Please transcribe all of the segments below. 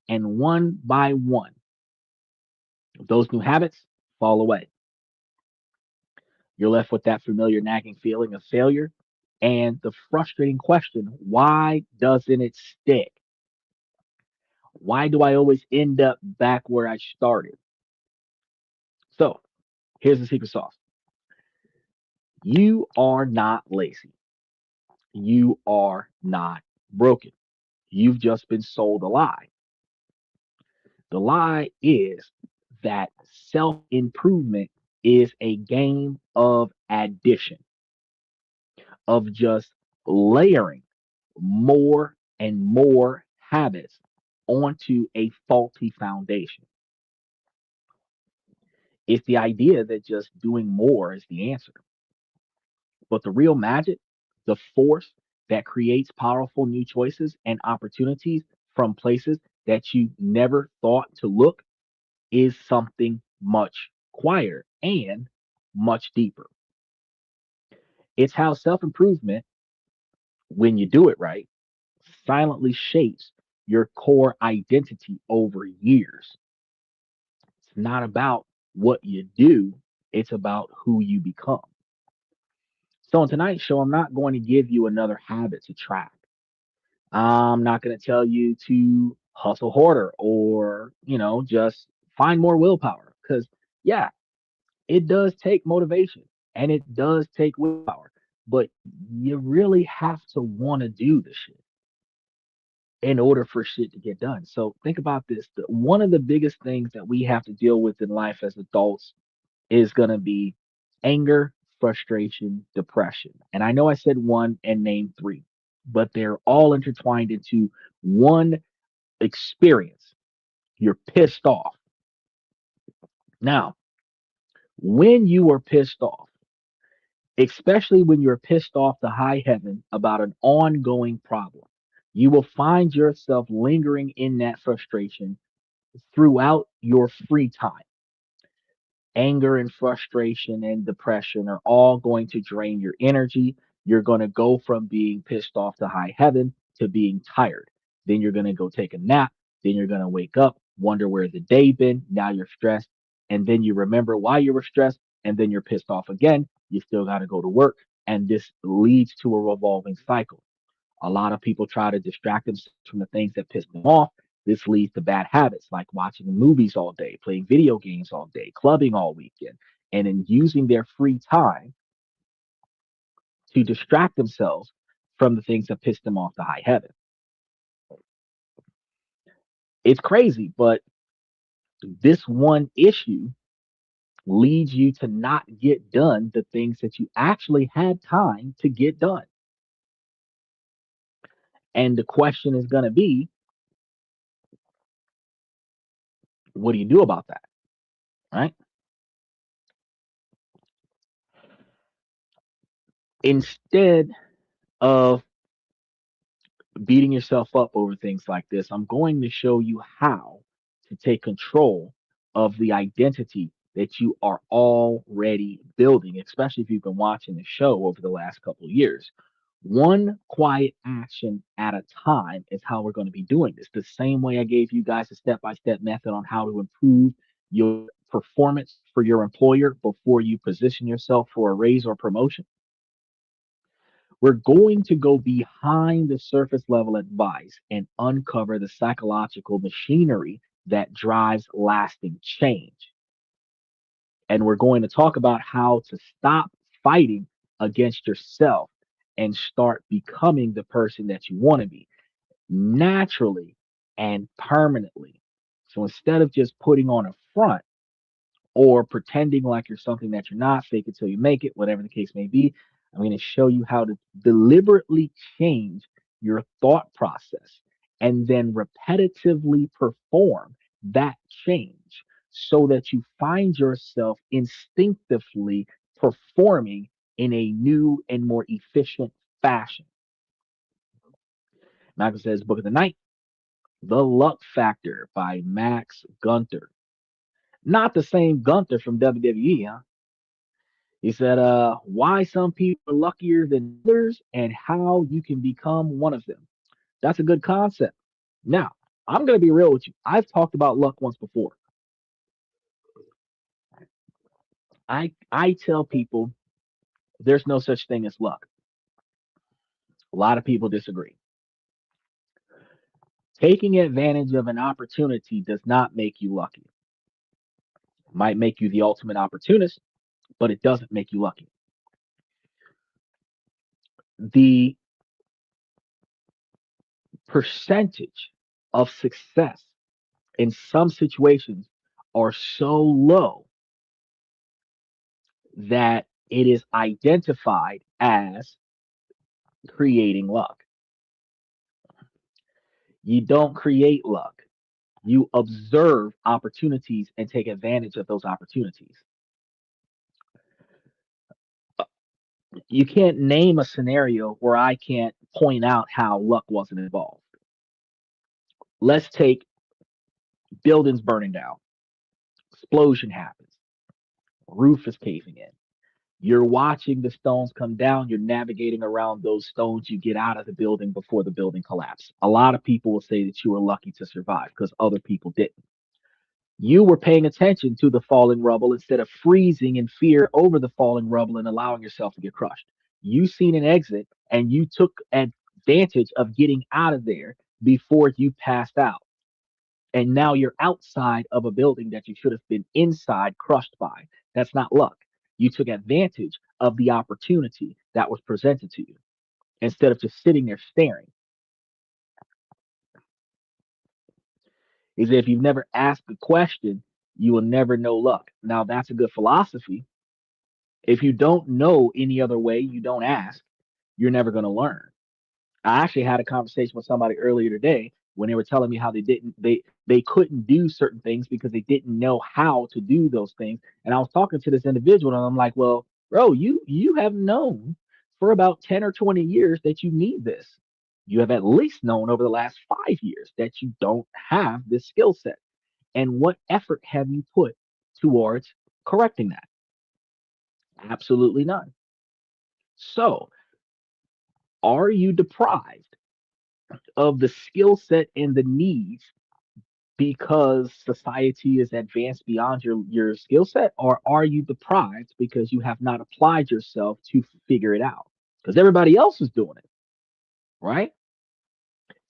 And one by one, those new habits fall away. You're left with that familiar nagging feeling of failure and the frustrating question, why doesn't it stick? Why do I always end up back where I started? So here's the secret sauce. You are not lazy. You are not broken. You've just been sold a lie. The lie is that self improvement is a game of addition, of just layering more and more habits onto a faulty foundation. It's the idea that just doing more is the answer. But the real magic, the force that creates powerful new choices and opportunities from places that you never thought to look, is something much quieter and much deeper. It's how self improvement, when you do it right, silently shapes your core identity over years. It's not about what you do, it's about who you become. So, in tonight's show, I'm not going to give you another habit to track. I'm not going to tell you to hustle harder or, just find more willpower. Because, yeah, it does take motivation and it does take willpower, but you really have to want to do the shit in order for shit to get done. So think about this. One of the biggest things that we have to deal with in life as adults is going to be anger, frustration, depression. And I know I said one and named three, but they're all intertwined into one experience. You're pissed off. Now, when you are pissed off, especially when you're pissed off to high heaven about an ongoing problem, you will find yourself lingering in that frustration throughout your free time. Anger and frustration and depression are all going to drain your energy. You're going to go from being pissed off to high heaven to being tired. Then you're going to go take a nap. Then you're going to wake up, wonder where the day been. Now you're stressed. And then you remember why you were stressed. And then you're pissed off again. You still got to go to work. And this leads to a revolving cycle. A lot of people try to distract themselves from the things that piss them off. This leads to bad habits like watching movies all day, playing video games all day, clubbing all weekend, and in using their free time to distract themselves from the things that piss them off to high heaven. It's crazy, but this one issue leads you to not get done the things that you actually had time to get done. And the question is going to be, what do you do about that? Right? Instead of beating yourself up over things like this, I'm going to show you how to take control of the identity that you are already building, especially if you've been watching the show over the last couple of years. One quiet action at a time is how we're going to be doing this. The same way I gave you guys a step by step method on how to improve your performance for your employer before you position yourself for a raise or promotion. We're going to go behind the surface level advice and uncover the psychological machinery that drives lasting change. And we're going to talk about how to stop fighting against yourself and start becoming the person that you want to be naturally and permanently. So instead of just putting on a front, or pretending like you're something that you're not, fake it till you make it, whatever the case may be. I'm going to show you how to deliberately change your thought process and then repetitively perform that change so that you find yourself instinctively performing in a new and more efficient fashion. Michael says, Book of the Night, The Luck Factor by Max Gunter. Not the same Gunter from WWE, huh? He said, why some people are luckier than others and how you can become one of them. That's a good concept. Now, I'm going to be real with you. I've talked about luck once before. I tell people there's no such thing as luck. A lot of people disagree. Taking advantage of an opportunity does not make you lucky. It might make you the ultimate opportunist, but it doesn't make you lucky. The percentage of success in some situations are so low that it is identified as creating luck. You don't create luck. You observe opportunities and take advantage of those opportunities. You can't name a scenario where I can't point out how luck wasn't involved. Let's take buildings burning down, explosion happens, roof is caving in. You're watching the stones come down, you're navigating around those stones, you get out of the building before the building collapsed. A lot of people will say that you were lucky to survive because other people didn't. You were paying attention to the falling rubble instead of freezing in fear over the falling rubble and allowing yourself to get crushed. You seen an exit and you took advantage of getting out of there before you passed out. And now you're outside of a building that you should have been inside, crushed by. That's not luck. You took advantage of the opportunity that was presented to you instead of just sitting there staring. Is if you've never asked a question, you will never know luck. Now, that's a good philosophy. If you don't know any other way, you don't ask, you're never going to learn. I actually had a conversation with somebody earlier today when they were telling me how they couldn't do certain things because they didn't know how to do those things. And I was talking to this individual and I'm like, well, bro, you have known for about 10 or 20 years that you need this. You have at least known over the last 5 years that you don't have this skill set. And what effort have you put towards correcting that? Absolutely none. So, are you deprived of the skill set and the needs because society is advanced beyond your skill set, or are you deprived because you have not applied yourself to figure it out? Because everybody else is doing it, right?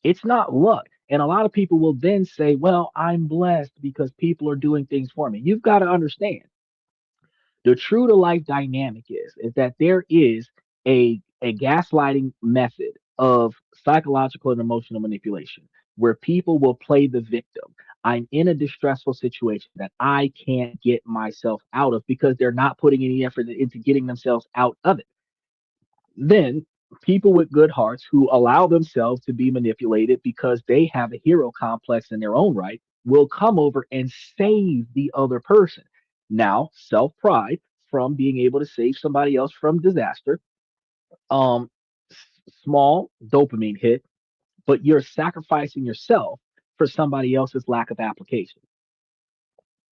It's not luck. And a lot of people will then say, well, I'm blessed because people are doing things for me. You've got to understand the true to life dynamic is that there is a gaslighting method of psychological and emotional manipulation where people will play the victim. I'm in a distressful situation that I can't get myself out of because they're not putting any effort into getting themselves out of it. Then people with good hearts who allow themselves to be manipulated because they have a hero complex in their own right will come over and save the other person. Now, self pride from being able to save somebody else from disaster, um, small dopamine hit, but you're sacrificing yourself for somebody else's lack of application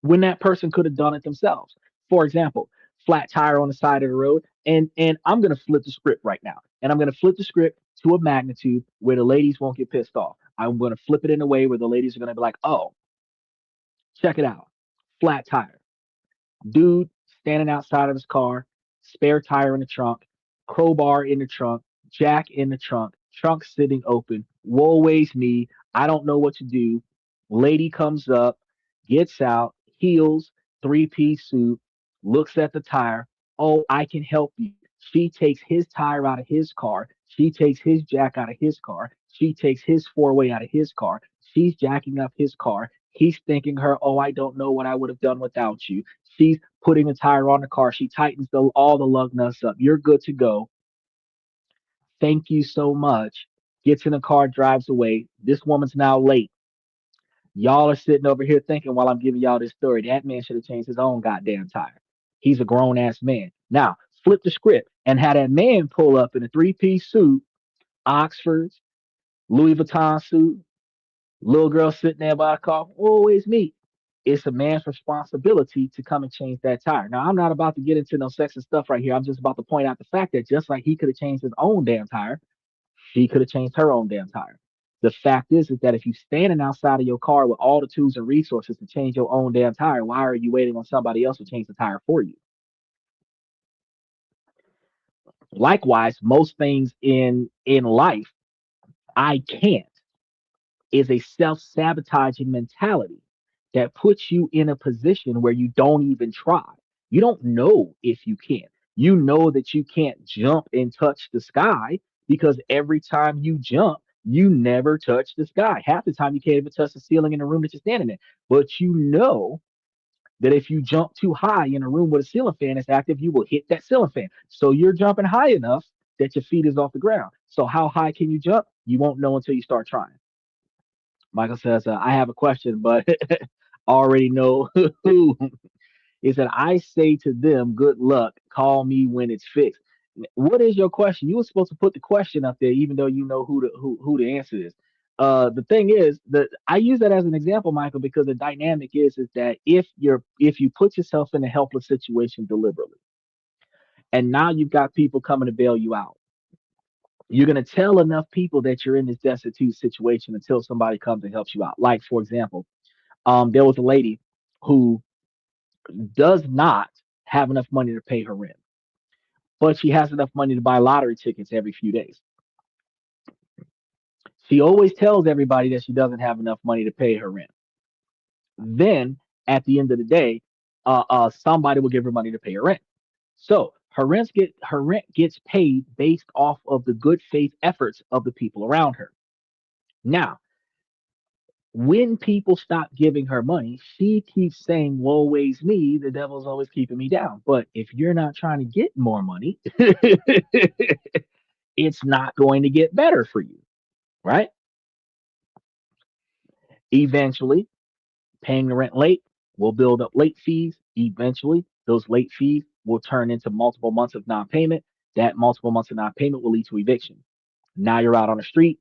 when that person could have done it themselves. For example, flat tire on the side of the road, and I'm gonna flip the script right now, and I'm gonna flip the script to a magnitude where the ladies won't get pissed off. I'm gonna flip it in a way where the ladies are gonna be like, "Oh, check it out, flat tire." Dude standing outside of his car, spare tire in the trunk, crowbar in the trunk, jack in the trunk sitting open. Woe me. I don't know what to do. Lady comes up, gets out, heels, three-piece suit, looks at the tire. Oh, I can help you. She takes his tire out of his car. She takes his jack out of his car. She takes his four-way out of his car. She's jacking up his car. He's thinking her, oh, I don't know what I would have done without you. She's putting the tire on the car. She tightens all the lug nuts up. You're good to go. Thank you so much. Gets in the car, drives away. This woman's now late. Y'all are sitting over here thinking while I'm giving y'all this story, that man should have changed his own goddamn tire. He's a grown ass man. Now, flip the script and had that man pull up in a three-piece suit, Oxfords, Louis Vuitton suit, little girl sitting there by the car. Always me. It's a man's responsibility to come and change that tire. Now, I'm not about to get into no sexist stuff right here. I'm just about to point out the fact that just like he could have changed his own damn tire, she could have changed her own damn tire. The fact is that if you're standing outside of your car with all the tools and resources to change your own damn tire, why are you waiting on somebody else to change the tire for you? Likewise, most things in life, I can't, is a self-sabotaging mentality that puts you in a position where you don't even try. You don't know if you can. You know that you can't jump and touch the sky because every time you jump, you never touch the sky. Half the time you can't even touch the ceiling in the room that you're standing in. But you know that if you jump too high in a room with a ceiling fan that's active, you will hit that ceiling fan. So you're jumping high enough that your feet is off the ground. So how high can you jump? You won't know until you start trying. Michael says, I have a question, but already know who. He said, I say to them, good luck. Call me when it's fixed. What is your question? You were supposed to put the question up there, even though you know who the answer is. The thing is that I use that as an example, Michael, because the dynamic is that if you put yourself in a helpless situation deliberately, and now you've got people coming to bail you out, you're gonna tell enough people that you're in this destitute situation until somebody comes and helps you out. Like for example, there was a lady who does not have enough money to pay her rent, but she has enough money to buy lottery tickets every few days. She always tells everybody that she doesn't have enough money to pay her rent. Then at the end of the day, somebody will give her money to pay her rent. So her rent gets paid based off of the good faith efforts of the people around her. Now, when people stop giving her money, she keeps saying, woe ways me, the devil's always keeping me down. But if you're not trying to get more money, it's not going to get better for you, right? Eventually, paying the rent late will build up late fees. Eventually, those late fees will turn into multiple months of non payment. That multiple months of non payment will lead to eviction. Now you're out on the street.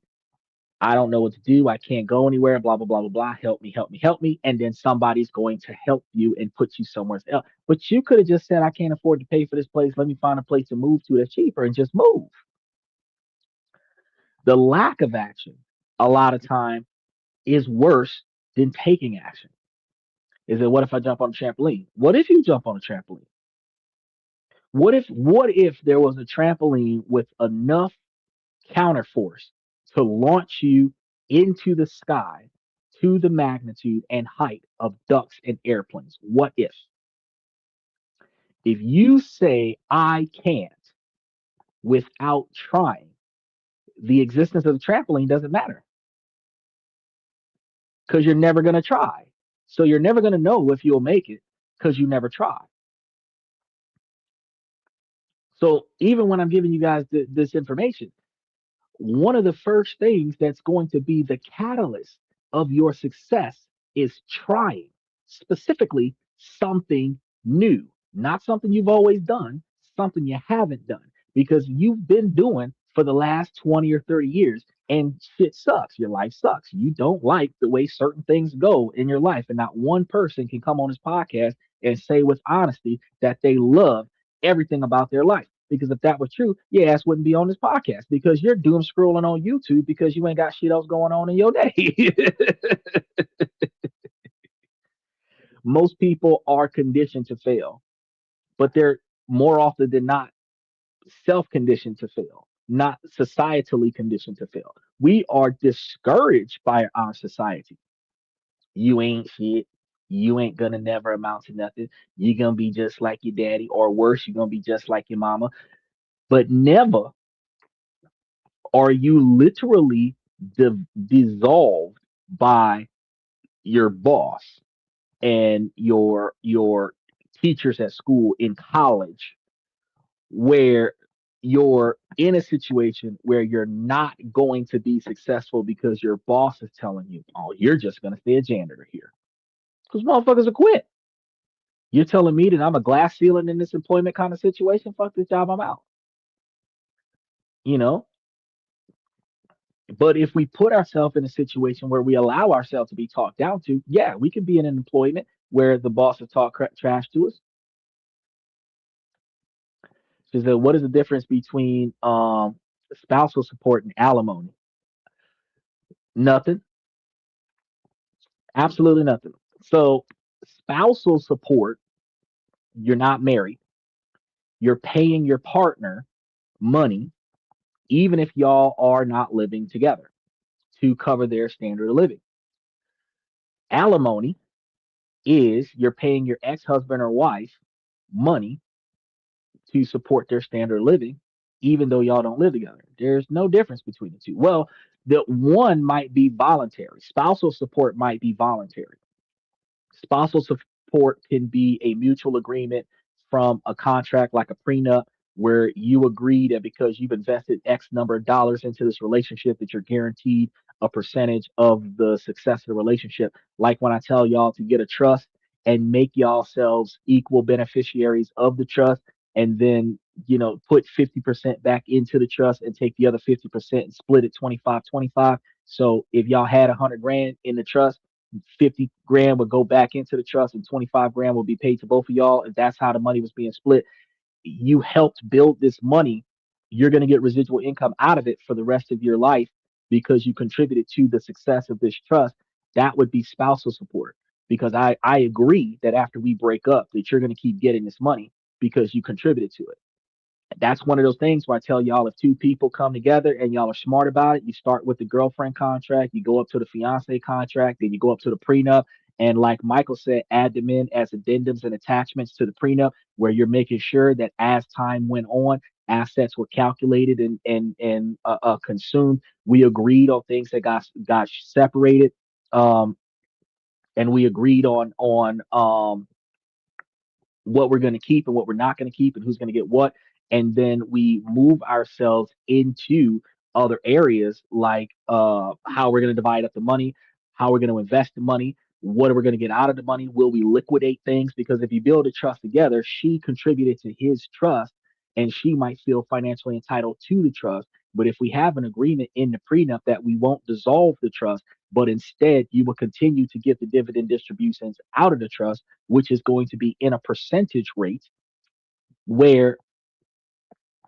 I don't know what to do. I can't go anywhere. Blah, blah, blah, blah, blah. Help me, help me, help me. And then somebody's going to help you and put you somewhere else. But you could have just said, I can't afford to pay for this place. Let me find a place to move to that's cheaper and just move. The lack of action, a lot of time, is worse than taking action. Is it what if I jump on a trampoline? What if you jump on a trampoline? What if there was a trampoline with enough counterforce to launch you into the sky to the magnitude and height of ducks and airplanes? What if you say I can't without trying, the existence of the trampoline doesn't matter because you're never going to try. So you're never going to know if you'll make it because you never try. So even when I'm giving you guys this information, one of the first things that's going to be the catalyst of your success is trying specifically something new, not something you've always done, something you haven't done because you've been doing for the last 20 or 30 years and shit sucks. Your life sucks. You don't like the way certain things go in your life. And not one person can come on this podcast and say with honesty that they love everything about their life. Because if that was true, your ass wouldn't be on this podcast because you're doom scrolling on YouTube because you ain't got shit else going on in your day. Most people are conditioned to fail, but they're more often than not self conditioned to fail, not societally conditioned to fail. We are discouraged by our society. You ain't shit. You ain't gonna never amount to nothing. You're gonna be just like your daddy, or worse, you're gonna be just like your mama. But never are you literally dissolved by your boss and your teachers at school in college where you're in a situation where you're not going to be successful because your boss is telling you, oh, you're just going to stay a janitor here. Because motherfuckers will quit. You're telling me that I'm a glass ceiling in this employment kind of situation? Fuck this job, I'm out. You know, but if we put ourselves in a situation where we allow ourselves to be talked down to, yeah, we can be in an employment where the boss has talked trash to us. She said, what is the difference between spousal support and alimony? Nothing. Absolutely nothing. So spousal support, you're not married. You're paying your partner money, even if y'all are not living together, to cover their standard of living. Alimony is you're paying your ex-husband or wife money to support their standard of living, even though y'all don't live together. There's no difference between the two. Well, the one might be voluntary. Spousal support might be voluntary. Spousal support can be a mutual agreement from a contract like a prenup where you agree that because you've invested X number of dollars into this relationship that you're guaranteed a percentage of the success of the relationship. Like when I tell y'all to get a trust and make y'all selves equal beneficiaries of the trust and then put 50% back into the trust and take the other 50% and split it 25-25. So if y'all had 100 grand in the trust, 50 grand would go back into the trust and 25 grand will be paid to both of y'all. And that's how the money was being split. You helped build this money. You're going to get residual income out of it for the rest of your life because you contributed to the success of this trust. That would be spousal support because I agree that after we break up that you're going to keep getting this money because you contributed to it. That's one of those things where I tell y'all if two people come together and y'all are smart about it, you start with the girlfriend contract, you go up to the fiance contract, then you go up to the prenup. And like Michael said, add them in as addendums and attachments to the prenup, where you're making sure that as time went on, assets were calculated and consumed. We agreed on things that got separated, um, and we agreed on what we're going to keep and what we're not going to keep and who's going to get what. And then we move ourselves into other areas like how we're going to divide up the money, how we're going to invest the money, what are we going to get out of the money? Will we liquidate things? Because if you build a trust together, she contributed to his trust and she might feel financially entitled to the trust. But if we have an agreement in the prenup that we won't dissolve the trust, but instead you will continue to get the dividend distributions out of the trust, which is going to be in a percentage rate where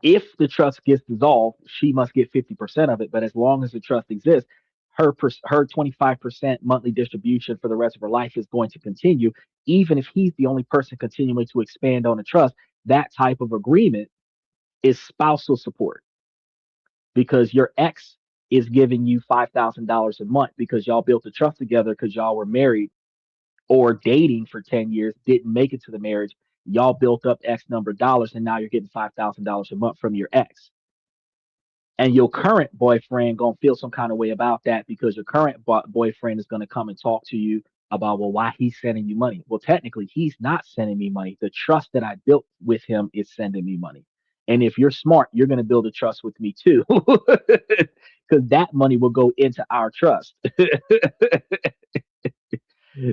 if the trust gets dissolved, she must get 50% of it. But as long as the trust exists, her 25% monthly distribution for the rest of her life is going to continue, even if he's the only person continuing to expand on the trust. That type of agreement is spousal support because your ex is giving you $5,000 a month because y'all built a trust together because y'all were married or dating for 10 years, didn't make it to the marriage. Y'all built up X number of dollars and now you're getting $5,000 a month from your ex. And your current boyfriend gonna feel some kind of way about that because your current boyfriend is gonna come and talk to you about, well, why he's sending you money. Well, technically he's not sending me money. The trust that I built with him is sending me money. And if you're smart, you're gonna build a trust with me too, because that money will go into our trust.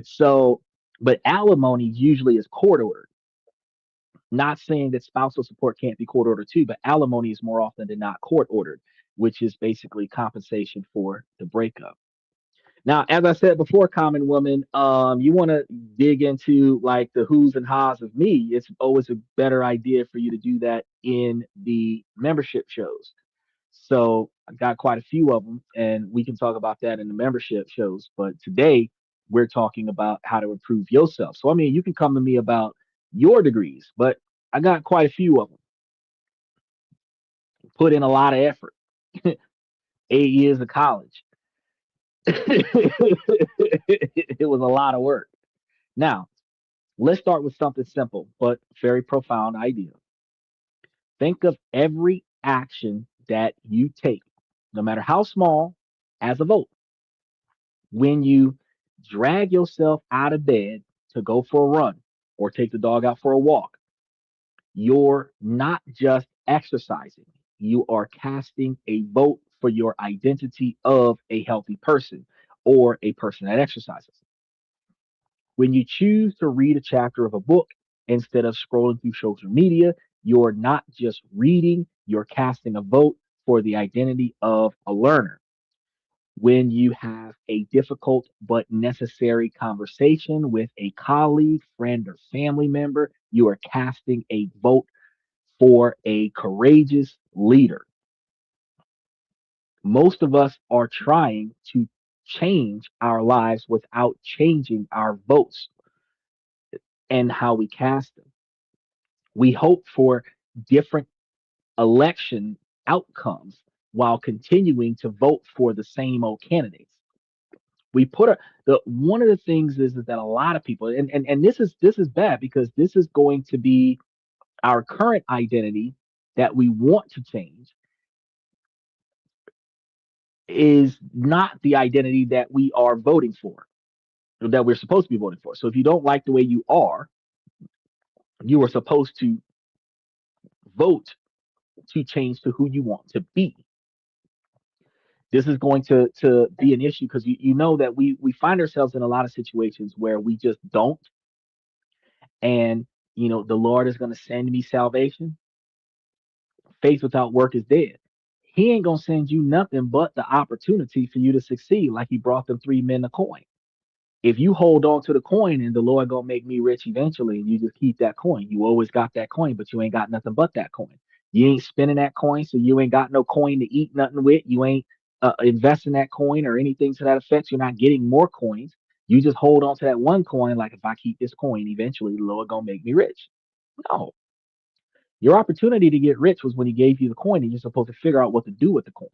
So, but alimony usually is court ordered. Not saying that spousal support can't be court ordered too, but alimony is more often than not court ordered, which is basically compensation for the breakup. Now, as I said before, common woman, you want to dig into like the who's and ha's of me. It's always a better idea for you to do that in the membership shows. So I got quite a few of them, and we can talk about that in the membership shows. But today we're talking about how to improve yourself. So I mean, you can come to me about your degrees, but I got quite a few of them. Put in a lot of effort. 8 years of college. It was a lot of work. Now, let's start with something simple but very profound idea. Think of every action that you take, no matter how small, as a vote. When you drag yourself out of bed to go for a run or take the dog out for a walk, you're not just exercising, you are casting a vote for your identity of a healthy person or a person that exercises. When you choose to read a chapter of a book instead of scrolling through social media, you're not just reading, you're casting a vote for the identity of a learner. When you have a difficult but necessary conversation with a colleague, friend, or family member, you are casting a vote for a courageous leader. Most of us are trying to change our lives without changing our votes and how we cast them. We hope for different election outcomes while continuing to vote for the same old candidates. We put the one of the things is that a lot of people, and this is bad because this is going to be our current identity that we want to change is not the identity that we are voting for, that we're supposed to be voting for. So if you don't like the way you are supposed to vote to change to who you want to be. This is going to be an issue because you know that we find ourselves in a lot of situations where we just don't, and the Lord is going to send me salvation. Faith without work is dead. He ain't gonna send you nothing but the opportunity for you to succeed, like he brought them three men a coin. If you hold on to the coin and the Lord gonna make me rich eventually, and you just keep that coin, you always got that coin, but you ain't got nothing but that coin. You ain't spending that coin, so you ain't got no coin to eat nothing with. You ain't investing that coin or anything to that effect. You're not getting more coins. You just hold on to that one coin, like if I keep this coin, eventually the Lord gonna make me rich. No, your opportunity to get rich was when he gave you the coin, and you're supposed to figure out what to do with the coin.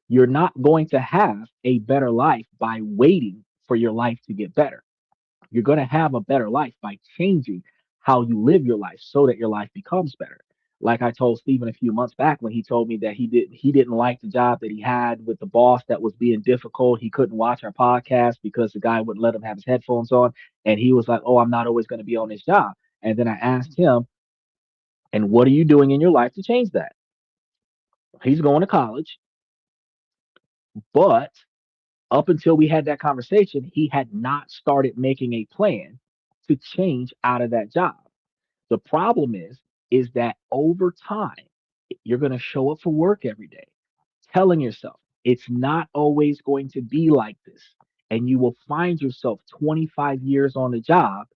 You're not going to have a better life by waiting for your life to get better. You're going to have a better life by changing how you live your life so that your life becomes better. Like I told Stephen a few months back when he told me that he didn't like the job that he had with the boss that was being difficult. He couldn't watch our podcast because the guy wouldn't let him have his headphones on. And he was like, "Oh, I'm not always going to be on this job." And then I asked him, "And what are you doing in your life to change that?" He's going to college, but up until we had that conversation, he had not started making a plan to change out of that job. The problem is that over time, you're going to show up for work every day, telling yourself it's not always going to be like this. And you will find yourself 25 years on the job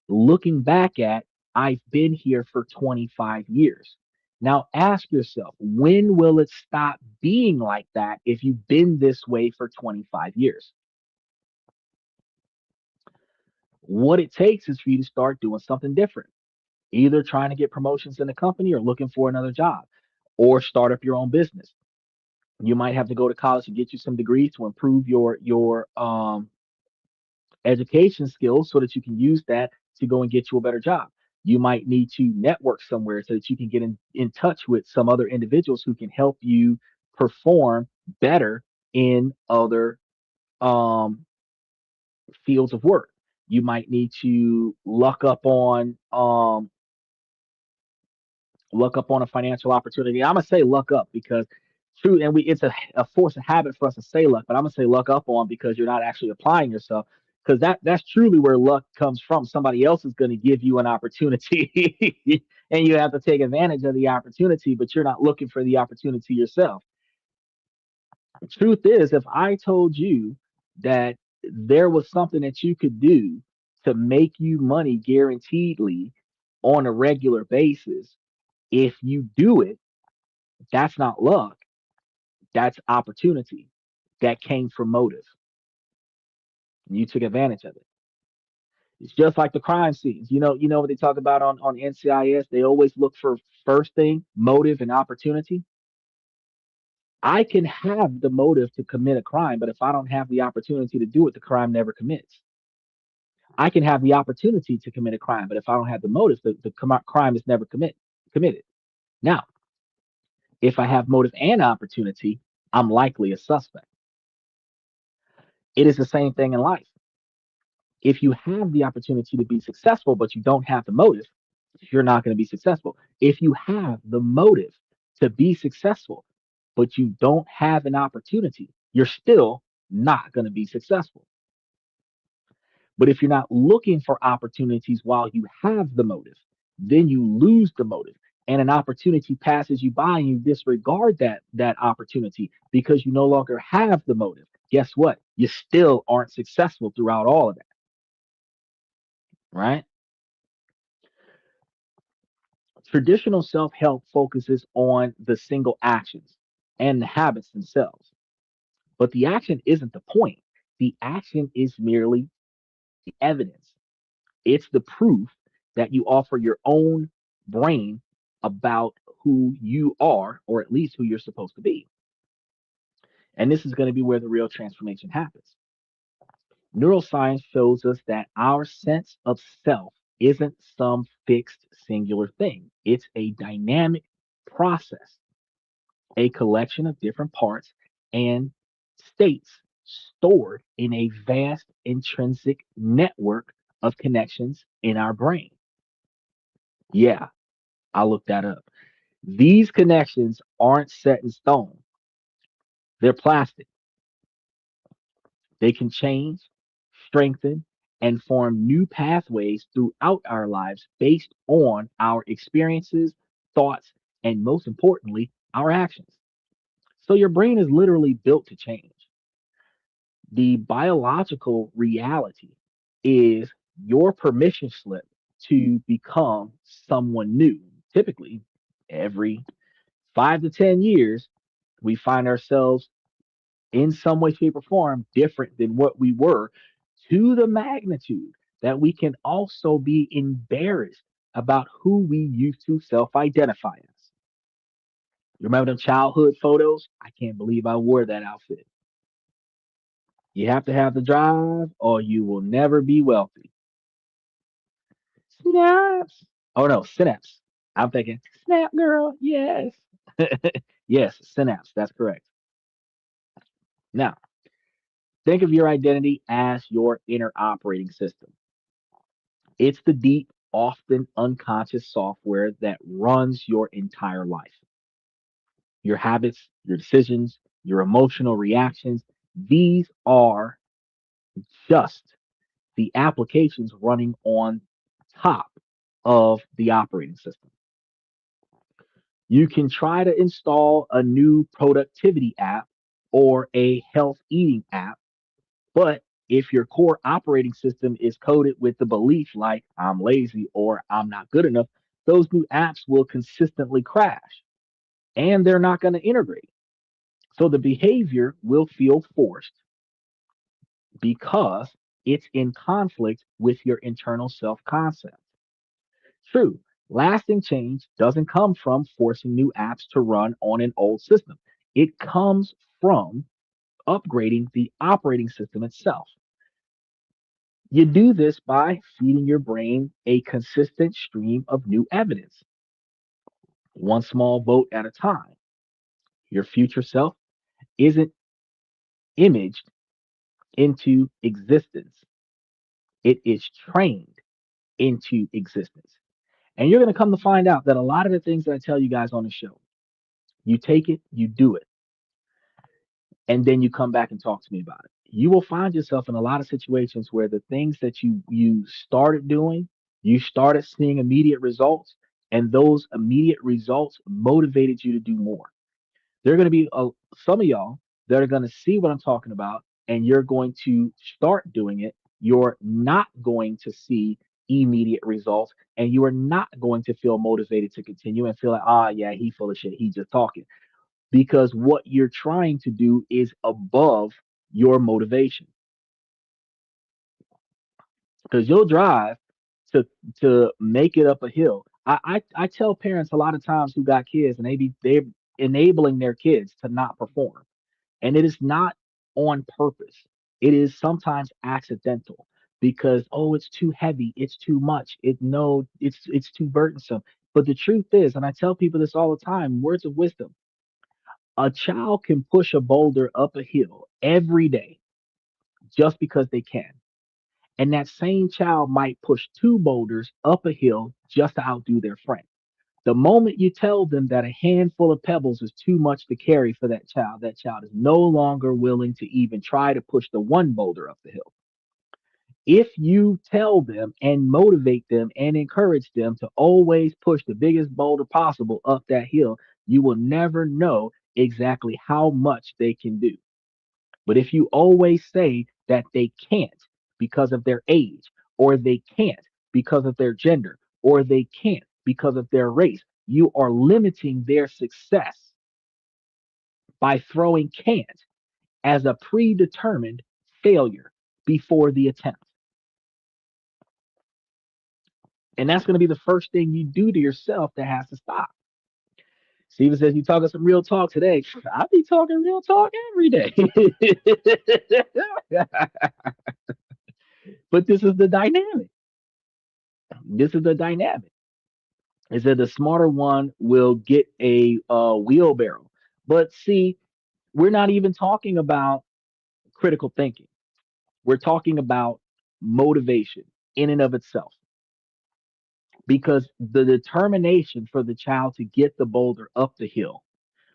looking back at, I've been here for 25 years. Now ask yourself, when will it stop being like that if you've been this way for 25 years? What it takes is for you to start doing something different, either trying to get promotions in the company or looking for another job or start up your own business. You might have to go to college and get you some degrees to improve your education skills so that you can use that to go and get you a better job. You might need to network somewhere so that you can get in touch with some other individuals who can help you perform better in other um, fields of work. You might need to look up on a financial opportunity. I'm gonna say luck up because true, and it's a force of habit for us to say luck, but I'm gonna say luck up on because you're not actually applying yourself. Because that's truly where luck comes from. Somebody else is going to give you an opportunity, and you have to take advantage of the opportunity, but you're not looking for the opportunity yourself. The truth is, if I told you that there was something that you could do to make you money guaranteedly on a regular basis, if you do it, that's not luck. That's opportunity that came from motive. And you took advantage of it. It's just like the crime scenes. You know what they talk about on NCIS? They always look for first thing, motive and opportunity. I can have the motive to commit a crime, but if I don't have the opportunity to do it, the crime never commits. I can have the opportunity to commit a crime, but if I don't have the motive, the crime is never committed. Now, if I have motive and opportunity, I'm likely a suspect. It is the same thing in life. If you have the opportunity to be successful, but you don't have the motive, you're not going to be successful. If you have the motive to be successful, but you don't have an opportunity, you're still not going to be successful. But if you're not looking for opportunities while you have the motive, then you lose the motive. And an opportunity passes you by and you disregard that opportunity because you no longer have the motive. Guess what? You still aren't successful throughout all of that, right? Traditional self help focuses on the single actions and the habits themselves. But the action isn't the point. The action is merely the evidence. It's the proof that you offer your own brain about who you are, or at least who you're supposed to be. And this is going to be where the real transformation happens. Neuroscience shows us that our sense of self isn't some fixed singular thing, it's a dynamic process, a collection of different parts and states stored in a vast intrinsic network of connections in our brain. Yeah, I looked that up. These connections aren't set in stone, they're plastic. They can change, strengthen, and form new pathways throughout our lives based on our experiences, thoughts, and most importantly, our actions. So your brain is literally built to change. The biological reality is your permission slip to become someone new. Typically, every 5 to 10 years, we find ourselves in some way, shape, or form different than what we were, to the magnitude that we can also be embarrassed about who we used to self identify as. You remember them childhood photos? I can't believe I wore that outfit. You have to have the drive or you will never be wealthy. Snaps. Oh no, synapse. I'm thinking, snap girl, yes. Yes, synapse. That's correct. Now, think of your identity as your inner operating system. It's the deep, often unconscious software that runs your entire life. Your habits, your decisions, your emotional reactions, these are just the applications running on top of the operating system. You can try to install a new productivity app or a health eating app, but if your core operating system is coded with the belief like I'm lazy or I'm not good enough, those new apps will consistently crash and they're not going to integrate. So the behavior will feel forced because it's in conflict with your internal self concept. True, lasting change doesn't come from forcing new apps to run on an old system, it comes from upgrading the operating system itself. You do this by feeding your brain a consistent stream of new evidence, one small vote at a time. Your future self isn't imaged into existence, it is trained into existence. And you're going to come to find out that a lot of the things that I tell you guys on the show, you take it, you do it, and then you come back and talk to me about it. You will find yourself in a lot of situations where the things that you started doing, you started seeing immediate results, and those immediate results motivated you to do more. There are going to be some of y'all that are going to see what I'm talking about, and you're going to start doing it. You're not going to see immediate results, and you are not going to feel motivated to continue and feel like, ah, yeah, he full of shit. He's just talking because what you're trying to do is above your motivation. Because you'll drive to make it up a hill. I tell parents a lot of times who got kids and they're enabling their kids to not perform. And it is not on purpose. It is sometimes accidental because oh it's too heavy, it's too much. It's too burdensome. But the truth is, and I tell people this all the time, words of wisdom, a child can push a boulder up a hill every day just because they can. And that same child might push two boulders up a hill just to outdo their friend. The moment you tell them that a handful of pebbles is too much to carry for that child is no longer willing to even try to push the one boulder up the hill. If you tell them and motivate them and encourage them to always push the biggest boulder possible up that hill, you will never know exactly how much they can do. But if you always say that they can't because of their age, or they can't because of their gender, or they can't because of their race, you are limiting their success by throwing can't as a predetermined failure before the attempt. And that's going to be the first thing you do to yourself that has to stop. Steven says, you talking some real talk today. I be talking real talk every day. But this is the dynamic. This is the dynamic. Is that the smarter one will get a wheelbarrow. But see, we're not even talking about critical thinking. We're talking about motivation in and of itself. Because the determination for the child to get the boulder up the hill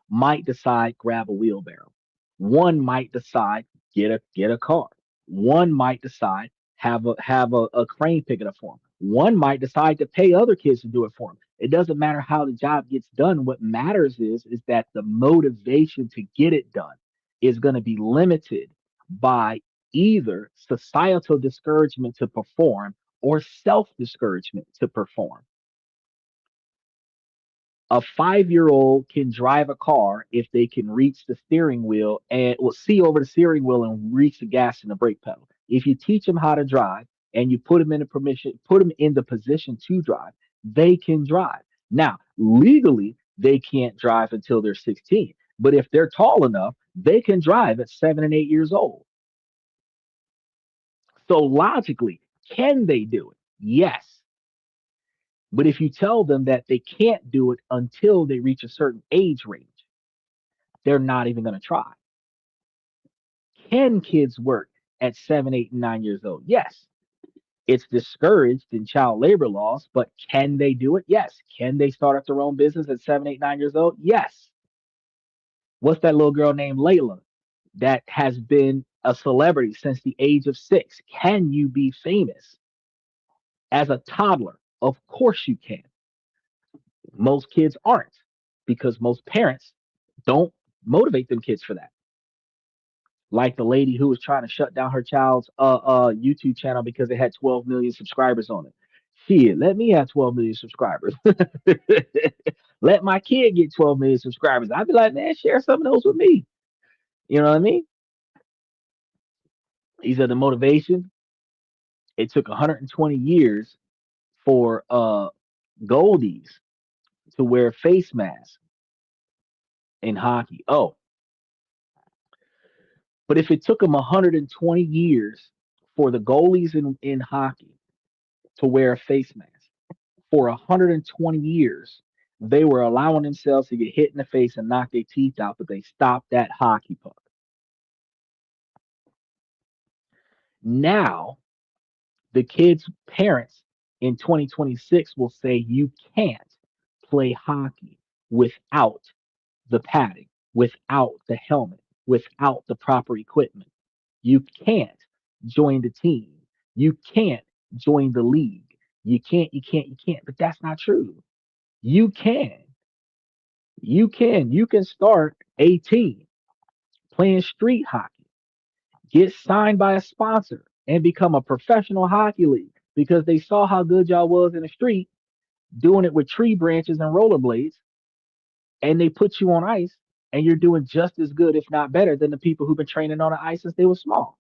might decide grab a wheelbarrow. One might decide get a car. One might decide have a crane pick it up for them. One might decide to pay other kids to do it for them. It doesn't matter how the job gets done. What matters is that the motivation to get it done is going to be limited by either societal discouragement to perform or self discouragement to perform. A 5-year old can drive a car if they can reach the steering wheel and will see over the steering wheel and reach the gas and the brake pedal. If you teach them how to drive and you put them in the position to drive, they can drive. Now, legally, they can't drive until they're 16, but if they're tall enough, they can drive at 7 and 8 years old. So logically, can they do it? Yes. But if you tell them that they can't do it until they reach a certain age range, they're not even going to try. Can kids work at 7, 8, and 9 years old? Yes. It's discouraged in child labor laws, but can they do it? Yes. Can they start up their own business at 7, 8, 9 years old? Yes. What's that little girl named Layla that has been a celebrity since the age of 6? Can you be famous as a toddler? Of course you can. Most kids aren't because most parents don't motivate them kids for that. Like the lady who was trying to shut down her child's YouTube channel because it had 12 million subscribers on it. Shit, let me have 12 million subscribers. Let my kid get 12 million subscribers. I'd be like, man, share some of those with me. You know what I mean? These are the motivation. It took 120 years for Goldies to wear face masks in hockey. Oh, but if it took them 120 years for the goalies in hockey to wear a face mask, for 120 years, they were allowing themselves to get hit in the face and knock their teeth out, but they stopped that hockey puck. Now, the kids' parents in 2026 will say you can't play hockey without the padding, without the helmet, without the proper equipment. You can't join the team. You can't join the league. You can't. But that's not true. You can. You can. You can start a team playing street hockey, get signed by a sponsor, and become a professional hockey league because they saw how good y'all was in the street doing it with tree branches and rollerblades, and they put you on ice, and you're doing just as good, if not better, than the people who've been training on the ice since they were small.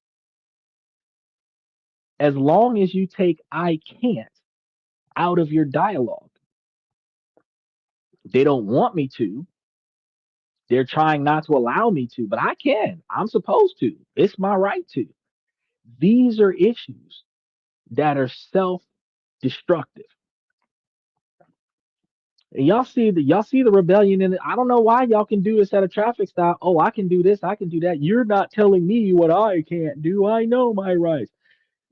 As long as you take I can't out of your dialogue, they don't want me to. They're trying not to allow me to, but I can. I'm supposed to. It's my right to. These are issues that are self-destructive. And y'all see the rebellion in it. I don't know why y'all can do this at a traffic stop. Oh, I can do this, I can do that. You're not telling me what I can't do. I know my rights.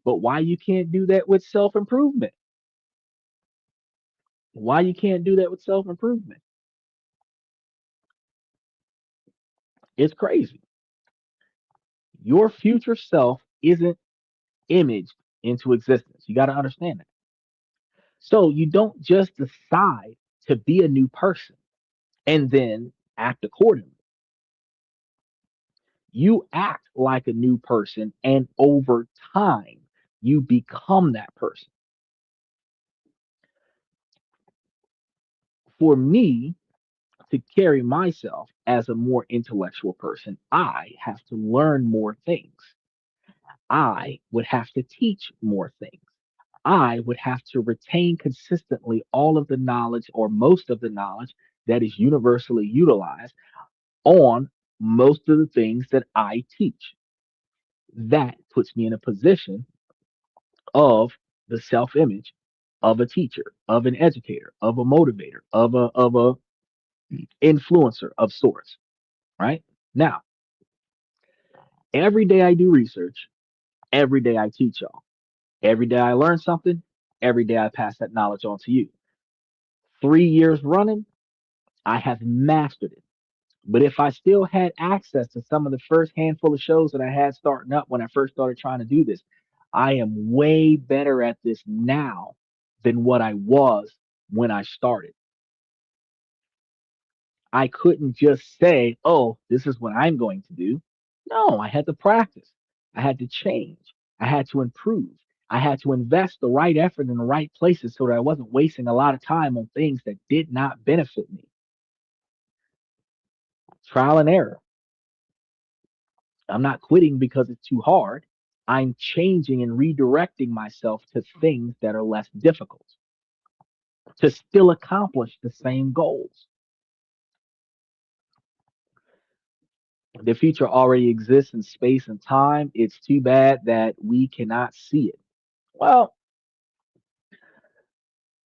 But why you can't do that with self-improvement? Why you can't do that with self-improvement? It's crazy. Your future self isn't imaged into existence. You got to understand that. So you don't just decide to be a new person and then act accordingly. You act like a new person, and over time, you become that person. For me to carry myself as a more intellectual person, I have to learn more things. I would have to teach more things. I would have to retain consistently all of the knowledge or most of the knowledge that is universally utilized on most of the things that I teach. That puts me in a position of the self image of a teacher, of an educator, of a motivator, of a influencer of sorts, right? Now, every day I do research, every day I teach y'all. Every day I learn something, every day I pass that knowledge on to you. 3 years running, I have mastered it. But if I still had access to some of the first handful of shows that I had starting up when I first started trying to do this, I am way better at this now than what I was when I started. I couldn't just say, oh, this is what I'm going to do. No, I had to practice. I had to change. I had to improve. I had to invest the right effort in the right places so that I wasn't wasting a lot of time on things that did not benefit me. Trial and error. I'm not quitting because it's too hard. I'm changing and redirecting myself to things that are less difficult to still accomplish the same goals. The future already exists in space and time. It's too bad that we cannot see it. Well,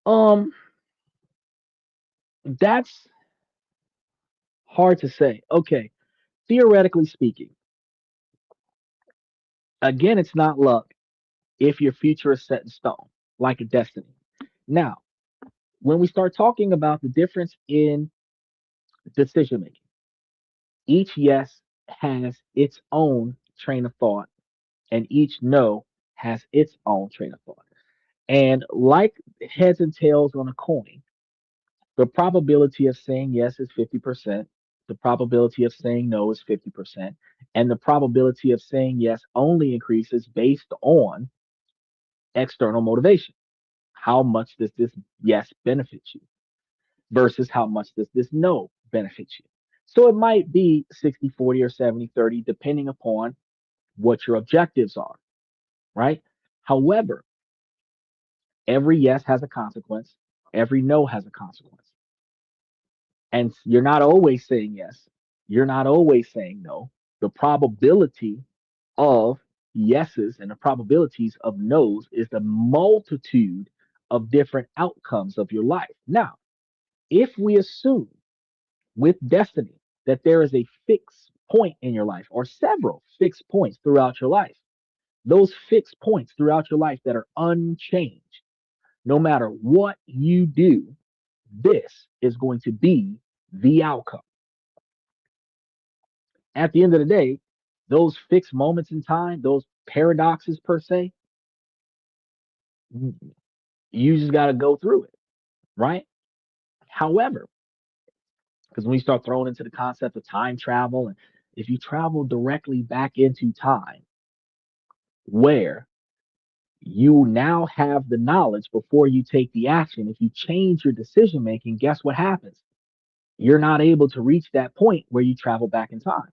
um, that's hard to say. Okay, theoretically speaking, again, it's not luck if your future is set in stone, like a destiny. Now, when we start talking about the difference in decision making, each yes has its own train of thought, and each no has its own train of thought. And like heads and tails on a coin, the probability of saying yes is 50%. The probability of saying no is 50%. And the probability of saying yes only increases based on external motivation. How much does this yes benefit you versus how much does this no benefit you? So it might be 60-40 or 70-30, depending upon what your objectives are, right? However, every yes has a consequence, every no has a consequence. And you're not always saying yes, you're not always saying no. The probability of yeses and the probabilities of nos is the multitude of different outcomes of your life. Now, if we assume with destiny that there is a fixed point in your life or several fixed points throughout your life, those fixed points throughout your life that are unchanged, no matter what you do, this is going to be the outcome. At the end of the day, those fixed moments in time, those paradoxes per se, you just got to go through it, right? However, because when we start throwing into the concept of time travel, and if you travel directly back into time, where you now have the knowledge before you take the action, if you change your decision making, guess what happens? You're not able to reach that point where you travel back in time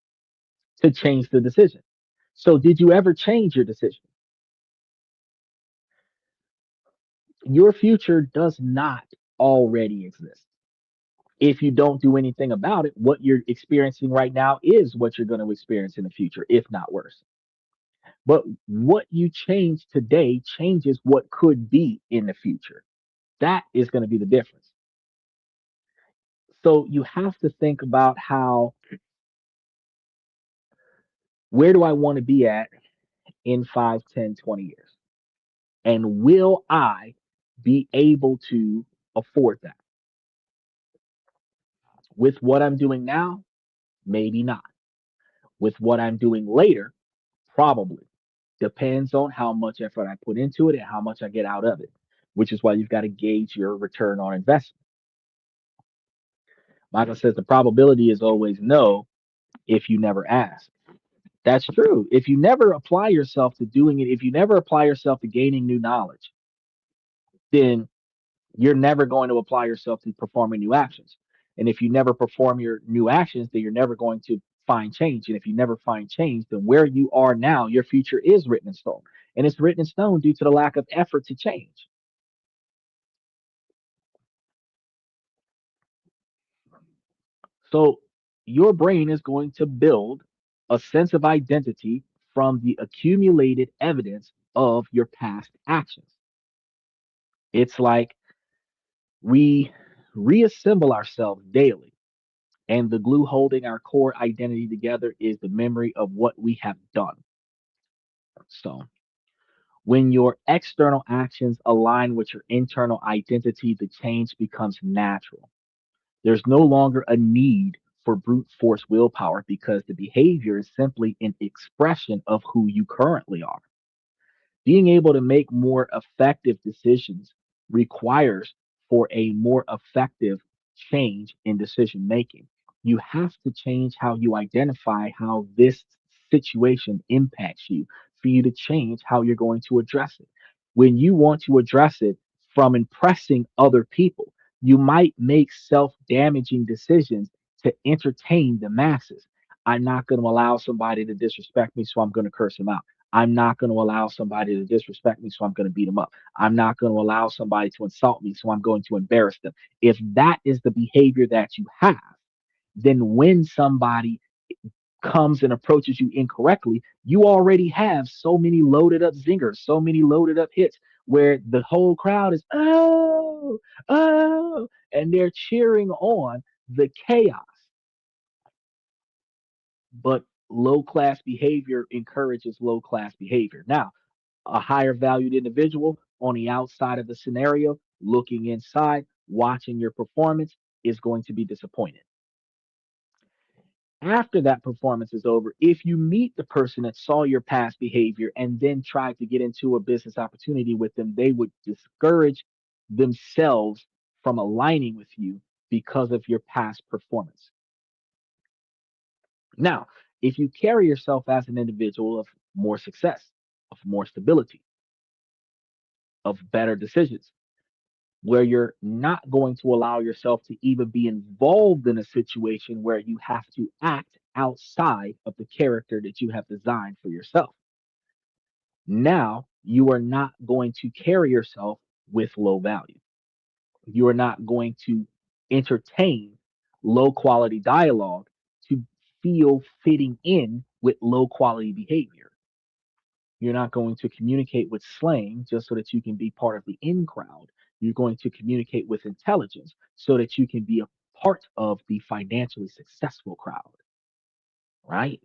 to change the decision. So, did you ever change your decision? Your future does not already exist. If you don't do anything about it, what you're experiencing right now is what you're going to experience in the future, if not worse. But what you change today changes what could be in the future. That is going to be the difference. So you have to think about how, where do I want to be at in 5, 10, 20 years? And will I be able to afford that? With what I'm doing now, maybe not. With what I'm doing later, probably. Depends on how much effort I put into it and how much I get out of it, which is why you've got to gauge your return on investment. Michael says the probability is always no if you never ask. That's true. If you never apply yourself to doing it, if you never apply yourself to gaining new knowledge, then you're never going to apply yourself to performing new actions. And if you never perform your new actions, then you're never going to find change. And if you never find change, then where you are now, your future is written in stone. And it's written in stone due to the lack of effort to change. So your brain is going to build a sense of identity from the accumulated evidence of your past actions. It's like we reassemble ourselves daily, and the glue holding our core identity together is the memory of what we have done. So, when your external actions align with your internal identity, the change becomes natural. There's no longer a need for brute force willpower because the behavior is simply an expression of who you currently are. Being able to make more effective decisions requires for a more effective change in decision making. You have to change how you identify how this situation impacts you for you to change how you're going to address it. When you want to address it from impressing other people, you might make self damaging decisions to entertain the masses. I'm not going to allow somebody to disrespect me, so I'm going to curse them out. I'm not going to allow somebody to disrespect me, so I'm going to beat them up. I'm not going to allow somebody to insult me, so I'm going to embarrass them. If that is the behavior that you have, then when somebody comes and approaches you incorrectly, you already have so many loaded up zingers, so many loaded up hits where the whole crowd is, oh, oh, and they're cheering on the chaos. But low class behavior encourages low class behavior. Now, a higher valued individual on the outside of the scenario, looking inside, watching your performance, is going to be disappointed. After that performance is over, if you meet the person that saw your past behavior and then tried to get into a business opportunity with them, they would discourage themselves from aligning with you because of your past performance. Now, if you carry yourself as an individual of more success, of more stability, of better decisions, where you're not going to allow yourself to even be involved in a situation where you have to act outside of the character that you have designed for yourself. Now, you are not going to carry yourself with low value. You are not going to entertain low quality dialogue to feel fitting in with low quality behavior. You're not going to communicate with slang just so that you can be part of the in crowd. You're going to communicate with intelligence so that you can be a part of the financially successful crowd, right?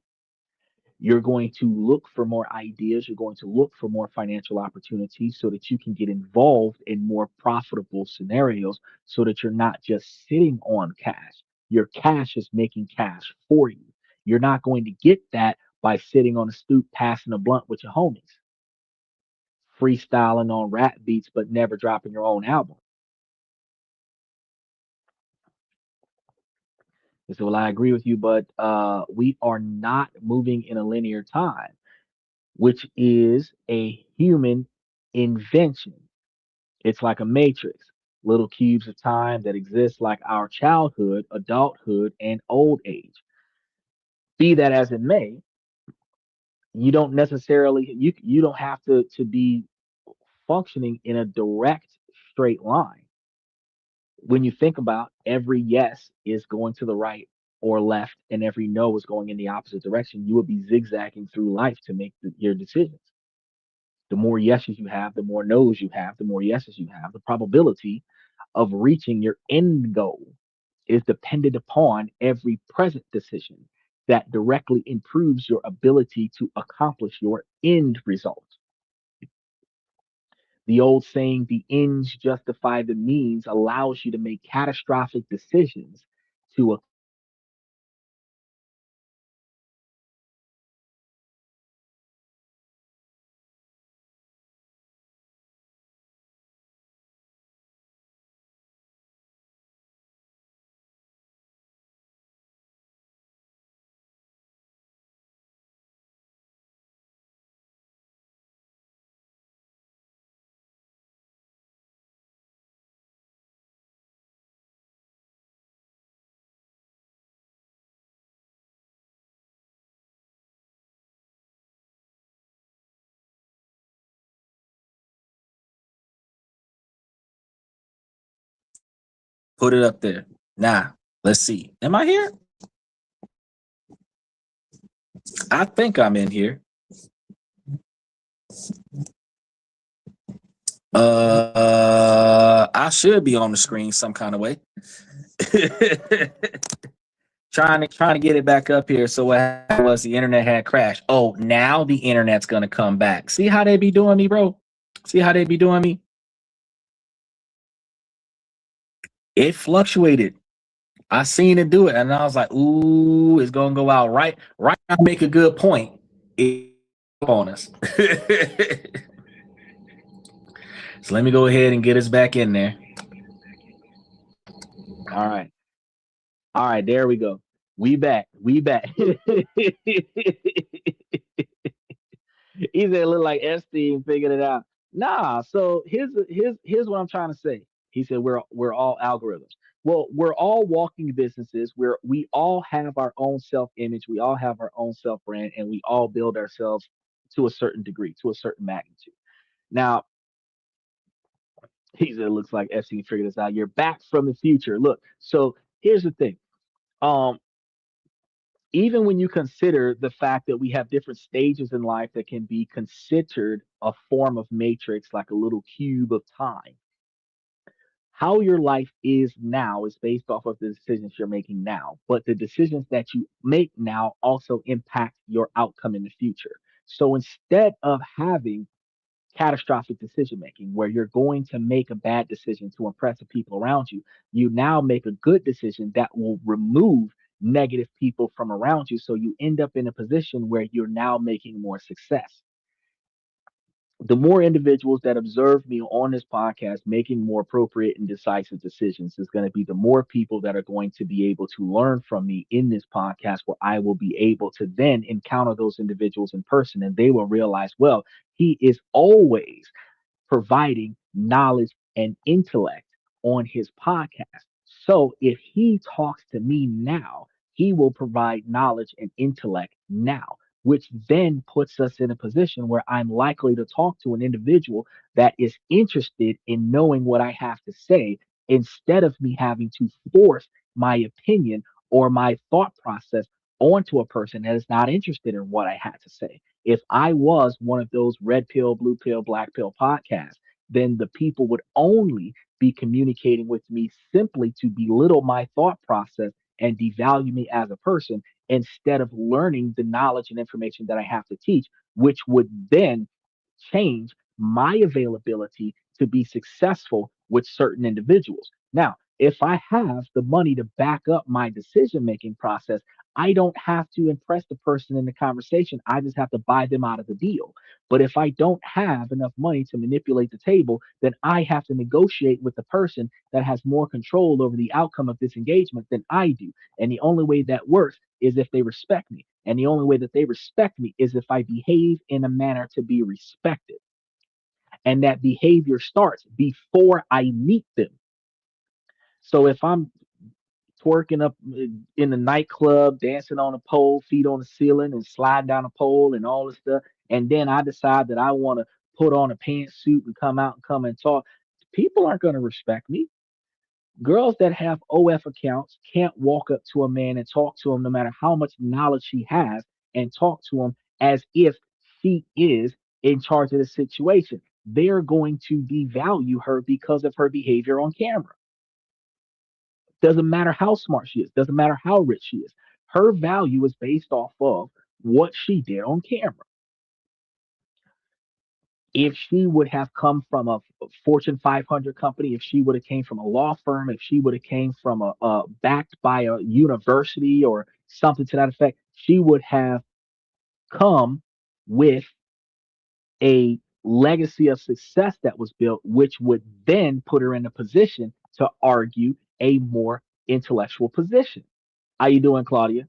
You're going to look for more ideas. You're going to look for more financial opportunities so that you can get involved in more profitable scenarios so that you're not just sitting on cash. Your cash is making cash for you. You're not going to get that by sitting on a stoop passing a blunt with your homies, freestyling on rap beats but never dropping your own album. And so, well, I agree with you, but we are not moving in a linear time, which is a human invention. It's like a matrix, little cubes of time that exist like our childhood, adulthood, and old age. Be that as it may, you don't necessarily you don't have to be functioning in a direct straight line. When you think about every yes is going to the right or left, and every no is going in the opposite direction, you will be zigzagging through life to make your decisions. The more yeses you have, the more no's you have, the more yeses you have, the probability of reaching your end goal is dependent upon every present decision that directly improves your ability to accomplish your end result. The old saying, the ends justify the means, allows you to make catastrophic decisions to Put it up there. Now, let's see. Am I here? I think I'm in here. I should be on the screen some kind of way. trying to get it back up here. So what happened was the internet had crashed. Oh, now the internet's gonna come back. See how they be doing me, bro? See how they be doing me? It fluctuated. I seen it do it, and I was like, "Ooh, it's gonna go out right." Right, I make a good point. It on us. So let me go ahead and get us back in there. All right. All right, there we go. We back. We back. He said it looked like Epstein figured it out. Nah, so here's what I'm trying to say. He said we're all algorithms. Well, we're all walking businesses where we all have our own self-image, we all have our own self-brand, and we all build ourselves to a certain degree, to a certain magnitude. Now, he said it looks like Epstein figured this out. You're back from the future. Look, so here's the thing. Um, even when you consider the fact that we have different stages in life that can be considered a form of matrix, like a little cube of time, how your life is now is based off of the decisions you're making now. But the decisions that you make now also impact your outcome in the future. So instead of having catastrophic decision making where you're going to make a bad decision to impress the people around you, you now make a good decision that will remove negative people from around you. So you end up in a position where you're now making more success. The more individuals that observe me on this podcast making more appropriate and decisive decisions is going to be the more people that are going to be able to learn from me in this podcast, where I will be able to then encounter those individuals in person and they will realize, well, he is always providing knowledge and intellect on his podcast. So if he talks to me now, he will provide knowledge and intellect now, which then puts us in a position where I'm likely to talk to an individual that is interested in knowing what I have to say instead of me having to force my opinion or my thought process onto a person that is not interested in what I had to say. If I was one of those red pill, blue pill, black pill podcasts, then the people would only be communicating with me simply to belittle my thought process and devalue me as a person instead of learning the knowledge and information that I have to teach, which would then change my availability to be successful with certain individuals. Now, if I have the money to back up my decision making process, I don't have to impress the person in the conversation. I just have to buy them out of the deal. But if I don't have enough money to manipulate the table, then I have to negotiate with the person that has more control over the outcome of this engagement than I do. And the only way that works is if they respect me. And the only way that they respect me is if I behave in a manner to be respected. And that behavior starts before I meet them. So if I'm twerking up in the nightclub, dancing on a pole, feet on the ceiling, and sliding down a pole and all this stuff. And then I decide that I want to put on a pantsuit and come out and come and talk. People aren't going to respect me. Girls that have OF accounts can't walk up to a man and talk to him no matter how much knowledge she has and talk to him as if she is in charge of the situation. They're going to devalue her because of her behavior on camera. Doesn't matter how smart she is, doesn't matter how rich she is. Her value is based off of what she did on camera. If she would have come from a Fortune 500 company, if she would have came from a law firm, if she would have came from a backed by a university or something to that effect, she would have come with a legacy of success that was built, which would then put her in a position to argue a more intellectual position. How you doing, Claudia?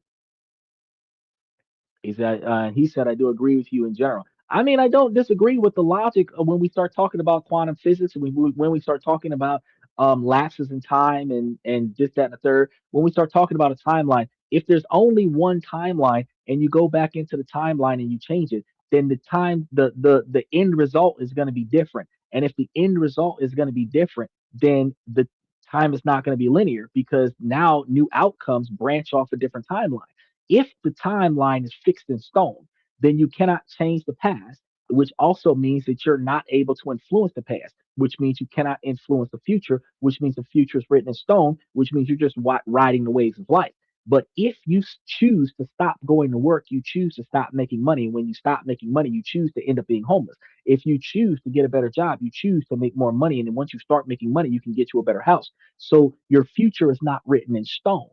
He said, I do agree with you in general. I mean, I don't disagree with the logic of when we start talking about quantum physics and when we start talking about lapses in time and this, that, and the third. When we start talking about a timeline, if there's only one timeline and you go back into the timeline and you change it, then the end result is going to be different. And if the end result is going to be different, then the Time is not going to be linear because now new outcomes branch off a different timeline. If the timeline is fixed in stone, then you cannot change the past, which also means that you're not able to influence the past, which means you cannot influence the future, which means the future is written in stone, which means you're just riding the waves of life. But if you choose to stop going to work, you choose to stop making money. When you stop making money, you choose to end up being homeless. If you choose to get a better job, you choose to make more money. And then once you start making money, you can get you a better house. So your future is not written in stone.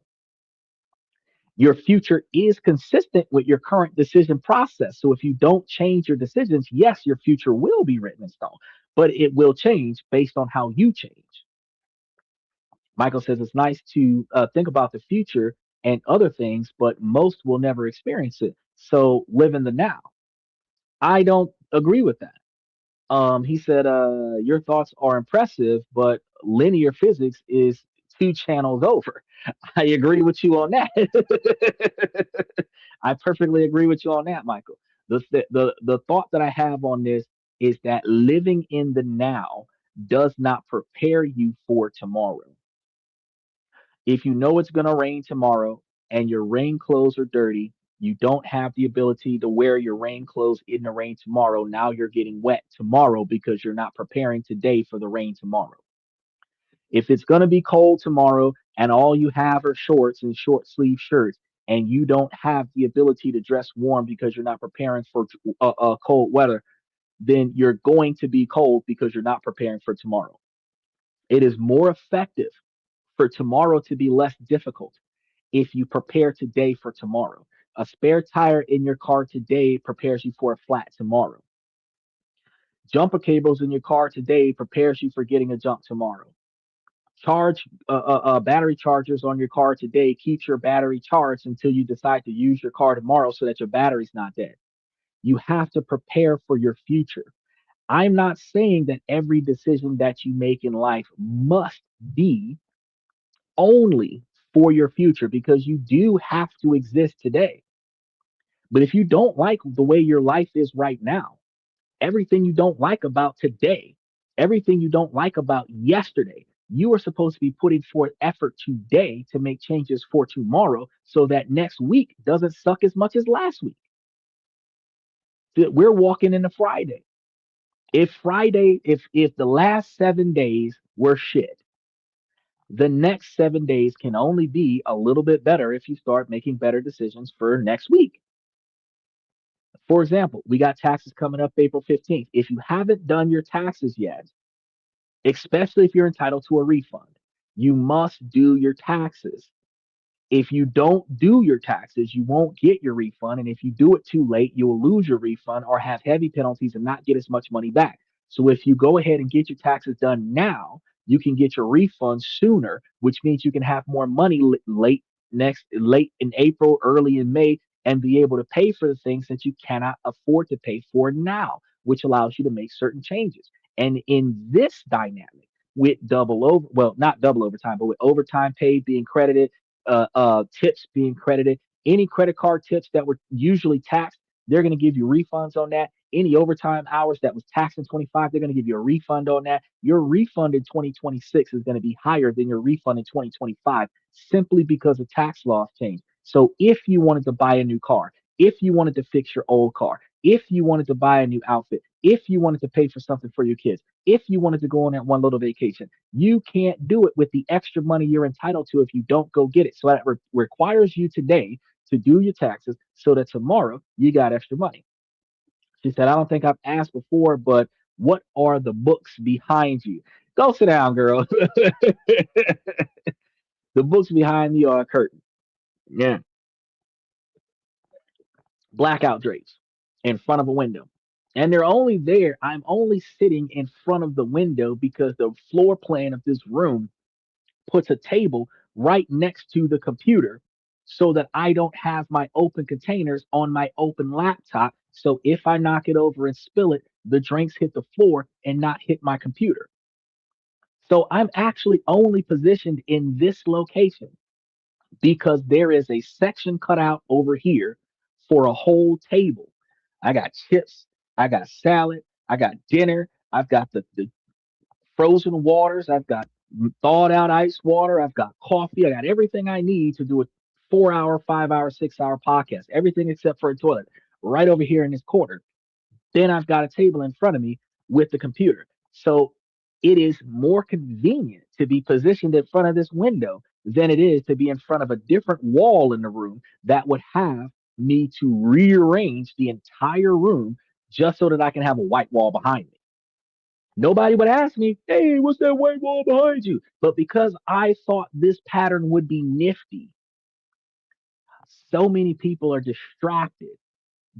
Your future is consistent with your current decision process. So if you don't change your decisions, yes, your future will be written in stone, but it will change based on how you change. Michael says it's nice to think about the future and other things, but most will never experience it. So live in the now. I don't agree with that. He said, your thoughts are impressive, but linear physics is two channels over. I agree with you on that. I perfectly agree with you on that, Michael. The thought that I have on this is that living in the now does not prepare you for tomorrow. If you know it's going to rain tomorrow and your rain clothes are dirty, you don't have the ability to wear your rain clothes in the rain tomorrow. Now you're getting wet tomorrow because you're not preparing today for the rain tomorrow. If it's going to be cold tomorrow and all you have are shorts and short sleeve shirts and you don't have the ability to dress warm because you're not preparing for cold weather, then you're going to be cold because you're not preparing for tomorrow. It is more effective for tomorrow to be less difficult if you prepare today for tomorrow. A spare tire in your car today prepares you for a flat tomorrow. Jumper cables in your car today prepares you for getting a jump tomorrow. Charge battery chargers on your car today keeps your battery charged until you decide to use your car tomorrow so that your battery's not dead. You have to prepare for your future. I'm not saying that every decision that you make in life must be only for your future because you do have to exist today. But if you don't like the way your life is right now, everything you don't like about today, everything you don't like about yesterday, you are supposed to be putting forth effort today to make changes for tomorrow so that next week doesn't suck as much as last week. That we're walking into Friday. If the last 7 days were shit, the next 7 days can only be a little bit better if you start making better decisions for next week. For example, we got taxes coming up April 15th. If you haven't done your taxes yet, especially if you're entitled to a refund, you must do your taxes. If you don't do your taxes, you won't get your refund. And if you do it too late, you will lose your refund or have heavy penalties and not get as much money back. So if you go ahead and get your taxes done now, you can get your refund sooner, which means you can have more money late in April, early in May, and be able to pay for the things that you cannot afford to pay for now, which allows you to make certain changes. And in this dynamic, with well, not double overtime, but with overtime paid being credited, tips being credited. Any credit card tips that were usually taxed, they're going to give you refunds on that. Any overtime hours that was taxed in 25, they're going to give you a refund on that. Your refund in 2026 is going to be higher than your refund in 2025 simply because the tax laws changed. So if you wanted to buy a new car, if you wanted to fix your old car, if you wanted to buy a new outfit, if you wanted to pay for something for your kids, if you wanted to go on that one little vacation, you can't do it with the extra money you're entitled to if you don't go get it. So that requires you today to do your taxes so that tomorrow you got extra money. She said, I don't think I've asked before, but what are the books behind you? Go sit down, girl. The books behind me are a curtain. Yeah. Blackout drapes in front of a window. And they're only there. I'm only sitting in front of the window because the floor plan of this room puts a table right next to the computer so that I don't have my open containers on my open laptop. So if I knock it over and spill it, the drinks hit the floor and not hit my computer. So I'm actually only positioned in this location because there is a section cut out over here for a whole table. I got chips, I got salad, I got dinner, I've got the frozen waters, I've got thawed out ice water. I've got coffee. I got everything I need to do a 4 hour, 5 hour, 6 hour podcast. Everything except for a toilet right over here in this corner. Then I've got a table in front of me with the computer. So it is more convenient to be positioned in front of this window than it is to be in front of a different wall in the room that would have me to rearrange the entire room just so that I can have a white wall behind me. Nobody would ask me, hey, what's that white wall behind you? But because I thought this pattern would be nifty, so many people are distracted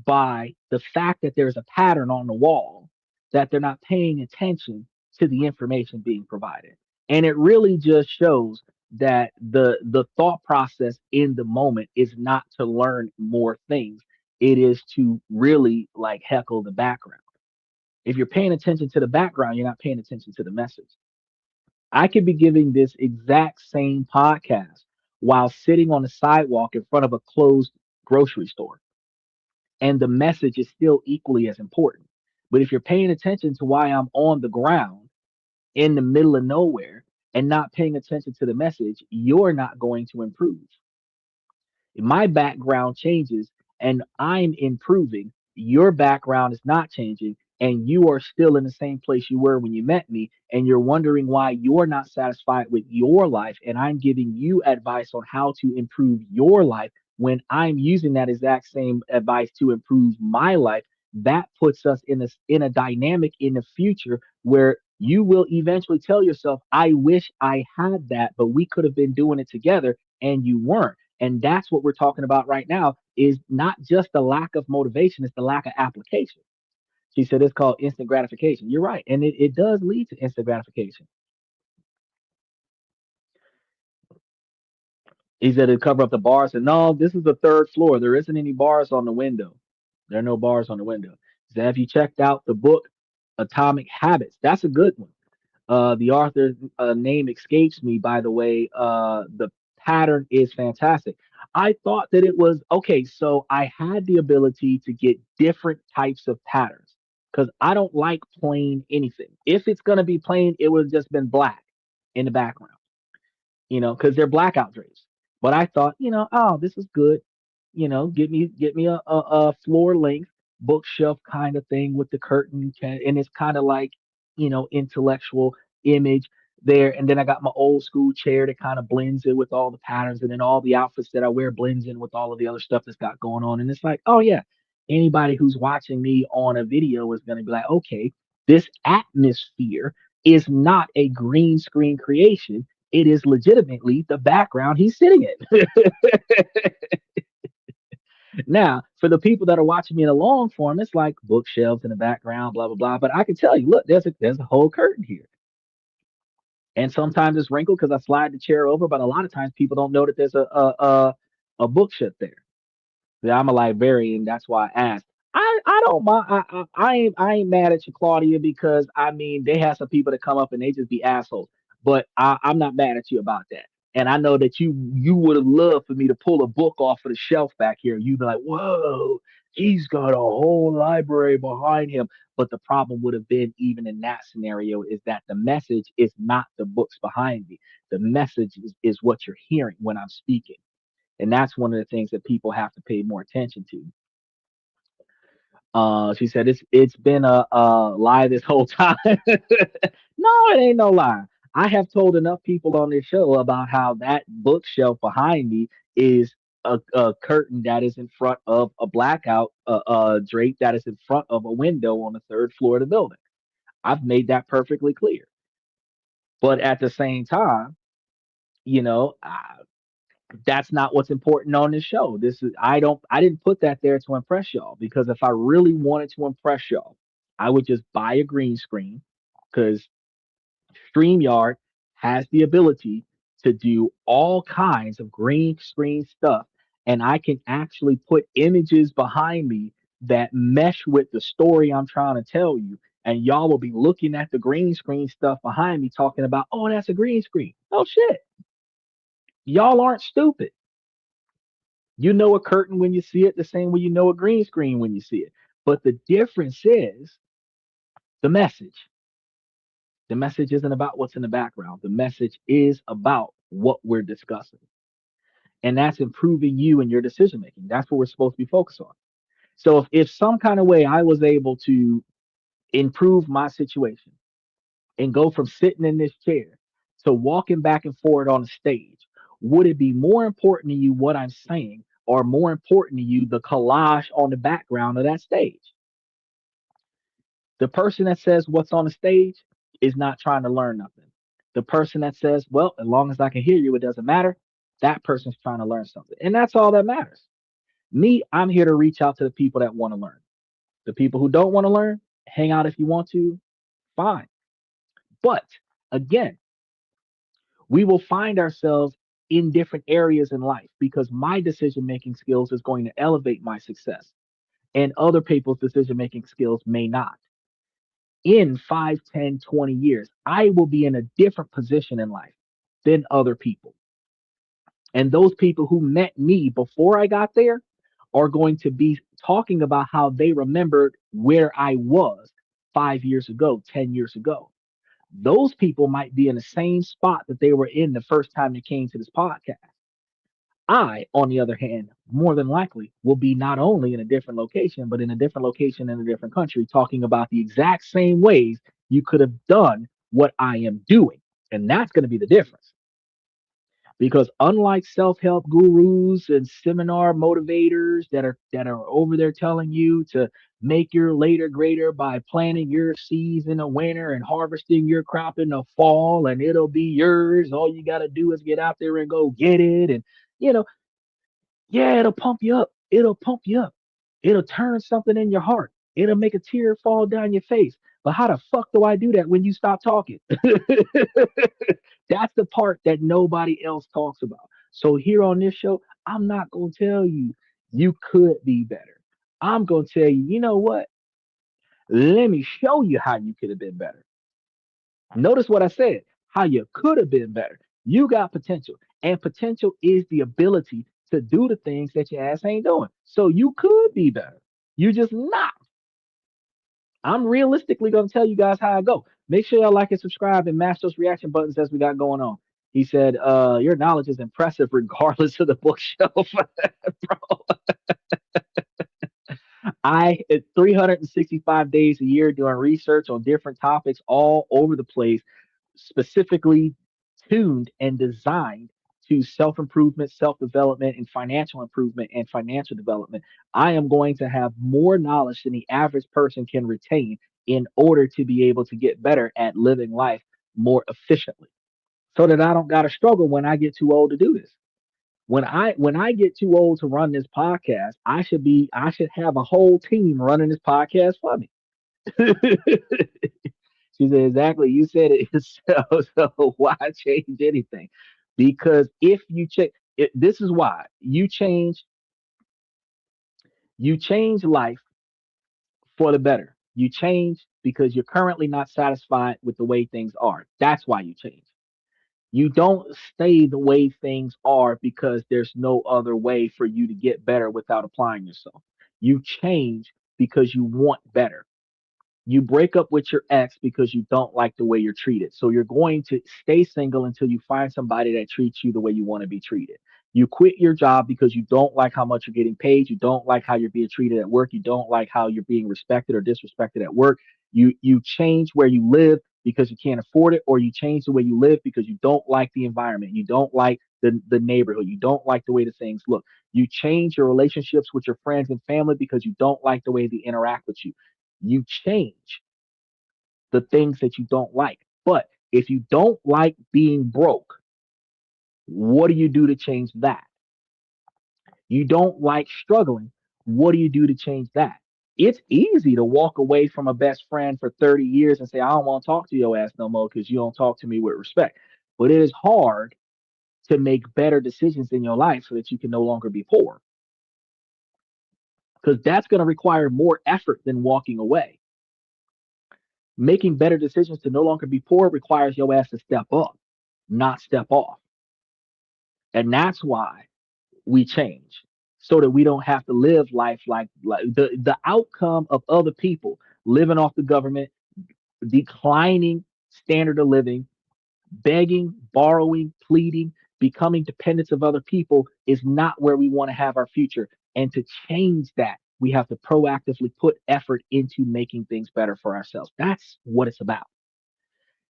by the fact that there's a pattern on the wall that they're not paying attention to the information being provided. And it really just shows that the thought process in the moment is not to learn more things. It is to really like heckle the background. If you're paying attention to the background, you're not paying attention to the message. I could be giving this exact same podcast while sitting on the sidewalk in front of a closed grocery store, and the message is still equally as important. But if you're paying attention to why I'm on the ground in the middle of nowhere and not paying attention to the message, you're not going to improve. My background changes and I'm improving, your background is not changing, and you are still in the same place you were when you met me, and you're wondering why you're not satisfied with your life. And I'm giving you advice on how to improve your life when I'm using that exact same advice to improve my life. That puts us in a dynamic in the future where you will eventually tell yourself, I wish I had that, but we could have been doing it together and you weren't. And that's what we're talking about right now is not just the lack of motivation, it's the lack of application. She said it's called instant gratification. You're right. And it does lead to instant gratification. He said to cover up the bars. And no, this is the third floor. There isn't any bars on the window. There are no bars on the window. He said, have you checked out the book Atomic Habits? That's a good one. The author's name escapes me, by the way. The pattern is fantastic. I thought that it was okay. So I had the ability to get different types of patterns because I don't like plain anything. If it's going to be plain, it would have just been black in the background, because they're blackout drapes. But I thought, oh, this is good. Get me a floor length bookshelf kind of thing with the curtain, and it's kind of like, intellectual image there. And then I got my old school chair that kind of blends in with all the patterns, and then all the outfits that I wear blends in with all of the other stuff that's got going on. And it's like, oh yeah, anybody who's watching me on a video is going to be like, okay, this atmosphere is not a green screen creation, it is legitimately the background he's sitting in. Now, for the people that are watching me in a long form, it's like bookshelves in the background, blah blah blah. But I can tell you, look, there's a whole curtain here, and sometimes it's wrinkled because I slide the chair over. But a lot of times people don't know that there's a bookshelf there. Yeah, I'm a librarian. That's why I asked. I don't mind. I ain't mad at you, Claudia, because I mean they have some people that come up and they just be assholes. But I'm not mad at you about that. And I know that you would have loved for me to pull a book off of the shelf back here. You'd be like, whoa, he's got a whole library behind him. But the problem would have been, even in that scenario, is that the message is not the books behind me. The message is what you're hearing when I'm speaking. And that's one of the things that people have to pay more attention to. She said it's been a lie this whole time. No, it ain't no lie. I have told enough people on this show about how that bookshelf behind me is a curtain that is in front of a blackout drape that is in front of a window on the third floor of the building. I've made that perfectly clear. But at the same time, you know, that's not what's important on this show. I didn't put that there to impress y'all, because if I really wanted to impress y'all, I would just buy a green screen, because StreamYard has the ability to do all kinds of green screen stuff, and I can actually put images behind me that mesh with the story I'm trying to tell you. And y'all will be looking at the green screen stuff behind me talking about, oh, that's a green screen. Oh shit. Y'all aren't stupid. You know a curtain when you see it, the same way you know a green screen when you see it. But the difference is the message. The message isn't about what's in the background. The message is about what we're discussing. And that's improving you and your decision making. That's what we're supposed to be focused on. So if some kind of way I was able to improve my situation and go from sitting in this chair to walking back and forth on the stage, would it be more important to you what I'm saying or more important to you the collage on the background of that stage? The person that says what's on the stage is not trying to learn nothing. The person that says, well, as long as I can hear you, it doesn't matter, that person's trying to learn something. And that's all that matters. Me, I'm here to reach out to the people that want to learn. The people who don't want to learn, hang out if you want to, fine. But again, we will find ourselves in different areas in life because my decision making skills is going to elevate my success and other people's decision making skills may not. In 5, 10, 20 years, I will be in a different position in life than other people. And those people who met me before I got there are going to be talking about how they remembered where I was 5 years ago, 10 years ago. Those people might be in the same spot that they were in the first time they came to this podcast. I, on the other hand, more than likely will be not only in a different location, but in a different location in a different country, talking about the exact same ways you could have done what I am doing. And that's going to be the difference. Because unlike self-help gurus and seminar motivators that are over there telling you to make your later greater by planting your seeds in the winter and harvesting your crop in the fall and it'll be yours. All you got to do is get out there and go get it. And you know, yeah, it'll pump you up. It'll pump you up. It'll turn something in your heart. It'll make a tear fall down your face. But how the fuck do I do that when you stop talking? That's the part that nobody else talks about. So here on this show, I'm not going to tell you you could be better. I'm going to tell you, you know what? Let me show you how you could have been better. Notice what I said, how you could have been better. You got potential, and potential is the ability to do the things that your ass ain't doing. So you could be better. You just not. I'm realistically going to tell you guys how I go. Make sure y'all like and subscribe and mash those reaction buttons as we got going on. He said, your knowledge is impressive regardless of the bookshelf. Bro, I 365 days a year doing research on different topics all over the place, specifically tuned and designed to self improvement, self development, and financial improvement and financial development. I am going to have more knowledge than the average person can retain in order to be able to get better at living life more efficiently so that I don't got to struggle when I get too old to do this. When I get too old to run this podcast, I should have a whole team running this podcast for me. She said, exactly. You said it yourself. So why change anything? Because if you change, this is why you change life for the better. You change because you're currently not satisfied with the way things are. That's why you change. You don't stay the way things are because there's no other way for you to get better without applying yourself. You change because you want better. You break up with your ex because you don't like the way you're treated. So you're going to stay single until you find somebody that treats you the way you want to be treated. You quit your job because you don't like how much you're getting paid. You don't like how you're being treated at work. You don't like how you're being respected or disrespected at work. You change where you live because you can't afford it, or you change the way you live because you don't like the environment. You don't like the neighborhood. You don't like the way the things look. You change your relationships with your friends and family because you don't like the way they interact with you. You change the things that you don't like. But if you don't like being broke, what do you do to change that? You don't like struggling. What do you do to change that? It's easy to walk away from a best friend for 30 years and say, I don't want to talk to your ass no more because you don't talk to me with respect. But it is hard to make better decisions in your life so that you can no longer be poor because that's going to require more effort than walking away. Making better decisions to no longer be poor requires your ass to step up, not step off. And that's why we change so that we don't have to live life like the outcome of other people living off the government, declining standard of living, begging, borrowing, pleading, becoming dependents of other people is not where we want to have our future. And to change that, we have to proactively put effort into making things better for ourselves. That's what it's about.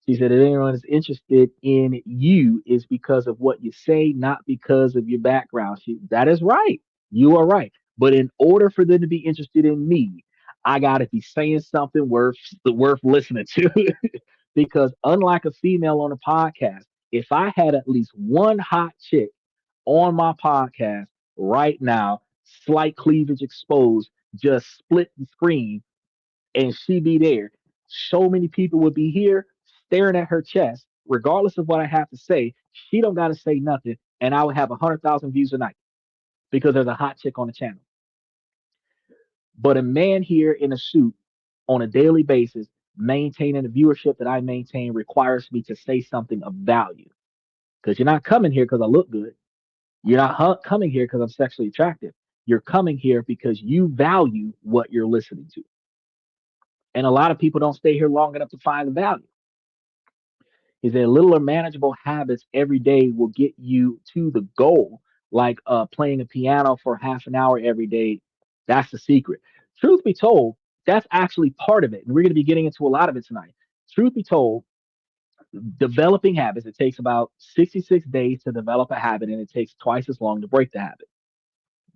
She said, if anyone is interested in you is because of what you say, not because of your background. That is right. You are right. But in order for them to be interested in me, I got to be saying something worth listening to. Because unlike a female on a podcast, if I had at least one hot chick on my podcast right now, slight cleavage exposed, just split the screen, and she be there, so many people would be here staring at her chest, regardless of what I have to say. She don't got to say nothing, and I would have 100,000 views a night because there's a hot chick on the channel. But a man here in a suit on a daily basis, maintaining the viewership that I maintain, requires me to say something of value. Because you're not coming here because I look good. You're not coming here because I'm sexually attractive. You're coming here because you value what you're listening to. And a lot of people don't stay here long enough to find the value. Is that littler manageable habits every day will get you to the goal, like playing a piano for half an hour every day. That's the secret. Truth be told, that's actually part of it. And we're going to be getting into a lot of it tonight. Truth be told, developing habits, it takes about 66 days to develop a habit, and it takes twice as long to break the habit.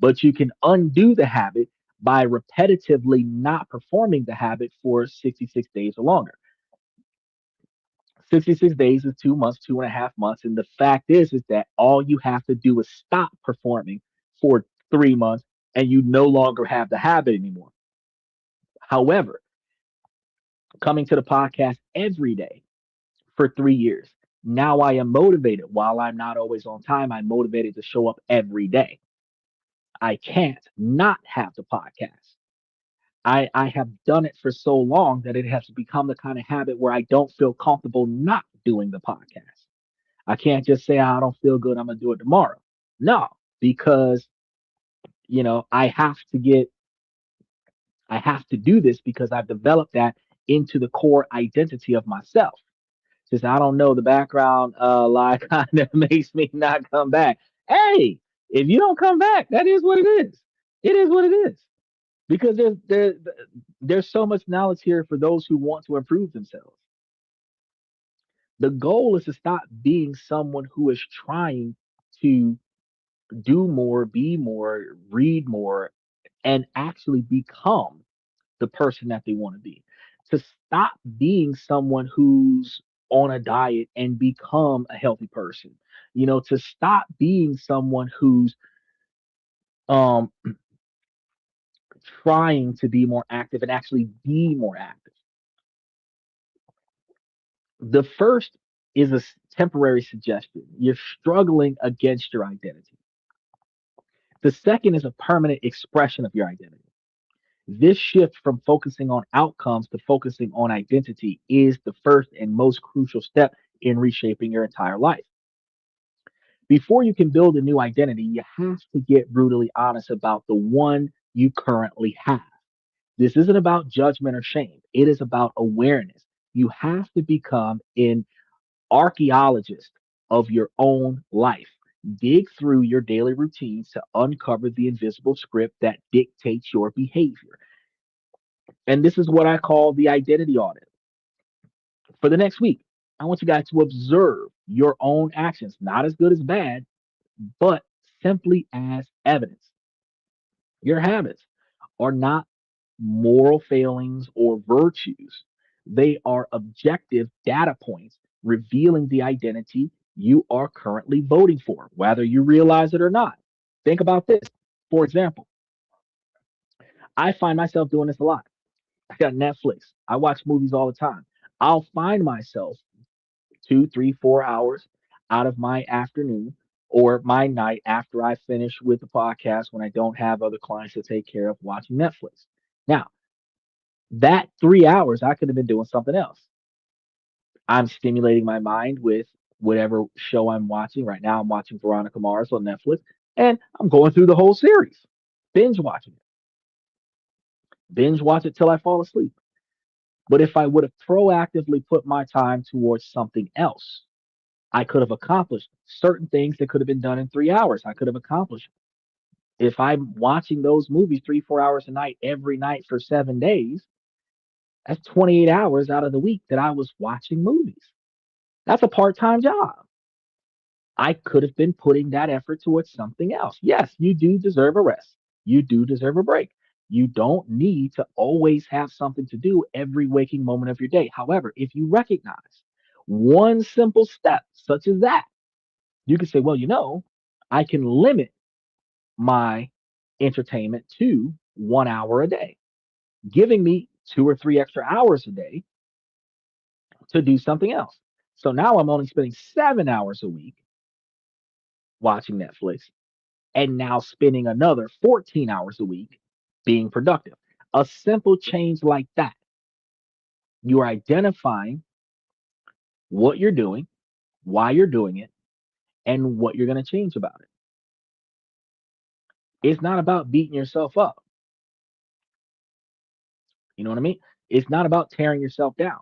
But you can undo the habit by repetitively not performing the habit for 66 days or longer. 66 days is 2 months, 2.5 months. And the fact is that all you have to do is stop performing for 3 months and you no longer have the habit anymore. However, coming to the podcast every day for 3 years, now I am motivated. While I'm not always on time, I'm motivated to show up every day. I can't not have the podcast. I have done it for so long that it has become the kind of habit where I don't feel comfortable not doing the podcast. I can't just say, I don't feel good, I'm gonna do it tomorrow. No, because I have to do this because I've developed that into the core identity of myself. Just I don't know, the background lie kind of makes me not come back. Hey, if you don't come back, that is what it is. It is what it is. Because there's so much knowledge here for those who want to improve themselves. The goal is to stop being someone who is trying to do more, be more, read more, and actually become the person that they want to be. To stop being someone who's on a diet and become a healthy person. To stop being someone who's um trying to be more active and actually be more active. The first is a temporary suggestion. You're struggling against your identity. The second is a permanent expression of your identity. This shift from focusing on outcomes to focusing on identity is the first and most crucial step in reshaping your entire life. Before you can build a new identity, you have to get brutally honest about the one you currently have. This isn't about judgment or shame, it is about awareness. You have to become an archaeologist of your own life. Dig through your daily routines to uncover the invisible script that dictates your behavior. And this is what I call the identity audit. For the next week, I want you guys to observe your own actions, not as good as bad, but simply as evidence. Your habits are not moral failings or virtues, they are objective data points revealing the identity you are currently voting for, whether you realize it or not. Think about this. For example, I find myself doing this a lot. I got Netflix. I watch movies all the time. I'll find myself 2, 3, 4 hours out of my afternoon or my night after I finish with the podcast when I don't have other clients to take care of watching Netflix. Now, that 3 hours, I could have been doing something else. I'm stimulating my mind with whatever show I'm watching. Right now, I'm watching Veronica Mars on Netflix, and I'm going through the whole series, binge watching it, binge watch it till I fall asleep. But if I would have proactively put my time towards something else, I could have accomplished certain things that could have been done in 3 hours. I could have accomplished. If I'm watching those movies 3, 4 hours a night every night for 7 days, that's 28 hours out of the week that I was watching movies. That's a part time job. I could have been putting that effort towards something else. Yes, you do deserve a rest. You do deserve a break. You don't need to always have something to do every waking moment of your day. However, if you recognize one simple step, such as that, you can say, well, I can limit my entertainment to 1 hour a day, giving me 2 or 3 extra hours a day to do something else. So now I'm only spending 7 hours a week watching Netflix and now spending another 14 hours a week being productive. A simple change like that, you're identifying what you're doing, why you're doing it, and what you're going to change about it. It's not about beating yourself up. You know what I mean? It's not about tearing yourself down.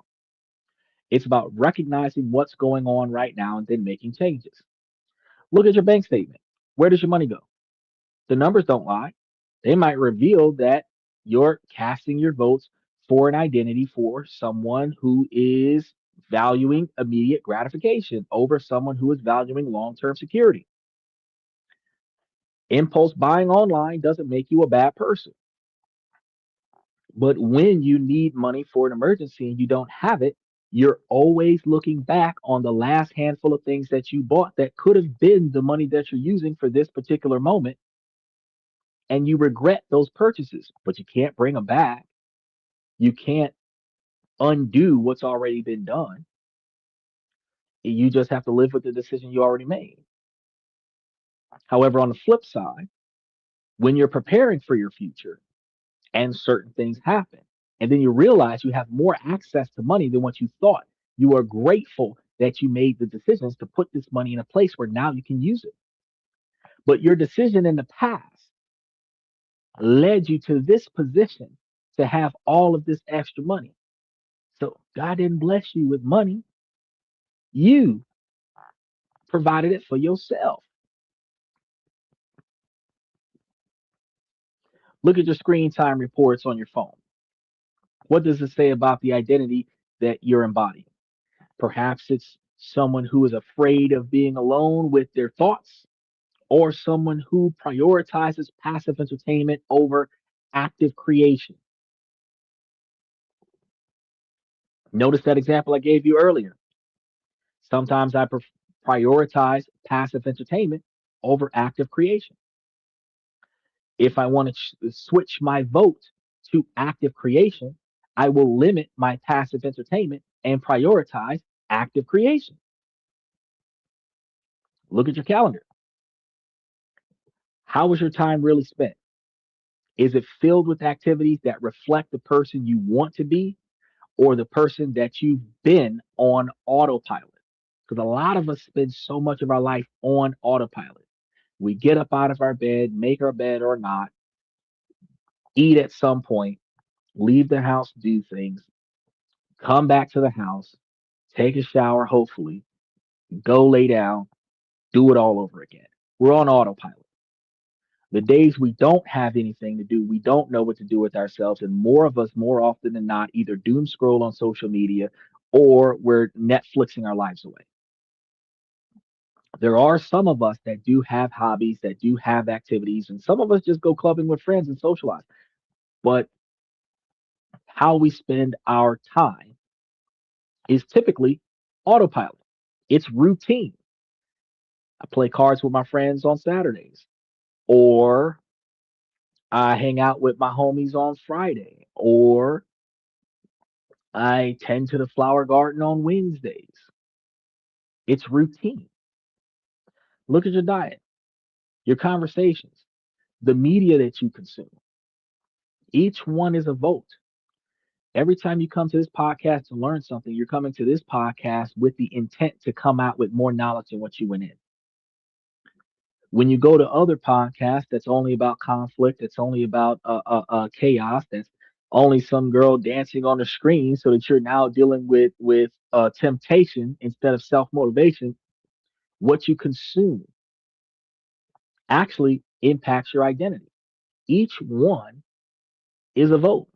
It's about recognizing what's going on right now and then making changes. Look at your bank statement. Where does your money go? The numbers don't lie. They might reveal that you're casting your votes for an identity for someone who is valuing immediate gratification over someone who is valuing long term security. Impulse buying online doesn't make you a bad person. But when you need money for an emergency and you don't have it, you're always looking back on the last handful of things that you bought that could have been the money that you're using for this particular moment. And you regret those purchases, but you can't bring them back. You can't undo what's already been done. You just have to live with the decision you already made. However, on the flip side, when you're preparing for your future and certain things happen, and then you realize you have more access to money than what you thought, you are grateful that you made the decisions to put this money in a place where now you can use it. But your decision in the past led you to this position to have all of this extra money. So God didn't bless you with money. You provided it for yourself. Look at your screen time reports on your phone. What does it say about the identity that you're embodying? Perhaps it's someone who is afraid of being alone with their thoughts, or someone who prioritizes passive entertainment over active creation. Notice that example I gave you earlier. Sometimes I prioritize passive entertainment over active creation. If I want to switch my vote to active creation, I will limit my passive entertainment and prioritize active creation. Look at your calendar. How was your time really spent? Is it filled with activities that reflect the person you want to be or the person that you've been on autopilot? Because a lot of us spend so much of our life on autopilot. We get up out of our bed, make our bed or not, eat at some point, leave the house, do things, come back to the house, take a shower, hopefully, go lay down, do it all over again. We're on autopilot. The days we don't have anything to do, we don't know what to do with ourselves. And more of us, more often than not, either doom scroll on social media or we're Netflixing our lives away. There are some of us that do have hobbies, that do have activities, and some of us just go clubbing with friends and socialize. But how we spend our time is typically autopilot. It's routine. I play cards with my friends on Saturdays, or I hang out with my homies on Friday, or I tend to the flower garden on Wednesdays. It's routine. Look at your diet, your conversations, the media that you consume. Each one is a vote. Every time you come to this podcast to learn something, you're coming to this podcast with the intent to come out with more knowledge than what you went in. When you go to other podcasts that's only about conflict, that's only about chaos, that's Only some girl dancing on the screen so that you're now dealing with temptation instead of self motivation. What you consume actually impacts your identity. Each one is a vote.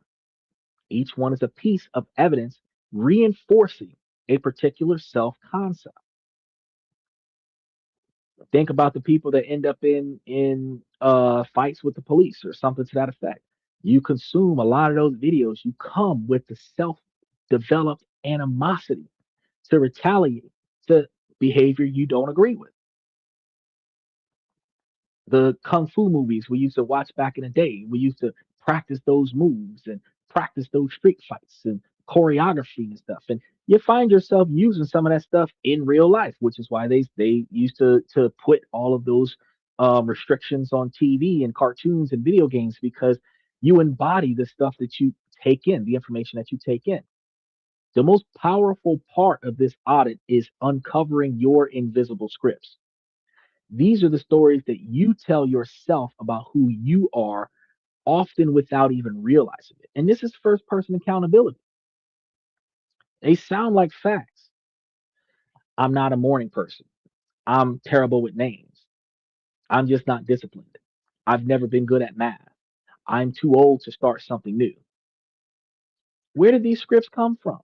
Each one is a piece of evidence reinforcing a particular self concept. Think about the people that end up in fights with the police or something to that effect. You consume a lot of those videos. You come with the self developed animosity to retaliate to behavior you don't agree with. The kung fu movies we used to watch back in the day, we used to practice those moves and practice those street fights and choreography and stuff. And you find yourself using some of that stuff in real life, which is why they used to put all of those restrictions on TV and cartoons and video games because you embody the stuff that you take in, the information that you take in. The most powerful part of this audit is uncovering your invisible scripts. These are the stories that you tell yourself about who you are, often without even realizing it. And this is first person accountability. They sound like facts. I'm not a morning person. I'm terrible with names. I'm just not disciplined. I've never been good at math. I'm too old to start something new. Where did these scripts come from?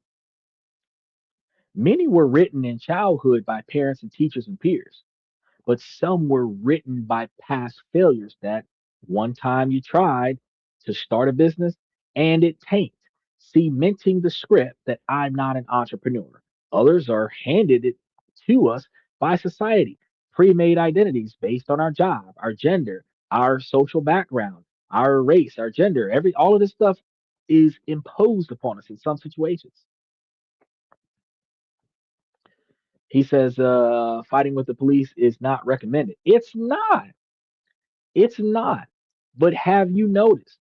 Many were written in childhood by parents and teachers and peers, but some were written by past failures that one time you tried to start a business and it tanked, cementing the script that I'm not an entrepreneur. Others are handed it to us by society, pre-made identities based on our job, our gender, our social background, our race, our gender, every all of this stuff is imposed upon us in some situations. He says fighting with the police is not recommended. It's not. It's not. But have you noticed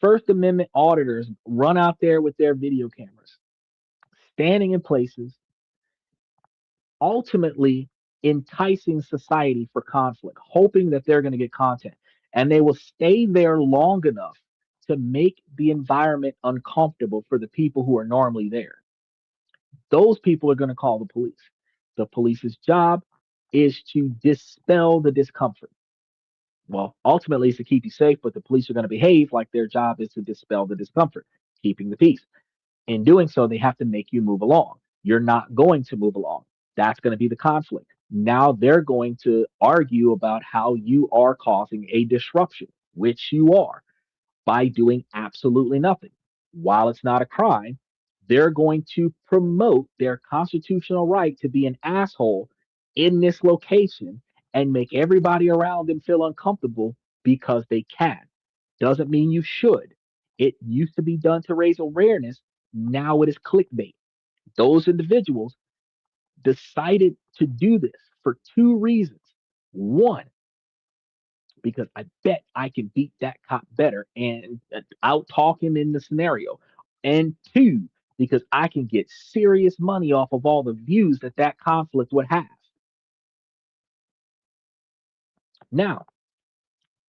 First Amendment auditors run out there with their video cameras, standing in places, ultimately enticing society for conflict, hoping that they're going to get content. And they will stay there long enough to make the environment uncomfortable for the people who are normally there. Those people are going to call the police. The police's job is to dispel the discomfort. Well, ultimately, it's to keep you safe, but the police are going to behave like their job is to dispel the discomfort, keeping the peace. In doing so, they have to make you move along. You're not going to move along. That's going to be the conflict. Now they're going to argue about how you are causing a disruption, which you are by doing absolutely nothing. While it's not a crime, they're going to promote their constitutional right to be an asshole in this location and make everybody around them feel uncomfortable because they can. Doesn't mean you should. It used to be done to raise awareness. Now it is clickbait. Those individuals decided to do this for two reasons. One, because I bet I can beat that cop better and out talk him in the scenario. And two, because I can get serious money off of all the views that that conflict would have. Now,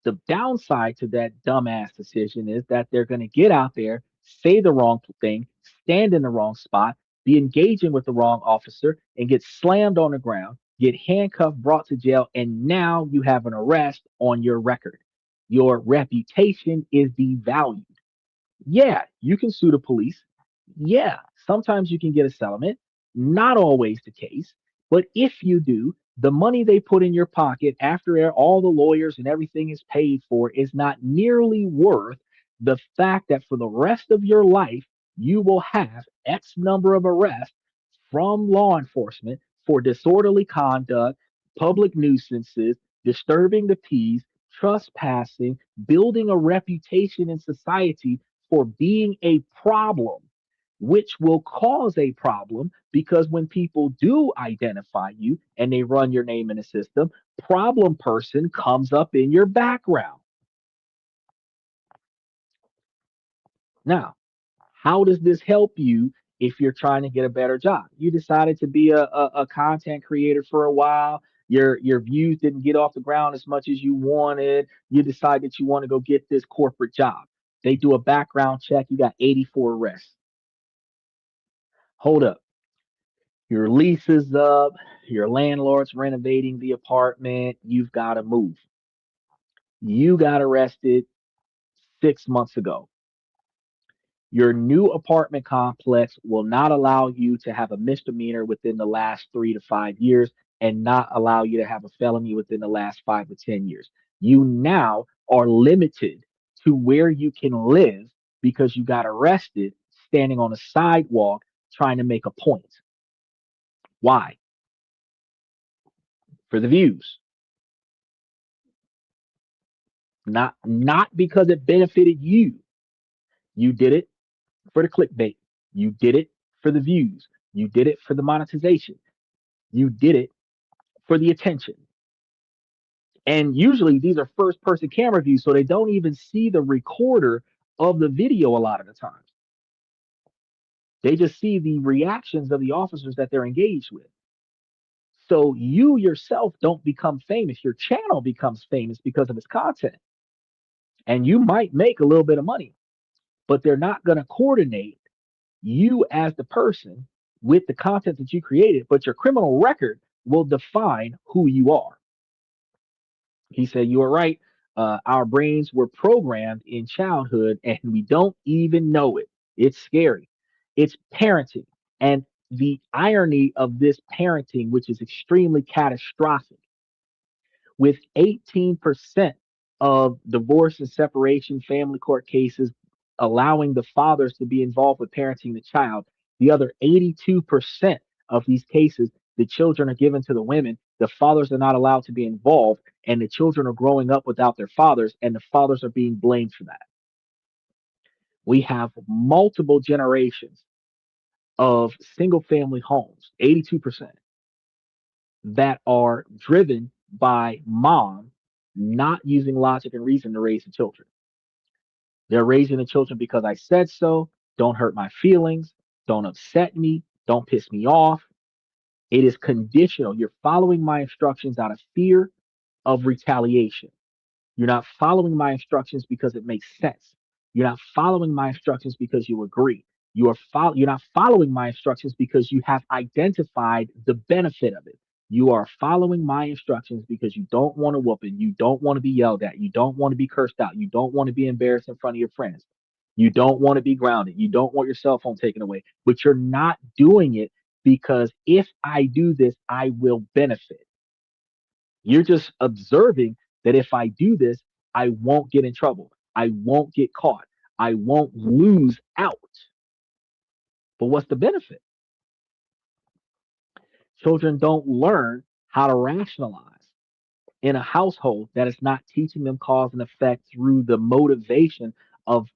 the downside to that dumbass decision is that they're going to get out there, say the wrong thing, stand in the wrong spot, be engaging with the wrong officer, and get slammed on the ground, get handcuffed, brought to jail, and now you have an arrest on your record. Your reputation is devalued. Yeah, you can sue the police. Yeah, sometimes you can get a settlement. Not always the case. But if you do, the money they put in your pocket after all the lawyers and everything is paid for is not nearly worth the fact that for the rest of your life, you will have X number of arrests from law enforcement for disorderly conduct, public nuisances, disturbing the peace, trespassing, building a reputation in society for being a problem, which will cause a problem because when people do identify you and they run your name in a system, problem person comes up in your background. Now, how does this help you if you're trying to get a better job? You decided to be a content creator for a while. Your views didn't get off the ground as much as you wanted. You decide that you want to go get this corporate job. They do a background check. You got 84 arrests. Hold up. Your lease is up. Your landlord's renovating the apartment. You've got to move. You got arrested 6 months ago. Your new apartment complex will not allow you to have a misdemeanor within the last 3 to 5 years and not allow you to have a felony within the last 5 to 10 years. You now are limited to where you can live because you got arrested standing on a sidewalk trying to make a point. Why? For the views. Not because it benefited you. You did it for the clickbait. You did it for the views. You did it for the monetization. You did it for the attention. And usually these are first person camera views, so they don't even see the recorder of the video a lot of the times. They just see the reactions of the officers that they're engaged with. So you yourself don't become famous. Your channel becomes famous because of its content. And you might make a little bit of money, but they're not going to coordinate you as the person with the content that you created, but your criminal record will define who you are. He said, "You are right. Our brains were programmed in childhood and we don't even know it. It's scary. It's parenting. And the irony of this parenting, which is extremely catastrophic, with 18% of divorce and separation family court cases allowing the fathers to be involved with parenting the child. The other 82% of these cases, the children are given to the women. The fathers are not allowed to be involved, and the children are growing up without their fathers, and the fathers are being blamed for that. We have multiple generations of single family homes, 82%, that are driven by mom not using logic and reason to raise the children. They're raising the children because I said so. Don't hurt my feelings. Don't upset me. Don't piss me off. It is conditional. You're following my instructions out of fear of retaliation. You're not following my instructions because it makes sense. You're not following my instructions because you agree. You're not following my instructions because you have identified the benefit of it. You are following my instructions because you don't want to whooping, you don't want to be yelled at, you don't want to be cursed out, you don't want to be embarrassed in front of your friends, you don't want to be grounded, you don't want your cell phone taken away, but you're not doing it because if I do this, I will benefit. You're just observing that if I do this, I won't get in trouble. I won't get caught. I won't lose out. But what's the benefit? Children don't learn how to rationalize in a household that is not teaching them cause and effect through the motivation of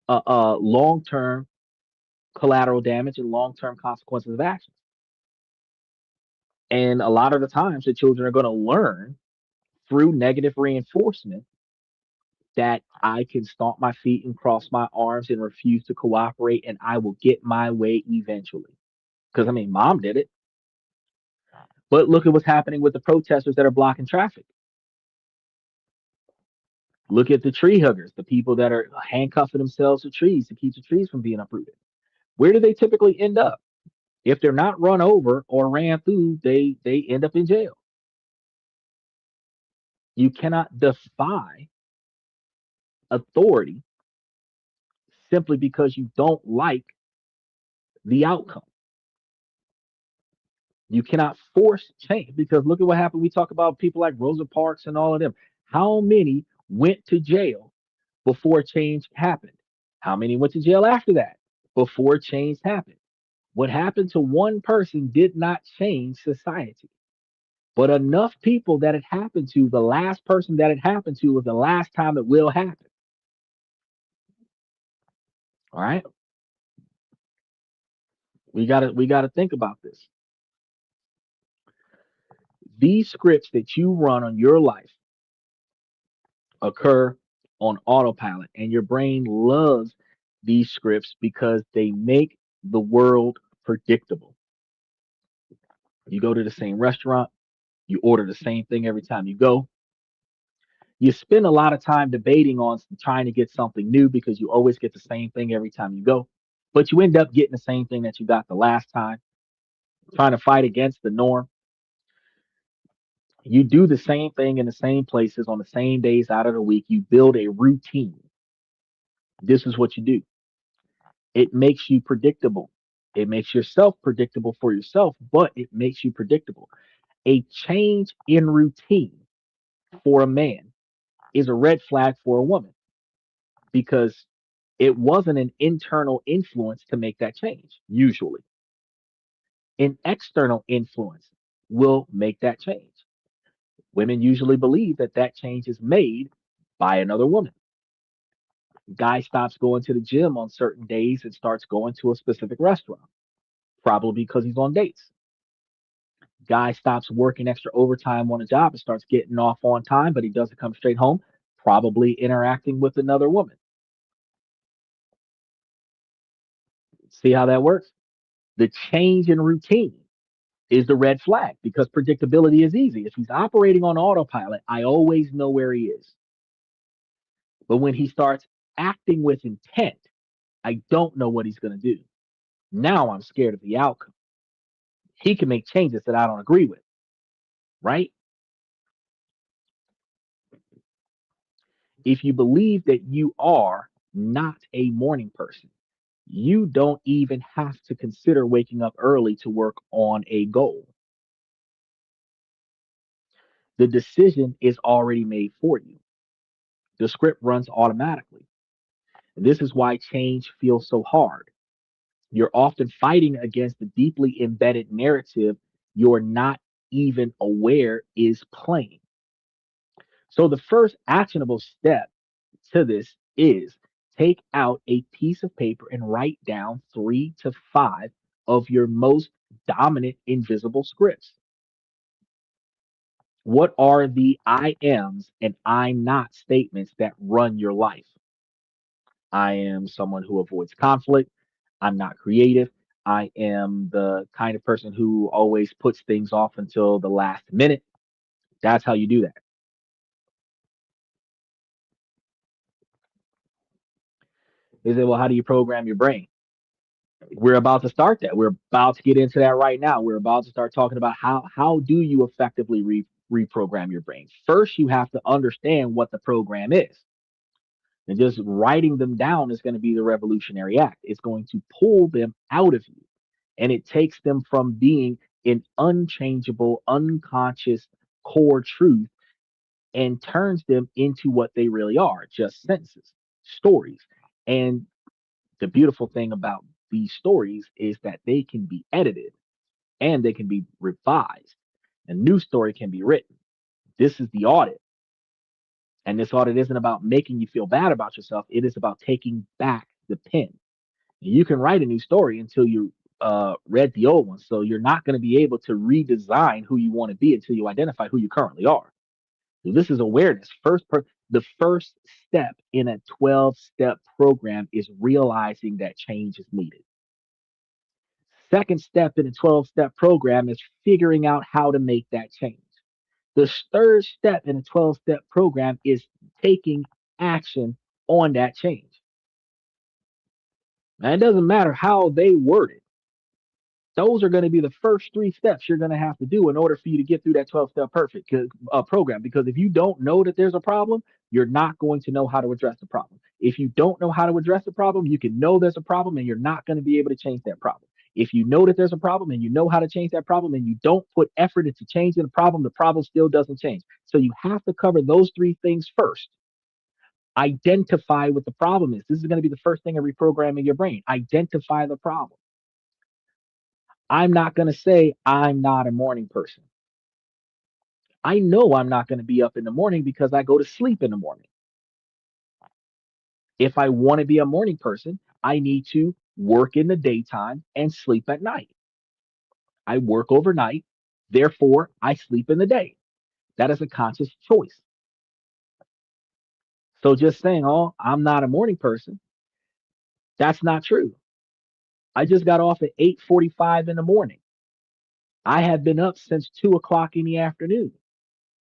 long term collateral damage and long term consequences of actions. And a lot of the times, the children are going to learn through negative reinforcement that I can stomp my feet and cross my arms and refuse to cooperate, and I will get my way eventually. Because, I mean, mom did it. But look at what's happening with the protesters that are blocking traffic. Look at the tree huggers, the people that are handcuffing themselves to trees to keep the trees from being uprooted. Where do they typically end up? If they're not run over or ran through, they end up in jail. You cannot defy authority simply because you don't like the outcome. You cannot force change because look at what happened. We talk about people like Rosa Parks and all of them. How many went to jail before change happened? How many went to jail after that before change happened? What happened to one person did not change society. But enough people that it happened to, the last person that it happened to was the last time it will happen. All right. We gotta think about this. These scripts that you run on your life occur on autopilot, and your brain loves these scripts because they make the world predictable. You go to the same restaurant, you order the same thing every time you go. You spend a lot of time debating on trying to get something new because you always get the same thing every time you go. But you end up getting the same thing that you got the last time, trying to fight against the norm. You do the same thing in the same places on the same days out of the week. You build a routine. This is what you do. It makes you predictable. It makes yourself predictable for yourself, but it makes you predictable. A change in routine for a man is a red flag for a woman because it wasn't an internal influence to make that change. Usually, an external influence will make that change. Women usually believe that that change is made by another woman. Guy stops going to the gym on certain days and starts going to a specific restaurant, probably because he's on dates. Guy stops working extra overtime on a job and starts getting off on time, but he doesn't come straight home, probably interacting with another woman. See how that works? The change in routine is the red flag because predictability is easy. If he's operating on autopilot, I always know where he is. But when he starts acting with intent, I don't know what he's going to do. Now I'm scared of the outcome. He can make changes that I don't agree with, right? If you believe that you are not a morning person, you don't even have to consider waking up early to work on a goal. The decision is already made for you. The script runs automatically. And this is why change feels so hard. You're often fighting against the deeply embedded narrative you're not even aware is playing. So, the first actionable step to this is take out a piece of paper and write down 3 to 5 of your most dominant invisible scripts. What are the I ams and I'm not statements that run your life? I am someone who avoids conflict. I'm not creative. I am the kind of person who always puts things off until the last minute. That's how you do that. They say, well, how do you program your brain? We're about to start that. We're about to get into that right now. We're about to start talking about how do you effectively reprogram your brain. First, you have to understand what the program is. And just writing them down is going to be the revolutionary act. It's going to pull them out of you. And it takes them from being an unchangeable, unconscious core truth and turns them into what they really are, just sentences, stories. And the beautiful thing about these stories is that they can be edited and they can be revised. A new story can be written. This is the audit. And this audit isn't about making you feel bad about yourself. It is about taking back the pen. You can write a new story until you read the old one. So you're not going to be able to redesign who you want to be until you identify who you currently are. So this is awareness. The first step in a 12-step program is realizing that change is needed. Second step in a 12-step program is figuring out how to make that change. The third step in a 12-step program is taking action on that change. Now, it doesn't matter how they word it. Those are going to be the first 3 steps you're going to have to do in order for you to get through that 12-step perfect program. Because if you don't know that there's a problem, you're not going to know how to address the problem. If you don't know how to address the problem, you can know there's a problem and you're not going to be able to change that problem. If you know that there's a problem and you know how to change that problem and you don't put effort into changing the problem still doesn't change. So you have to cover those 3 things first. Identify what the problem is. This is going to be the first thing in reprogramming your brain. Identify the problem. I'm not going to say I'm not a morning person. I know I'm not going to be up in the morning because I go to sleep in the morning. If I want to be a morning person, I need to work in the daytime and sleep at night. I work overnight, therefore I sleep in the day. That is a conscious choice. So just saying, oh, I'm not a morning person, that's not true. I just got off at 8:45 in the morning. I have been up since 2 o'clock in the afternoon.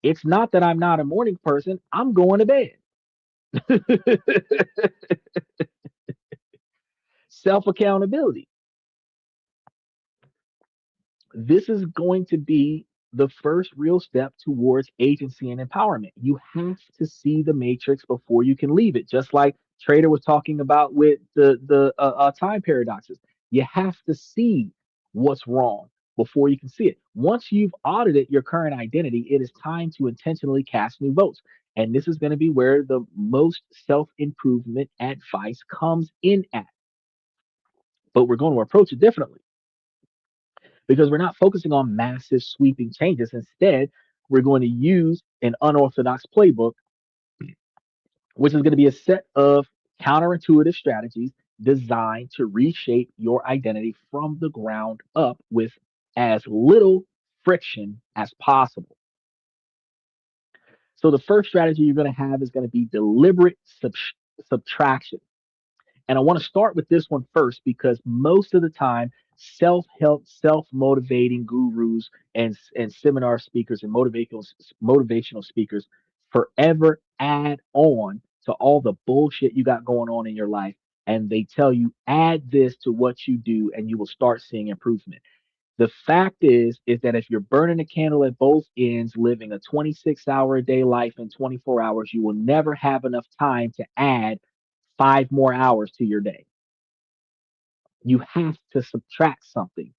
It's not that I'm not a morning person, I'm going to bed. Self accountability. This is going to be the first real step towards agency and empowerment. You have to see the matrix before you can leave it. Just like Trader was talking about with the time paradoxes, you have to see what's wrong before you can see it. Once you've audited your current identity, it is time to intentionally cast new votes. And this is going to be where the most self improvement advice comes in at. But we're going to approach it differently because we're not focusing on massive sweeping changes. Instead, we're going to use an unorthodox playbook, which is going to be a set of counterintuitive strategies designed to reshape your identity from the ground up with as little friction as possible. So, the first strategy you're going to have is going to be deliberate subtraction. And I want to start with this one first because most of the time, self-help, self-motivating gurus and seminar speakers and motivational speakers forever add on to all the bullshit you got going on in your life. And they tell you, add this to what you do, and you will start seeing improvement. The fact is that if you're burning a candle at both ends, living a 26-hour a day life in 24 hours, you will never have enough time to add 5 more hours to your day. You have to subtract something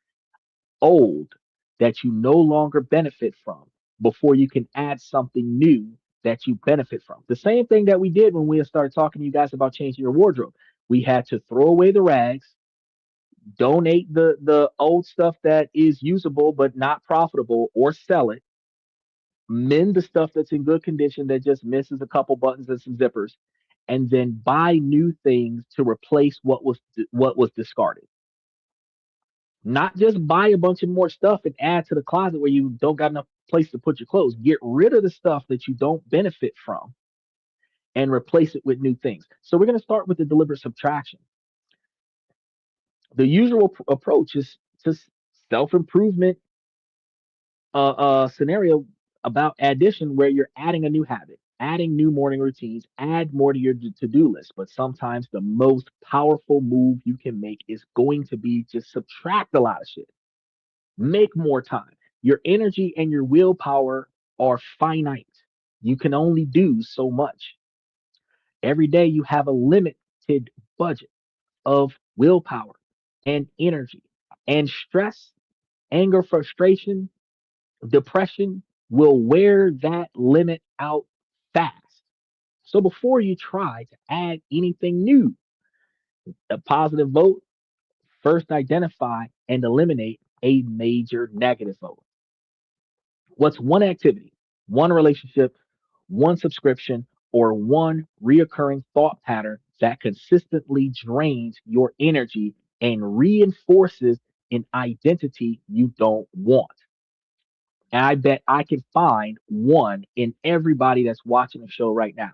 old that you no longer benefit from before you can add something new that you benefit from. The same thing that we did when we started talking to you guys about changing your wardrobe. We had to throw away the rags, donate the old stuff that is usable but not profitable, or sell it, mend the stuff that's in good condition that just misses a couple buttons and some zippers, and then buy new things to replace what was discarded. Not just buy a bunch of more stuff and add to the closet where you don't got enough place to put your clothes. Get rid of the stuff that you don't benefit from and replace it with new things. So we're going to start with the deliberate subtraction. The usual approach is to self improvement scenario about addition where you're adding a new habit, adding new morning routines, add more to your to do list. But sometimes the most powerful move you can make is going to be just subtract a lot of shit. Make more time. Your energy and your willpower are finite. You can only do so much. Every day you have a limited budget of willpower and energy. And stress, anger, frustration, depression will wear that limit out fast. So before you try to add anything new, a positive vote, first identify and eliminate a major negative vote. What's one activity, one relationship, one subscription, or one reoccurring thought pattern that consistently drains your energy and reinforces an identity you don't want? And I bet I can find one in everybody that's watching the show right now.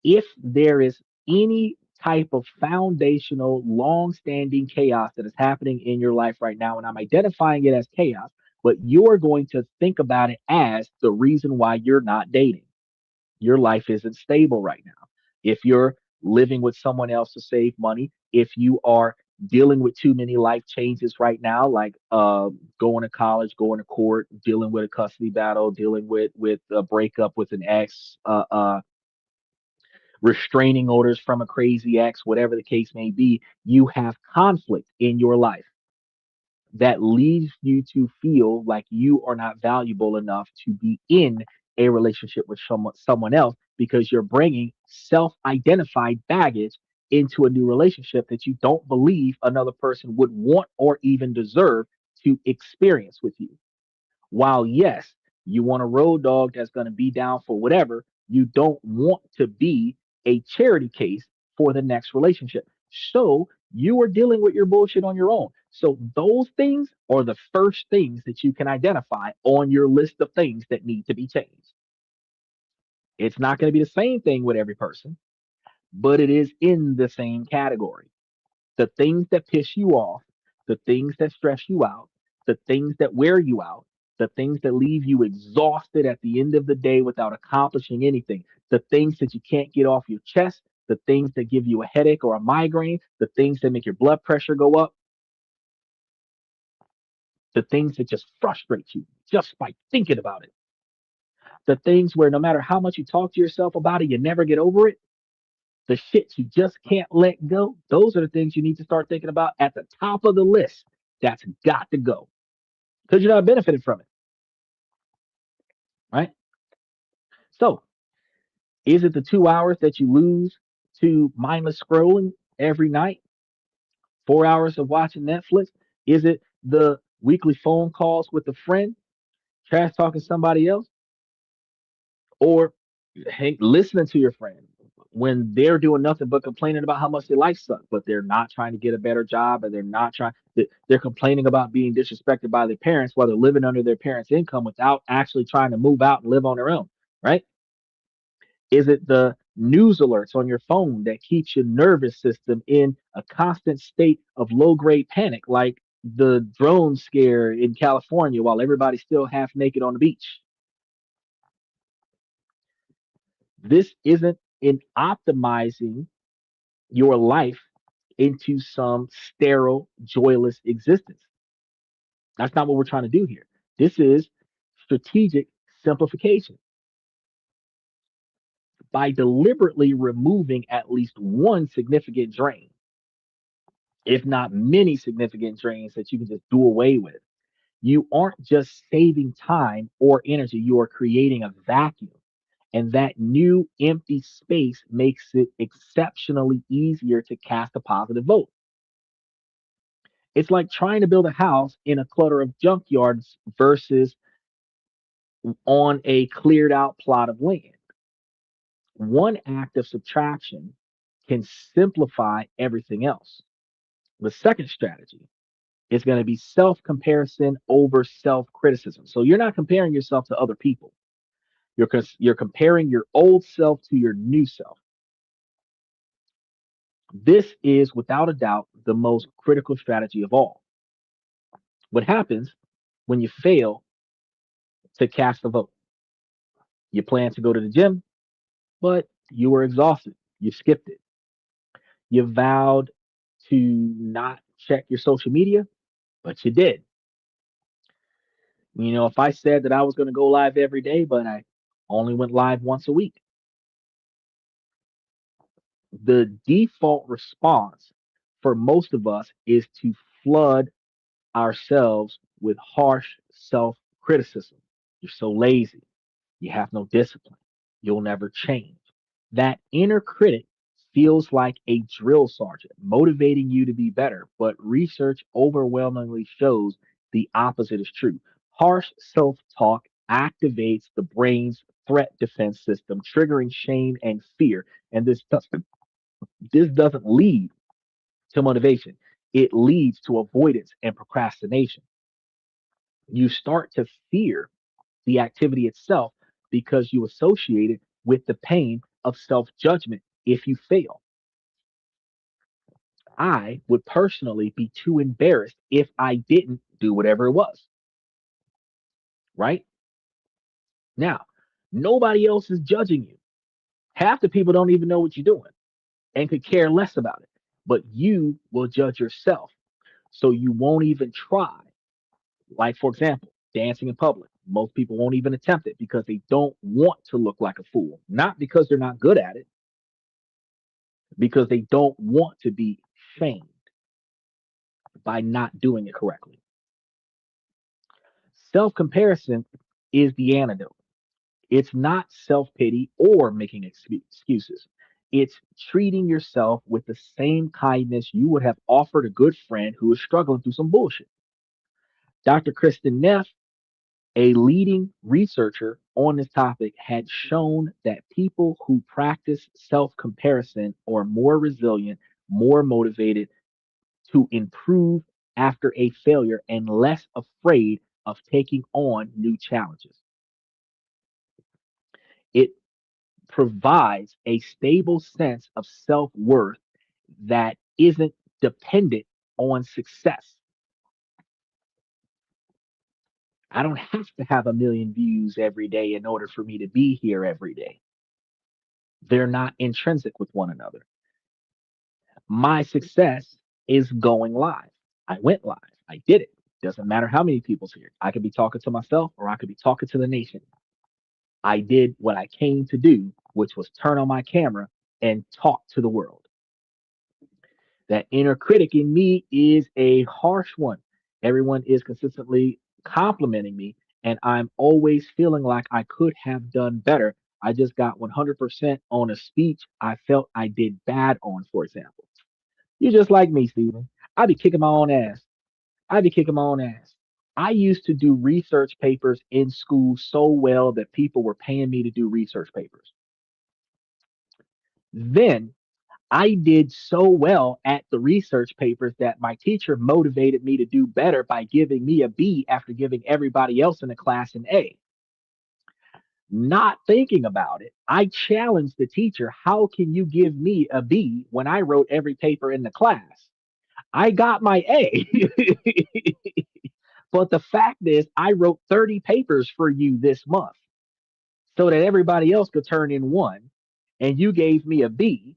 If there is any type of foundational, long-standing chaos that is happening in your life right now, and I'm identifying it as chaos, but you're going to think about it as the reason why you're not dating. Your life isn't stable right now. If you're living with someone else to save money, if you are dealing with too many life changes right now, like going to college, going to court, dealing with a custody battle, dealing with a breakup with an ex, restraining orders from a crazy ex, whatever the case may be, you have conflict in your life that leads you to feel like you are not valuable enough to be in a relationship with someone else because you're bringing self-identified baggage into a new relationship that you don't believe another person would want or even deserve to experience with you. While yes, you want a road dog that's going to be down for whatever, you don't want to be a charity case for the next relationship. So you are dealing with your bullshit on your own. So those things are the first things that you can identify on your list of things that need to be changed. It's not going to be the same thing with every person, but it is in the same category. The things that piss you off, the things that stress you out, the things that wear you out, the things that leave you exhausted at the end of the day without accomplishing anything, the things that you can't get off your chest, the things that give you a headache or a migraine, the things that make your blood pressure go up, the things that just frustrate you just by thinking about it, the things where no matter how much you talk to yourself about it, you never get over it, the shit you just can't let go. Those are the things you need to start thinking about at the top of the list. That's got to go because you're not benefiting from it, right? So, is it the 2 hours that you lose to mindless scrolling every night? 4 hours of watching Netflix? Is it the weekly phone calls with a friend, trash talking somebody else, or hey, listening to your friend when they're doing nothing but complaining about how much their life sucks, but they're not trying to get a better job, or they're not trying. They're complaining about being disrespected by their parents while they're living under their parents' income without actually trying to move out and live on their own, right? Is it the news alerts on your phone that keeps your nervous system in a constant state of low grade panic, like the drone scare in California while everybody's still half naked on the beach? This isn't in optimizing your life into some sterile, joyless existence. That's not what we're trying to do here. This is strategic simplification. By deliberately removing at least one significant drain, if not many significant drains that you can just do away with. You aren't just saving time or energy, you are creating a vacuum. And that new empty space makes it exceptionally easier to cast a positive vote. It's like trying to build a house in a clutter of junkyards versus on a cleared out plot of land. One act of subtraction can simplify everything else. The second strategy is going to be self comparison over self criticism. So you're not comparing yourself to other people. You're comparing your old self to your new self. This is without a doubt the most critical strategy of all. What happens when you fail to cast a vote? You plan to go to the gym, but you were exhausted. You skipped it. You vowed to not check your social media, but you did. If I said that I was going to go live every day, but I only went live once a week, the default response for most of us is to flood ourselves with harsh self criticism. You're so lazy. You have no discipline. You'll never change. That inner critic feels like a drill sergeant motivating you to be better, but research overwhelmingly shows the opposite is true. Harsh self talk activates the brain's threat defense system, triggering shame and fear. And this doesn't lead to motivation, it leads to avoidance and procrastination. You start to fear the activity itself because you associate it with the pain of self judgment if you fail. I would personally be too embarrassed if I didn't do whatever it was, right? Now, nobody else is judging you. Half the people don't even know what you're doing and could care less about it, but you will judge yourself. So you won't even try. Like, for example, dancing in public. Most people won't even attempt it because they don't want to look like a fool, not because they're not good at it, because they don't want to be shamed by not doing it correctly. Self comparison is the antidote. It's not self pity or making excuses. It's treating yourself with the same kindness you would have offered a good friend who is struggling through some bullshit. Dr. Kristen Neff, a leading researcher on this topic, had shown that people who practice self comparison are more resilient, more motivated to improve after a failure, and less afraid of taking on new challenges. It provides a stable sense of self worth that isn't dependent on success. I don't have to have a million views every day in order for me to be here every day. They're not intrinsic with one another. My success is going live. I went live. I did it. Doesn't matter how many people's here. I could be talking to myself or I could be talking to the nation. I did what I came to do, which was turn on my camera and talk to the world. That inner critic in me is a harsh one. Everyone is consistently complimenting me, and I'm always feeling like I could have done better. I just got 100% on a speech I felt I did bad on, for example. You just like me, Steven. I be kicking my own ass. I be kicking my own ass. I used to do research papers in school so well that people were paying me to do research papers. Then I did so well at the research papers that my teacher motivated me to do better by giving me a B after giving everybody else in the class an A. Not thinking about it, I challenged the teacher, how can you give me a B when I wrote every paper in the class? I got my A. But the fact is, I wrote 30 papers for you this month so that everybody else could turn in one, and you gave me a B.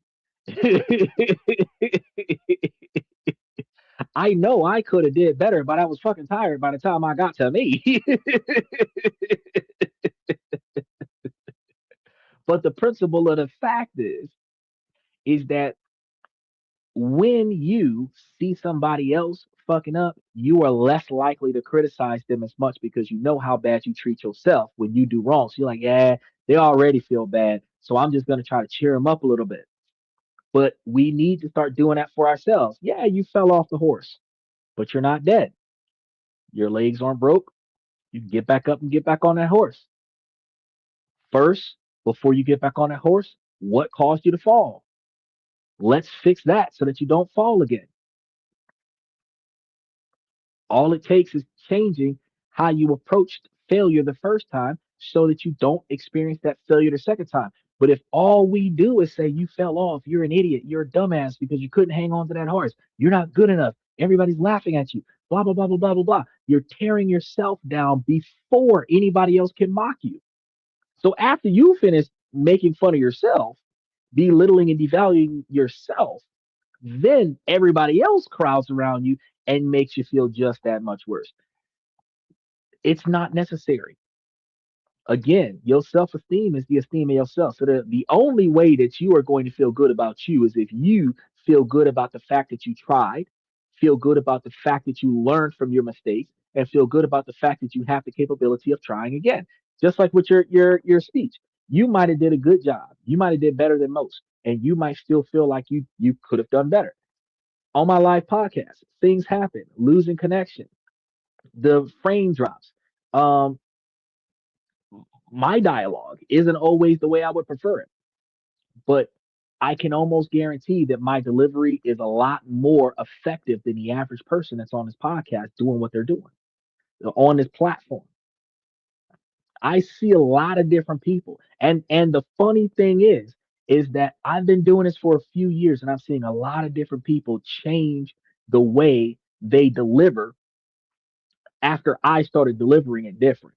I know I could have did better, but I was fucking tired by the time I got to me. But the principle of the fact is that when you see somebody else fucking up, you are less likely to criticize them as much because you know how bad you treat yourself when you do wrong. So you're like, yeah, they already feel bad. So I'm just going to try to cheer them up a little bit. But we need to start doing that for ourselves. Yeah, you fell off the horse, but you're not dead. Your legs aren't broke. You can get back up and get back on that horse. First, before you get back on that horse, what caused you to fall? Let's fix that so that you don't fall again. All it takes is changing how you approached failure the first time so that you don't experience that failure the second time. But if all we do is say you fell off, you're an idiot, you're a dumbass because you couldn't hang on to that horse, you're not good enough, everybody's laughing at you, blah, blah, blah, blah, blah, blah, blah. You're tearing yourself down before anybody else can mock you. So after you finish making fun of yourself, belittling and devaluing yourself, then everybody else crowds around you and makes you feel just that much worse. It's not necessary. Again, your self esteem is the esteem of yourself. So the only way that you are going to feel good about you is if you feel good about the fact that you tried, feel good about the fact that you learned from your mistakes, and feel good about the fact that you have the capability of trying again. Just like with your speech, you might have did a good job. You might have did better than most, and you might still feel like you could have done better. On my live podcast, things happen, losing connection, the frame drops. Um, my dialogue isn't always the way I would prefer it, but I can almost guarantee that my delivery is a lot more effective than the average person that's on this podcast doing what they're doing on this platform. I see a lot of different people, and the funny thing is that I've been doing this for a few years, and I'm seeing a lot of different people change the way they deliver after I started delivering it different.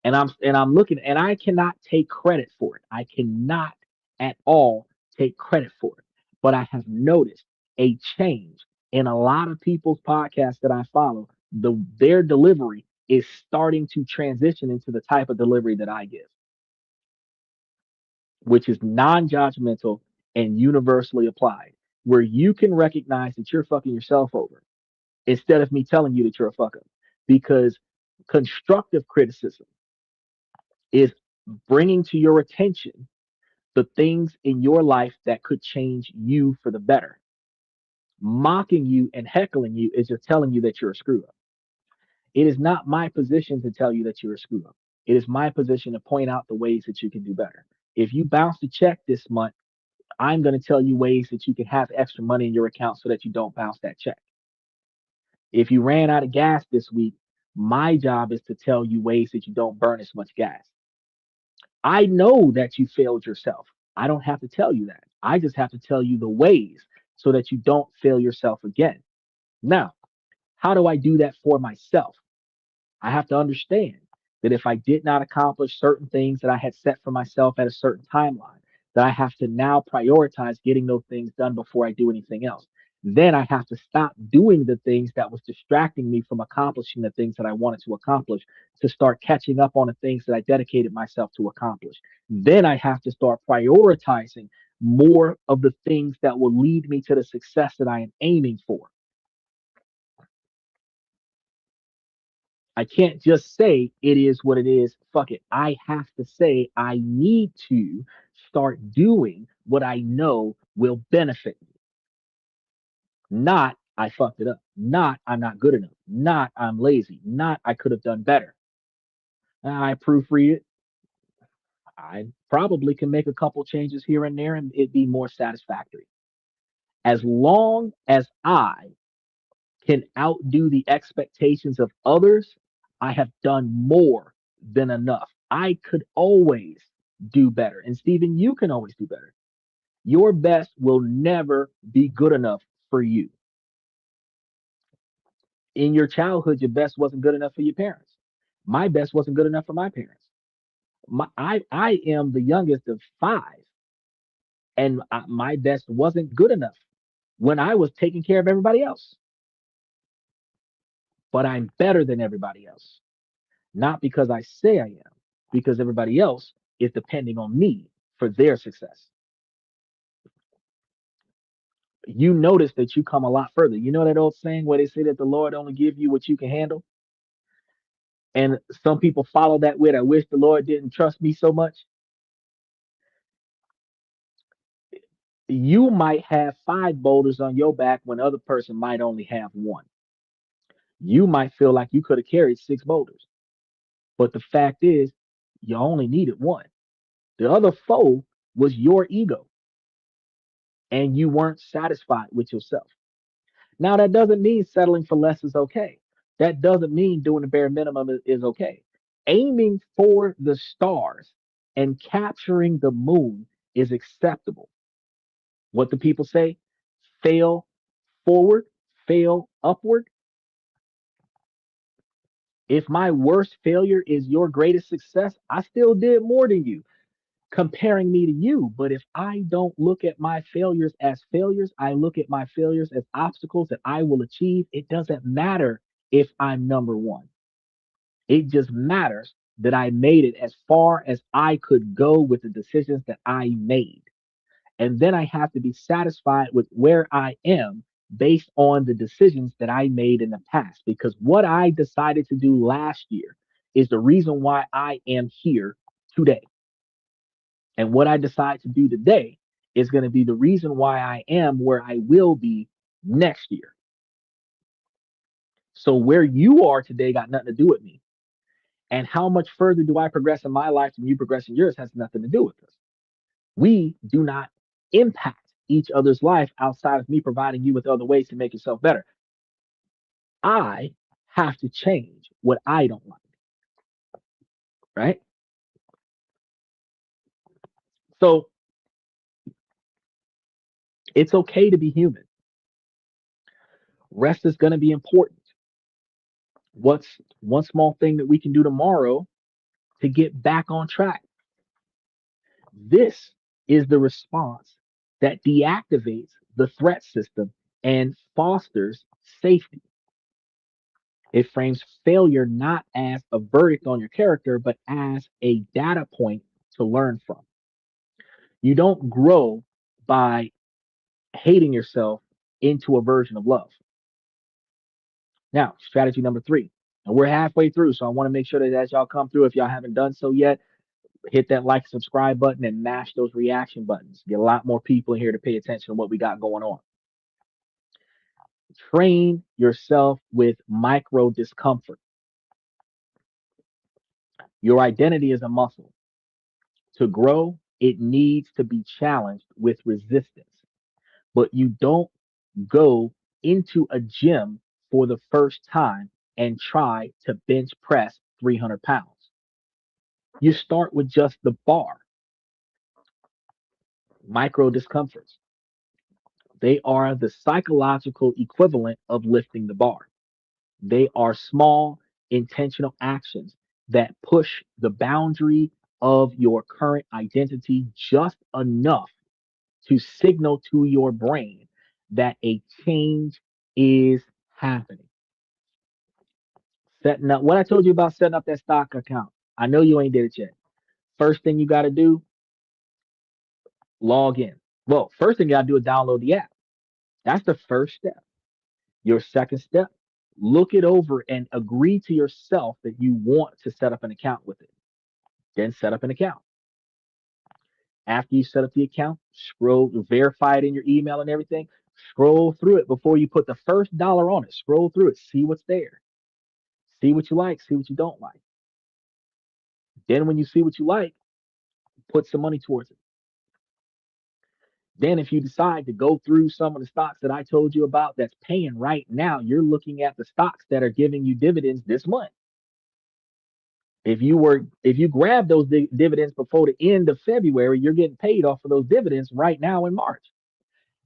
And I'm looking and I cannot take credit for it. I cannot at all take credit for it. But I have noticed a change in a lot of people's podcasts that I follow. Their delivery is starting to transition into the type of delivery that I give, which is non-judgmental and universally applied, where you can recognize that you're fucking yourself over instead of me telling you that you're a fuck up. Because constructive criticism is bringing to your attention the things in your life that could change you for the better. Mocking you and heckling you is just telling you that you're a screw up. It is not my position to tell you that you're a screw up. It is my position to point out the ways that you can do better. If you bounce the check this month, I'm going to tell you ways that you can have extra money in your account so that you don't bounce that check. If you ran out of gas this week, my job is to tell you ways that you don't burn as much gas. I know that you failed yourself. I don't have to tell you that. I just have to tell you the ways so that you don't fail yourself again. Now, how do I do that for myself? I have to understand that if I did not accomplish certain things that I had set for myself at a certain timeline, that I have to now prioritize getting those things done before I do anything else. Then I have to stop doing the things that was distracting me from accomplishing the things that I wanted to accomplish to start catching up on the things that I dedicated myself to accomplish. Then I have to start prioritizing more of the things that will lead me to the success that I am aiming for. I can't just say it is what it is. Fuck it. I have to say I need to start doing what I know will benefit me. Not I fucked it up. Not I'm not good enough. Not I'm lazy. Not I could have done better. I proofread it. I probably can make a couple changes here and there and it'd be more satisfactory. As long as I can outdo the expectations of others, I have done more than enough. I could always do better. And Stephen, you can always do better. Your best will never be good enough for you. In your childhood, your best wasn't good enough for your parents. My best wasn't good enough for my parents. I am the youngest of five, and my best wasn't good enough when I was taking care of everybody else. But I'm better than everybody else. Not because I say I am, because everybody else is depending on me for their success. You notice that you come a lot further. You know that old saying where they say that the Lord only give you what you can handle? And some people follow that with, I wish the Lord didn't trust me so much. You might have five boulders on your back when the other person might only have one. You might feel like you could have carried six boulders. But the fact is, you only needed one. The other foe was your ego, and you weren't satisfied with yourself. Now, that doesn't mean settling for less is okay. That doesn't mean doing the bare minimum is okay. Aiming for the stars and capturing the moon is acceptable. What do people say? Fail forward, fail upward. If my worst failure is your greatest success, I still did more than you, comparing me to you. But if I don't look at my failures as failures, I look at my failures as obstacles that I will achieve. It doesn't matter if I'm number one. It just matters that I made it as far as I could go with the decisions that I made. And then I have to be satisfied with where I am based on the decisions that I made in the past. Because what I decided to do last year is the reason why I am here today. And what I decide to do today is going to be the reason why I am where I will be next year. So where you are today got nothing to do with me. And how much further do I progress in my life than you progress in yours has nothing to do with us. We do not impact each other's life outside of me providing you with other ways to make yourself better. I have to change what I don't like, right? So it's okay to be human. Rest is going to be important. What's one small thing that we can do tomorrow to get back on track? This is the response that deactivates the threat system and fosters safety. It frames failure not as a verdict on your character, but as a data point to learn from. You don't grow by hating yourself into a version of love. Now, strategy number three. And we're halfway through, so I want to make sure that as y'all come through, if y'all haven't done so yet, hit that like, subscribe button, and mash those reaction buttons. Get a lot more people in here to pay attention to what we got going on. Train yourself with micro discomfort. Your identity is a muscle. To grow, it needs to be challenged with resistance. But you don't go into a gym for the first time and try to bench press 300 pounds. You start with just the bar. Micro discomforts. They are the psychological equivalent of lifting the bar. They are small intentional actions that push the boundary of your current identity just enough to signal to your brain that a change is happening. Setting up what I told you about setting up that stock account. I know you ain't did it yet. First thing you got to do, log in. Well, first thing you got to do is download the app. That's the first step. Your second step, look it over and agree to yourself that you want to set up an account with it. Then set up an account. After you set up the account, scroll, verify it in your email and everything. Scroll through it before you put the first dollar on it. Scroll through it, see what's there, see what you like, see what you don't like. Then, when you see what you like, put some money towards it. Then, if you decide to go through some of the stocks that I told you about that's paying right now, you're looking at the stocks that are giving you dividends this month. If you grab those dividends before the end of February, you're getting paid off of those dividends right now in March.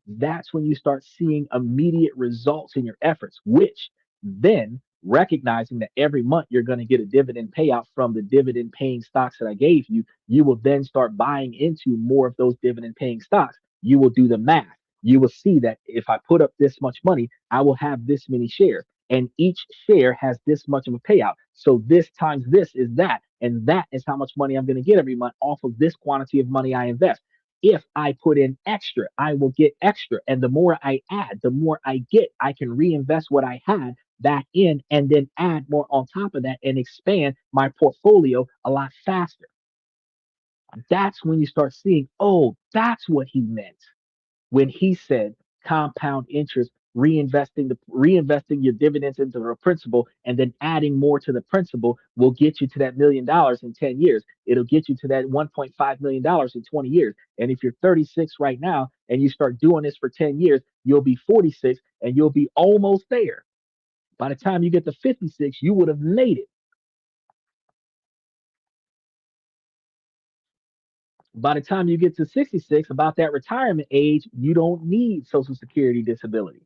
That's when you start seeing immediate results in your efforts, which then recognizing that every month you're going to get a dividend payout from the dividend paying stocks that I gave you, you will then start buying into more of those dividend paying stocks. You will do the math. You will see that if I put up this much money, I will have this many shares. And each share has this much of a payout. So this times this is that. And that is how much money I'm going to get every month off of this quantity of money I invest. If I put in extra, I will get extra. And the more I add, the more I get. I can reinvest what I had back in and then add more on top of that and expand my portfolio a lot faster. That's when you start seeing, oh, that's what he meant when he said compound interest, reinvesting your dividends into the principal and then adding more to the principal will get you to that $1 million in 10 years. It'll get you to that $1.5 million in 20 years. And if you're 36 right now and you start doing this for 10 years, you'll be 46 and you'll be almost there. By the time you get to 56, you would have made it. By the time you get to 66, about that retirement age, you don't need Social Security disability.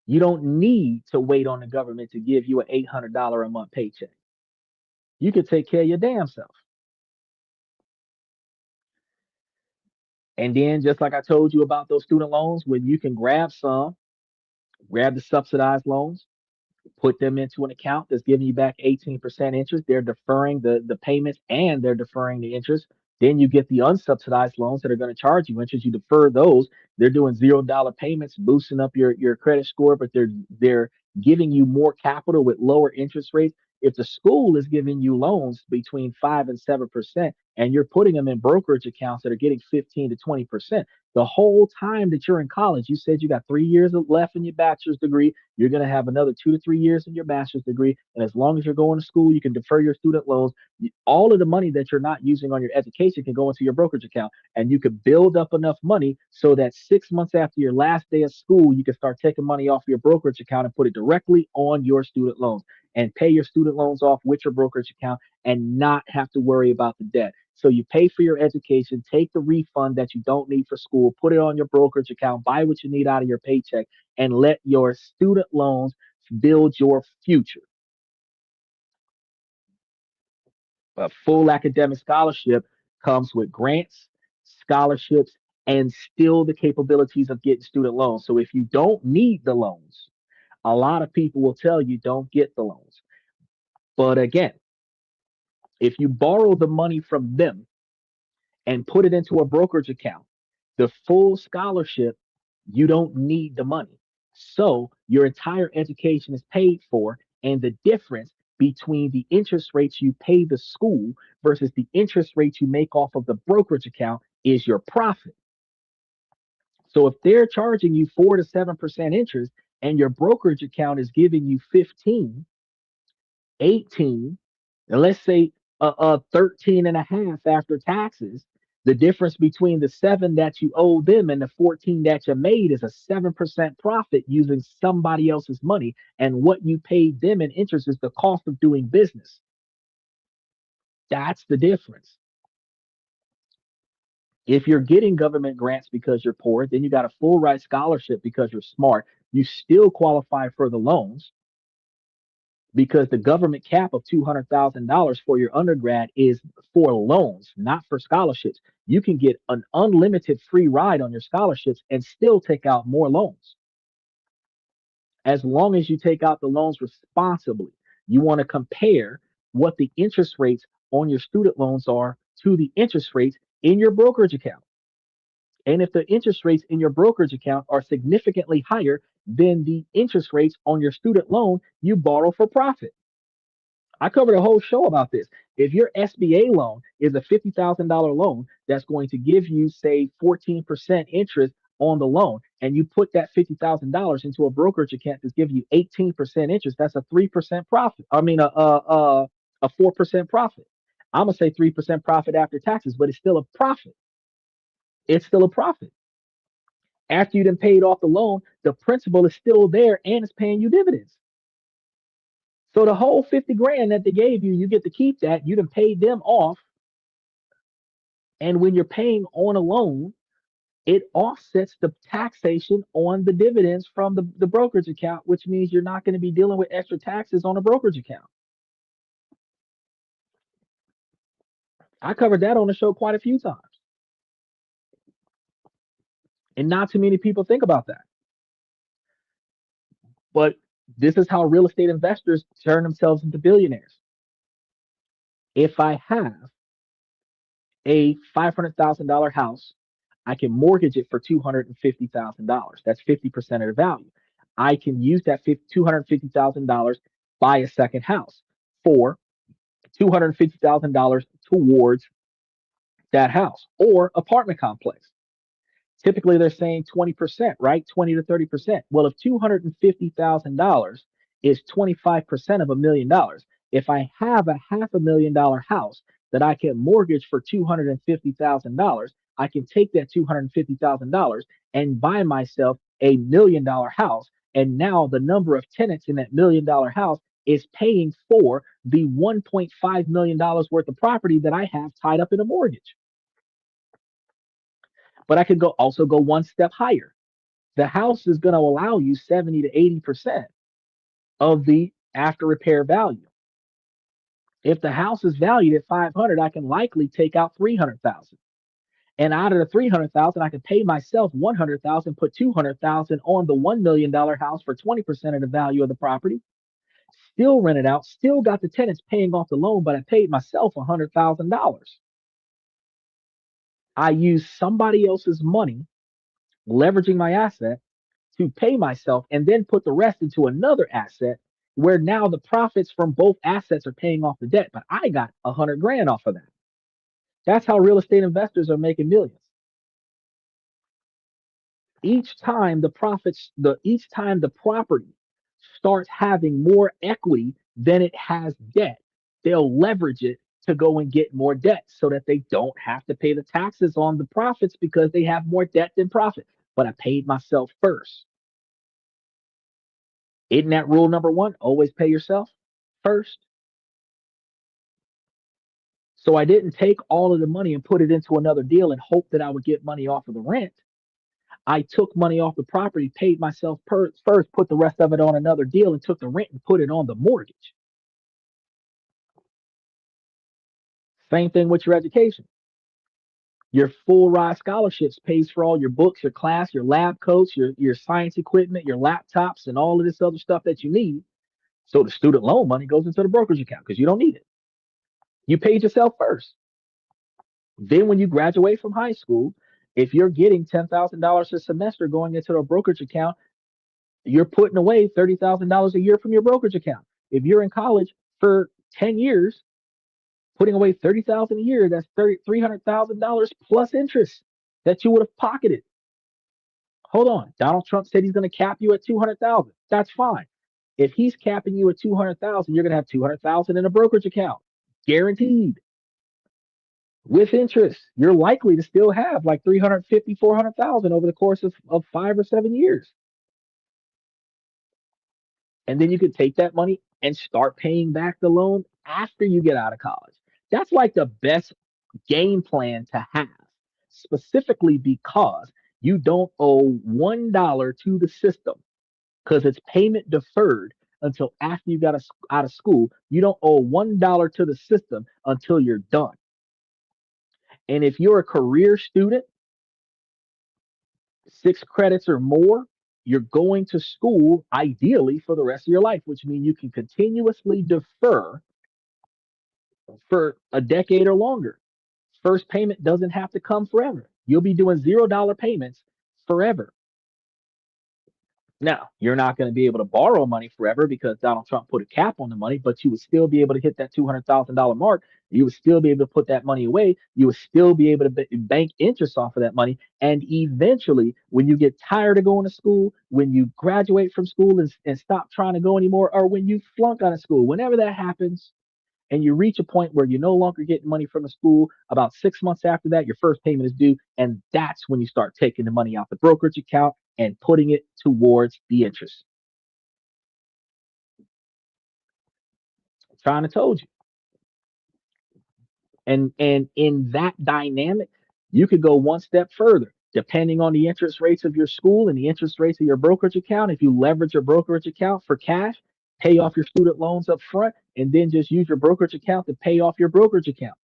You don't need to wait on the government to give you an $800 a month paycheck. You can take care of your damn self. And then, just like I told you about those student loans, when you can grab the subsidized loans, put them into an account that's giving you back 18% interest. They're deferring the payments and they're deferring the interest. Then you get the unsubsidized loans that are going to charge you interest. You defer those. They're doing $0 payments, boosting up your credit score, but they're giving you more capital with lower interest rates. If the school is giving you loans between 5 and 7%, and you're putting them in brokerage accounts that are getting 15 to 20%, the whole time that you're in college, you said you got 3 years left in your bachelor's degree. You're going to have another 2 to 3 years in your master's degree. And as long as you're going to school, you can defer your student loans. All of the money that you're not using on your education can go into your brokerage account. And you could build up enough money so that 6 months after your last day of school, you can start taking money off your brokerage account and put it directly on your student loans and pay your student loans off with your brokerage account and not have to worry about the debt. So you pay for your education, take the refund that you don't need for school, put it on your brokerage account, buy what you need out of your paycheck, and let your student loans build your future. A full academic scholarship comes with grants, scholarships, and still the capabilities of getting student loans. So if you don't need the loans, a lot of people will tell you don't get the loans. But again, if you borrow the money from them and put it into a brokerage account, the full scholarship, you don't need the money. So your entire education is paid for, and the difference between the interest rates you pay the school versus the interest rates you make off of the brokerage account is your profit. So if they're charging you 4 to 7% interest and your brokerage account is giving you 15, 18, and let's say 13 and a half after taxes, the difference between the 7 that you owe them and the 14 that you made is a 7% profit using somebody else's money. And what you paid them in interest is the cost of doing business. That's the difference. If you're getting government grants because you're poor, then you got a full ride scholarship because you're smart. You still qualify for the loans. because the government cap of $200,000 for your undergrad is for loans, not for scholarships. You can get an unlimited free ride on your scholarships and still take out more loans as long as you take out the loans responsibly. You want to compare what the interest rates on your student loans are to the interest rates in your brokerage account. And if the interest rates in your brokerage account are significantly higher than the interest rates on your student loan, you borrow for profit. I covered a whole show about this. If your SBA loan is a $50,000 loan that's going to give you, say, 14% interest on the loan, and you put that $50,000 into a brokerage account that's giving you 18% interest, that's a 3% profit. I mean, a 4% profit. I'm going to say 3% profit after taxes, but it's still a profit. It's still a profit. After you done paid off the loan, the principal is still there and it's paying you dividends. So the whole 50 grand that they gave you, you get to keep that. You done paid them off. And when you're paying on a loan, it offsets the taxation on the dividends from the brokerage account, which means you're not going to be dealing with extra taxes on a brokerage account. I covered that on the show quite a few times. And not too many people think about that. But this is how real estate investors turn themselves into billionaires. If I have a $500,000 house, I can mortgage it for $250,000. That's 50% of the value. I can use that $250,000, buy a second house for $250,000 towards that house or apartment complex. Typically, they're saying 20%, right? 20 to 30%. Well, if $250,000 is 25% of $1 million, if I have a $500,000 house that I can mortgage for $250,000, I can take that $250,000 and buy myself $1 million house. And now the number of tenants in that $1 million house is paying for the $1.5 million worth of property that I have tied up in a mortgage. But I could go one step higher. The house is going to allow you 70 to 80% of the after repair value. If the house is valued at 500, I can likely take out 300,000. And out of the 300,000, I can pay myself 100,000, put 200,000 on the $1 million house for 20% of the value of the property. Still rent it out, still got the tenants paying off the loan, but I paid myself $100,000. I used somebody else's money, leveraging my asset to pay myself and then put the rest into another asset where now the profits from both assets are paying off the debt, but I got 100 grand off of that. That's how real estate investors are making millions. Each time the property starts having more equity than it has debt, they'll leverage it to go and get more debt so that they don't have to pay the taxes on the profits because they have more debt than profit. But I paid myself first. Isn't that rule number one? Always pay yourself first. So I didn't take all of the money and put it into another deal and hope that I would get money off of the rent. I took money off the property, paid myself first, put the rest of it on another deal, and took the rent and put it on the mortgage. Same thing with your education. Your full ride scholarships pays for all your books, your class, your lab coats, your science equipment, your laptops, and all of this other stuff that you need. So the student loan money goes into the brokerage account because you don't need it. You paid yourself first. Then when you graduate from high school, if you're getting $10,000 a semester going into a brokerage account, you're putting away $30,000 a year from your brokerage account. If you're in college for 10 years, putting away $30,000 a year, that's $300,000 plus interest that you would have pocketed. Hold on. Donald Trump said he's going to cap you at 200,000. That's fine. If he's capping you at 200,000, you're going to have 200,000 in a brokerage account, guaranteed. With interest, you're likely to still have like 350, 400,000 over the course of 5 or 7 years. And then you could take that money and start paying back the loan after you get out of college. That's like the best game plan to have, specifically because you don't owe $1 to the system because it's payment deferred until after you got out of school. You don't owe $1 to the system until you're done. And if you're a career student, 6 credits or more, you're going to school ideally for the rest of your life, which means you can continuously defer for a decade or longer. First payment doesn't have to come forever. You'll be doing $0 payments forever. Now, you're not going to be able to borrow money forever because Donald Trump put a cap on the money, but you would still be able to hit that $200,000 mark. You would still be able to put that money away. You would still be able to bank interest off of that money. And eventually, when you get tired of going to school, when you graduate from school and stop trying to go anymore, or when you flunk out of school, whenever that happens, and you reach a point where you're no longer getting money from the school, about 6 months after that, your first payment is due. And that's when you start taking the money out the brokerage account and putting it towards the interest. I'm trying to told you. And in that dynamic, you could go one step further. Depending on the interest rates of your school and the interest rates of your brokerage account, if you leverage your brokerage account for cash, pay off your student loans up front, and then just use your brokerage account to pay off your brokerage account.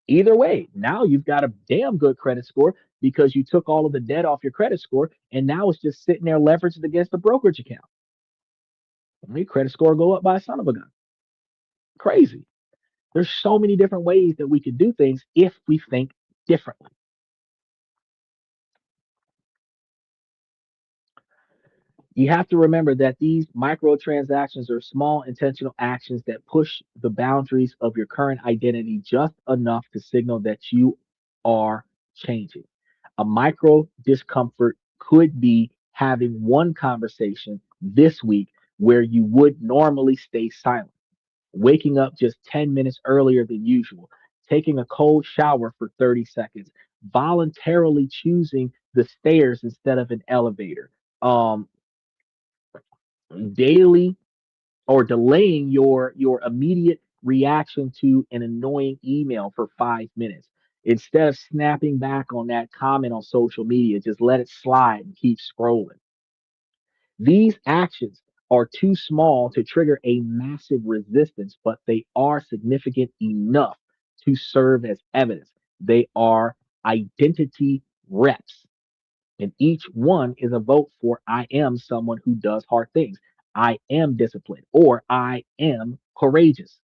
Either way, now you've got a damn good credit score because you took all of the debt off your credit score, and now it's just sitting there leveraged against the brokerage account. Your credit score go up by a son of a gun. Crazy. There's so many different ways that we could do things if we think differently. You have to remember that these microtransactions are small intentional actions that push the boundaries of your current identity just enough to signal that you are changing. A micro discomfort could be having one conversation this week where you would normally stay silent, waking up just 10 minutes earlier than usual, taking a cold shower for 30 seconds, voluntarily choosing the stairs instead of an elevator. Daily or delaying your immediate reaction to an annoying email for 5 minutes instead of snapping back on that comment on social media. Just let it slide and keep scrolling. These actions are too small to trigger a massive resistance, but they are significant enough to serve as evidence. They are identity reps. And each one is a vote for I am someone who does hard things. I am disciplined or I am courageous.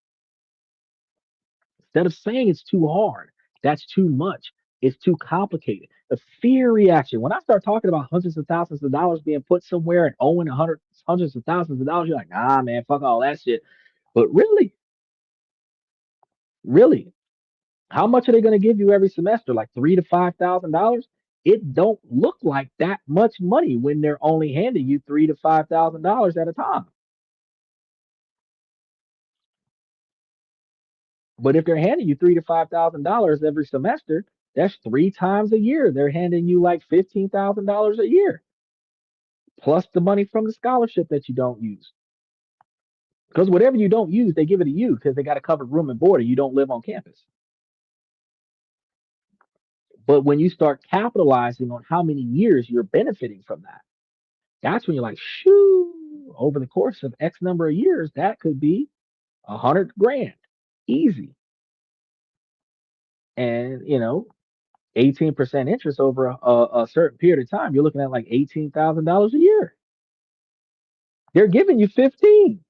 Instead of saying it's too hard, that's too much. It's too complicated. The fear reaction. When I start talking about hundreds of thousands of dollars being put somewhere and owing hundreds of thousands of dollars, you're like, nah, man, fuck all that shit. But really, really, how much are they going to give you every semester? Like $3,000 to $5,000? It don't look like that much money when they're only handing you $3,000 to $5,000 at a time. But if they're handing you $3,000 to $5,000 every semester, that's 3 times a year. They're handing you like $15,000 a year, plus the money from the scholarship that you don't use. Because whatever you don't use, they give it to you because they got to cover room and board, and you don't live on campus. But when you start capitalizing on how many years you're benefiting from that, that's when you're like, shoo, over the course of X number of years, that could be 100 grand, easy. And 18% interest over a certain period of time, you're looking at like $18,000 a year. They're giving you 15.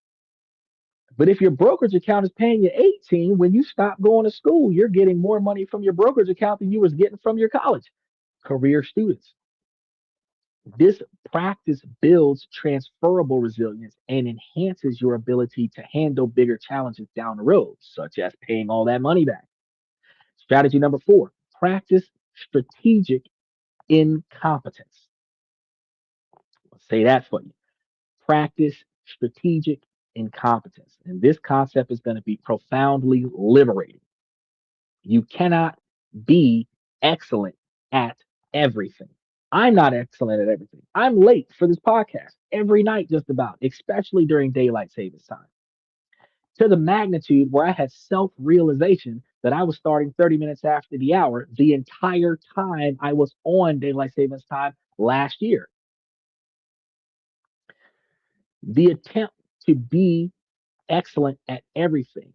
But if your brokerage account is paying you 18, when you stop going to school, you're getting more money from your brokerage account than you was getting from your college. Career students. This practice builds transferable resilience and enhances your ability to handle bigger challenges down the road, such as paying all that money back. Strategy number 4, practice strategic incompetence. I'll say that for you. Practice strategic incompetence. And this concept is going to be profoundly liberating. You cannot be excellent at everything. I'm not excellent at everything. I'm late for this podcast every night, just about, especially during daylight savings time, to the magnitude where I had self realization that I was starting 30 minutes after the hour the entire time I was on daylight savings time last year. The attempt to be excellent at everything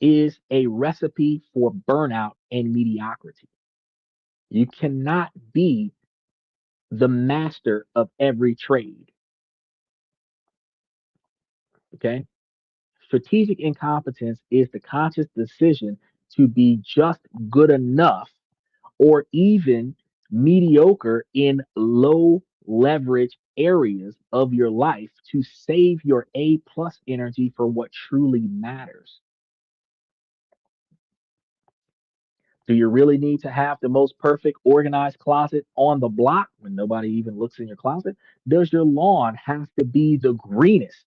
is a recipe for burnout and mediocrity. You cannot be the master of every trade. Okay. Strategic incompetence is the conscious decision to be just good enough or even mediocre in low leverage areas of your life to save your A plus energy for what truly matters. Do you really need to have the most perfect organized closet on the block when nobody even looks in your closet? Does your lawn have to be the greenest?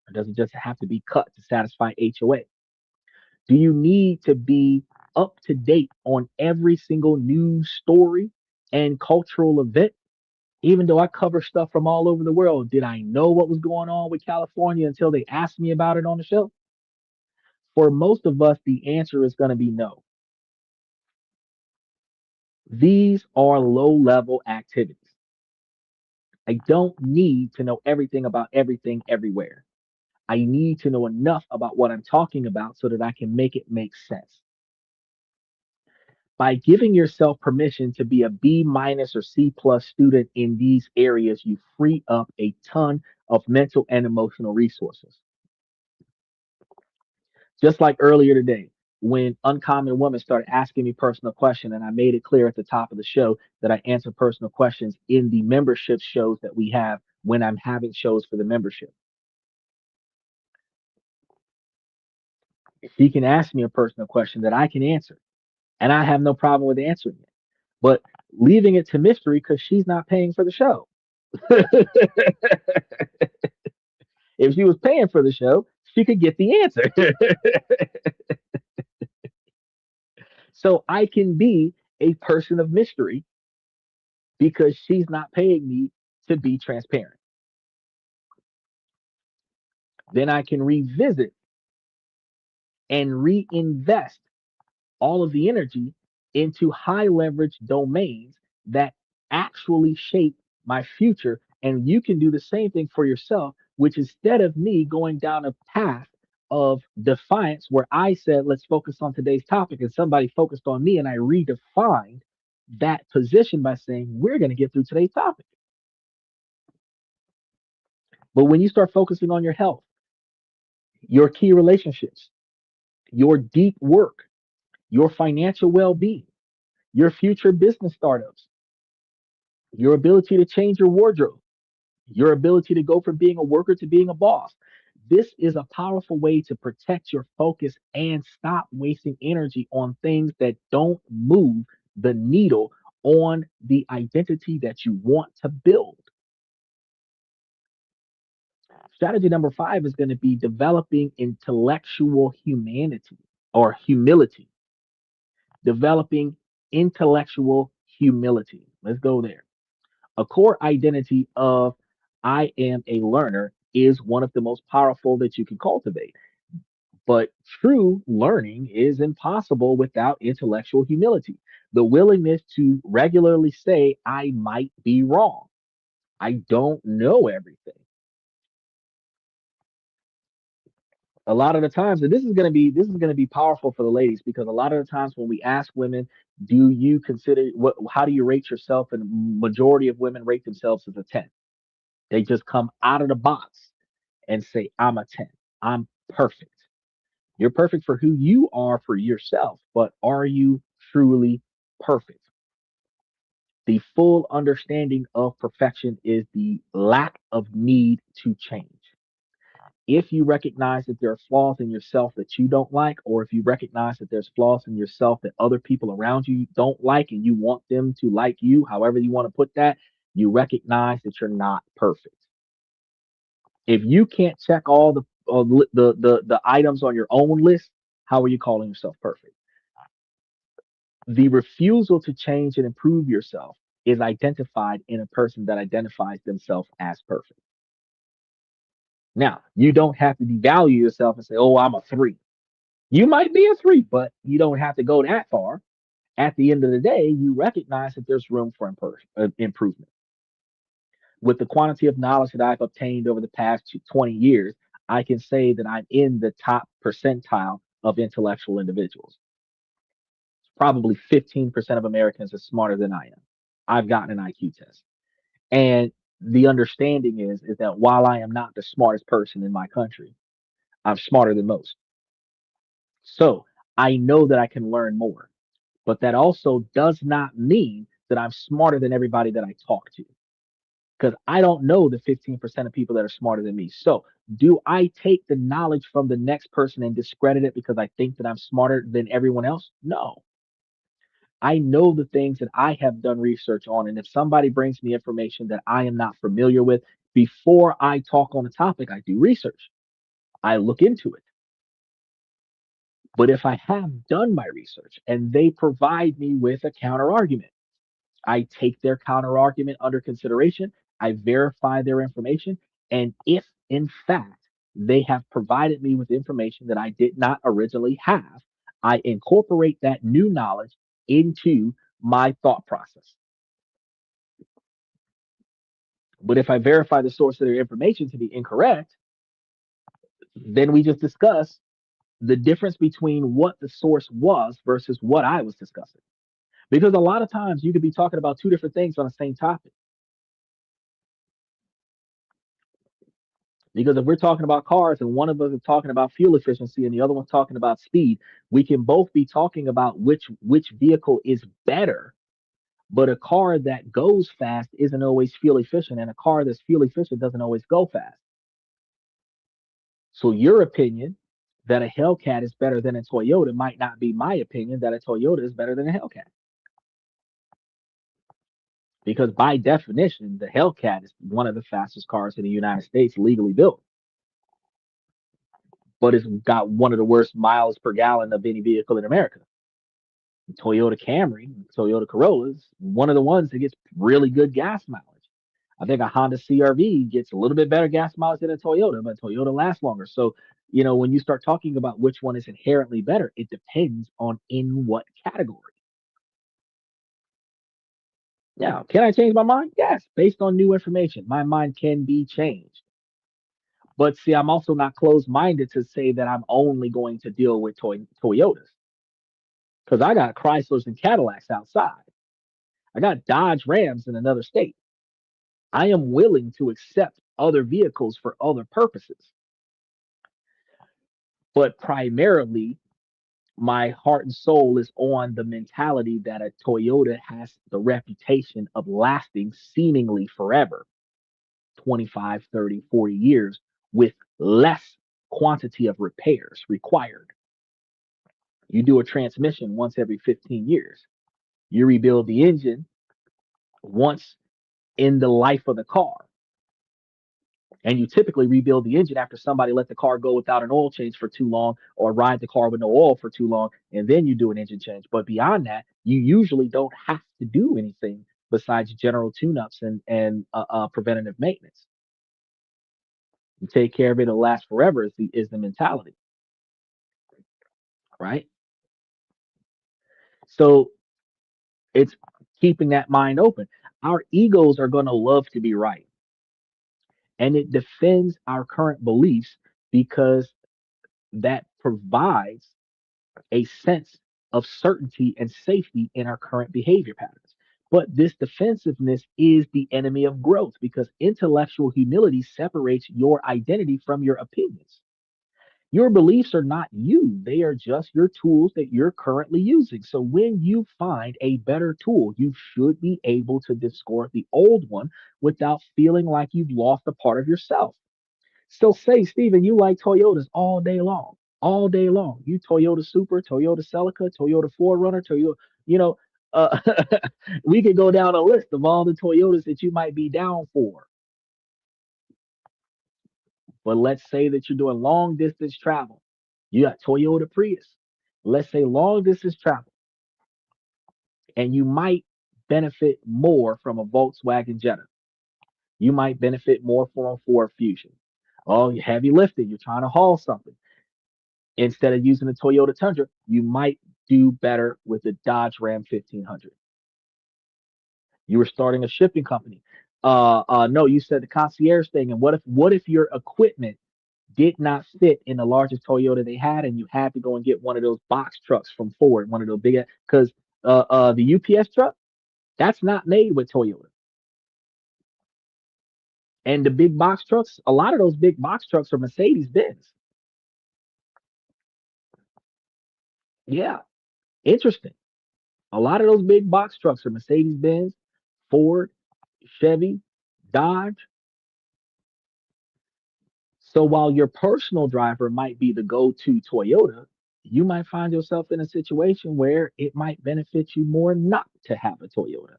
Or does it just have to be cut to satisfy HOA? Do you need to be up to date on every single news story and cultural event? Even though I cover stuff from all over the world, did I know what was going on with California until they asked me about it on the show? For most of us, the answer is going to be no. These are low level activities. I don't need to know everything about everything everywhere. I need to know enough about what I'm talking about so that I can make it make sense. By giving yourself permission to be a B minus or C plus student in these areas, you free up a ton of mental and emotional resources. Just like earlier today, when Uncommon Woman started asking me personal questions, and I made it clear at the top of the show that I answer personal questions in the membership shows that we have when I'm having shows for the membership. She can ask me a personal question that I can answer, and I have no problem with answering it. But leaving it to mystery because she's not paying for the show. If she was paying for the show, she could get the answer. So I can be a person of mystery because she's not paying me to be transparent. Then I can revisit and reinvest all of the energy into high leverage domains that actually shape my future. And you can do the same thing for yourself, which instead of me going down a path of defiance where I said, let's focus on today's topic, and somebody focused on me, and I redefined that position by saying, we're going to get through today's topic. But when you start focusing on your health, your key relationships, your deep work, your financial well being, your future business startups, your ability to change your wardrobe, your ability to go from being a worker to being a boss. This is a powerful way to protect your focus and stop wasting energy on things that don't move the needle on the identity that you want to build. Strategy number five is going to be developing intellectual humanity or humility. Developing intellectual humility. Let's go there. A core identity of I am a learner is one of the most powerful that you can cultivate. But true learning is impossible without intellectual humility. The willingness to regularly say, I might be wrong. I don't know everything. A lot of the times, and this is going to be powerful for the ladies because a lot of the times when we ask women, do you consider what how do you rate yourself? And majority of women rate themselves as a 10. They just come out of the box and say, I'm a 10. I'm perfect. You're perfect for who you are for yourself, but are you truly perfect? The full understanding of perfection is the lack of need to change. If you recognize that there are flaws in yourself that you don't like, or if you recognize that there's flaws in yourself that other people around you don't like and you want them to like you, however you want to put that, you recognize that you're not perfect. If you can't check all the items on your own list, how are you calling yourself perfect? The refusal to change and improve yourself is identified in a person that identifies themselves as perfect. Now, you don't have to devalue yourself and say, "Oh, I'm a 3." You might be a 3, but you don't have to go that far. At the end of the day, you recognize that there's room for improvement. With the quantity of knowledge that I've obtained over the past 20 years, I can say that I'm in the top percentile of intellectual individuals. Probably 15% of Americans are smarter than I am. I've gotten an IQ test. And the understanding is that while I am not the smartest person in my country, I'm smarter than most. So I know that I can learn more. But that also does not mean that I'm smarter than everybody that I talk to. Because I don't know the 15% of people that are smarter than me. So do I take the knowledge from the next person and discredit it because I think that I'm smarter than everyone else? No. I know the things that I have done research on. And if somebody brings me information that I am not familiar with, before I talk on a topic, I do research. I look into it. But if I have done my research and they provide me with a counter argument, I take their counter argument under consideration. I verify their information. And if in fact they have provided me with information that I did not originally have, I incorporate that new knowledge into my thought process. But if I verify the source of their information to be incorrect, then we just discuss the difference between what the source was versus what I was discussing. Because a lot of times you could be talking about two different things on the same topic. Because if we're talking about cars and one of us is talking about fuel efficiency and the other one's talking about speed, we can both be talking about which vehicle is better. But a car that goes fast isn't always fuel efficient, and a car that's fuel efficient doesn't always go fast. So your opinion that a Hellcat is better than a Toyota might not be my opinion that a Toyota is better than a Hellcat. Because by definition, the Hellcat is one of the fastest cars in the United States legally built, but it's got one of the worst miles per gallon of any vehicle in America. Toyota Camry, Toyota Corolla is one of the ones that gets really good gas mileage. I think a Honda CRV gets a little bit better gas mileage than a Toyota, but Toyota lasts longer. So, when you start talking about which one is inherently better, it depends on in what category. Now, can I change my mind? Yes, based on new information. My mind can be changed. But see, I'm also not closed minded to say that I'm only going to deal with Toyotas because I got Chryslers and Cadillacs outside. I got Dodge Rams in another state. I am willing to accept other vehicles for other purposes. But primarily, my heart and soul is on the mentality that a Toyota has the reputation of lasting seemingly forever 25, 30, 40 years with less quantity of repairs required. You do a transmission once every 15 years. You rebuild the engine once in the life of the car. And you typically rebuild the engine after somebody let the car go without an oil change for too long or ride the car with no oil for too long. And then you do an engine change. But beyond that, you usually don't have to do anything besides general tune-ups and preventative maintenance. You take care of it, it'll last forever is the mentality, right? So it's keeping that mind open. Our egos are going to love to be right. And it defends our current beliefs because that provides a sense of certainty and safety in our current behavior patterns. But this defensiveness is the enemy of growth because intellectual humility separates your identity from your opinions. Your beliefs are not you, they are just your tools that you're currently using. So when you find a better tool, you should be able to discard the old one without feeling like you've lost a part of yourself. So say, Stephen, you like Toyotas all day long, all day long. You Toyota Super, Toyota Celica, Toyota 4Runner, Toyota, you know, uh, we could go down a list of all the Toyotas that you might be down for. But let's say that you're doing long distance travel. You got Toyota Prius. Let's say long distance travel, and you might benefit more from a Volkswagen Jetta. You might benefit more from a Ford Fusion. Oh, you're heavy lifting. You're trying to haul something. Instead of using the Toyota Tundra, you might do better with the Dodge Ram 1500. You were starting a shipping company. No, you said the concierge thing. And what if your equipment did not fit in the largest Toyota they had, and you had to go and get one of those box trucks from Ford, one of those big, because the UPS truck, that's not made with Toyota. And the big box trucks, a lot of those big box trucks are Mercedes Benz. Yeah, interesting. A lot of those big box trucks are Mercedes Benz, Ford, Chevy, Dodge. So while your personal driver might be the go to Toyota, you might find yourself in a situation where it might benefit you more not to have a Toyota.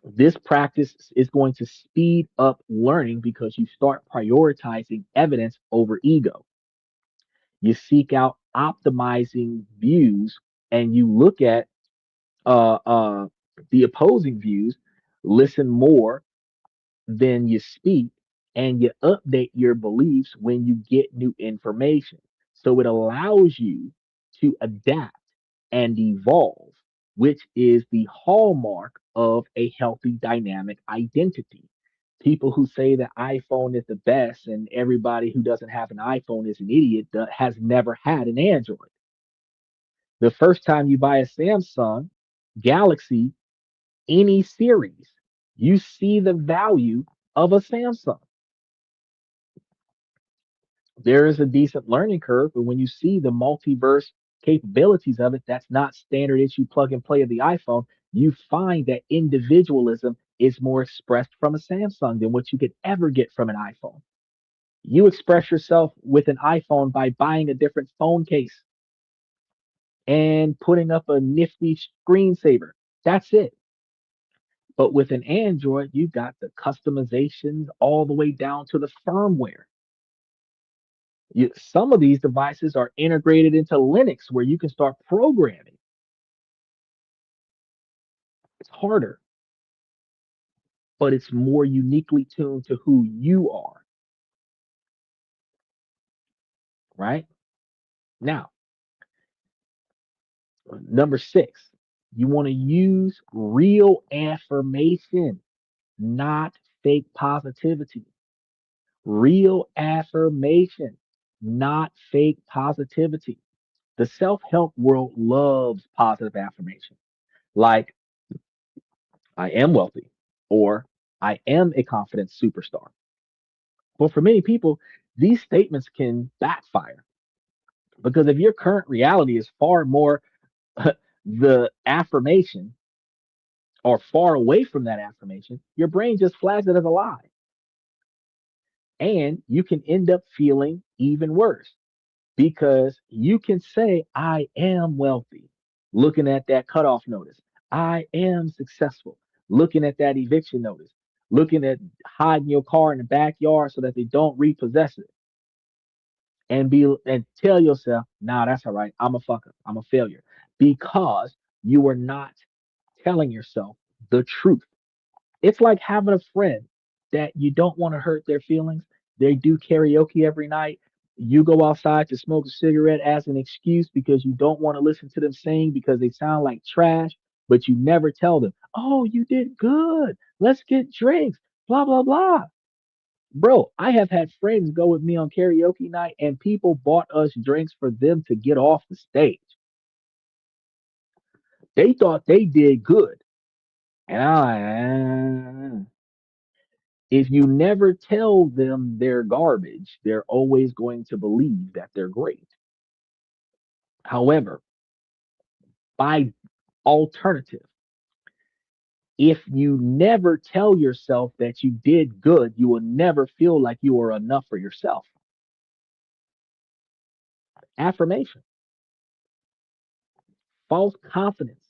This practice is going to speed up learning because you start prioritizing evidence over ego. You seek out optimizing views and you look at uh, uh, the opposing views, listen more than you speak, and you update your beliefs when you get new information. So it allows you to adapt and evolve, which is the hallmark of a healthy dynamic identity. People who say that iPhone is the best and everybody who doesn't have an iPhone is an idiot that has never had an Android. The first time you buy a Samsung Galaxy, any series, you see the value of a Samsung. There is a decent learning curve, but when you see the multiverse capabilities of it, that's not standard issue plug and play of the iPhone. You find that individualism is more expressed from a Samsung than what you could ever get from an iPhone. You express yourself with an iPhone by buying a different phone case and putting up a nifty screensaver. That's it. But with an Android, you got the customizations all the way down to the firmware. Some of these devices are integrated into Linux where you can start programming. It's harder, but it's more uniquely tuned to who you are, right? Now, number six, you want to use real affirmation, not fake positivity. Real affirmation, not fake positivity. The self help world loves positive affirmation, like I am wealthy or I am a confident superstar. But for many people, these statements can backfire because if your current reality is far more the affirmation or far away from that affirmation, your brain just flags it as a lie. And you can end up feeling even worse because you can say, I am wealthy, looking at that cutoff notice. I am successful, looking at that eviction notice, looking at hiding your car in the backyard so that they don't repossess it and tell yourself, nah, that's all right. I'm a fucker. I'm a failure because you are not telling yourself the truth. It's like having a friend that you don't want to hurt their feelings. They do karaoke every night. You go outside to smoke a cigarette as an excuse because you don't want to listen to them sing because they sound like trash, but you never tell them, oh, you did good. Let's get drinks, blah, blah, blah. Bro, I have had friends go with me on karaoke night and people bought us drinks for them to get off the stage. They thought they did good. And if you never tell them they're garbage, they're always going to believe that they're great. However, by alternative, if you never tell yourself that you did good, you will never feel like you are enough for yourself. Affirmation, false confidence,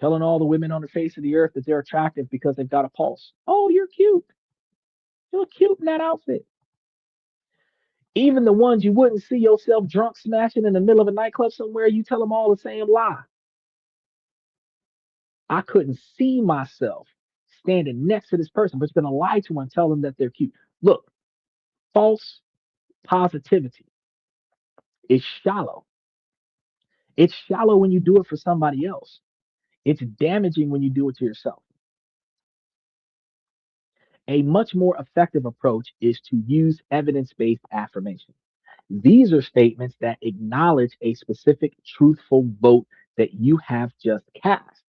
telling all the women on the face of the earth that they're attractive because they've got a pulse. Oh, you're cute. You look cute in that outfit. Even the ones you wouldn't see yourself drunk smashing in the middle of a nightclub somewhere, you tell them all the same lie. I couldn't see myself standing next to this person, but you're going to lie to them and tell them that they're cute. Look, false positivity is shallow. It's shallow when you do it for somebody else. It's damaging when you do it to yourself. A much more effective approach is to use evidence based affirmation. These are statements that acknowledge a specific truthful vote that you have just cast.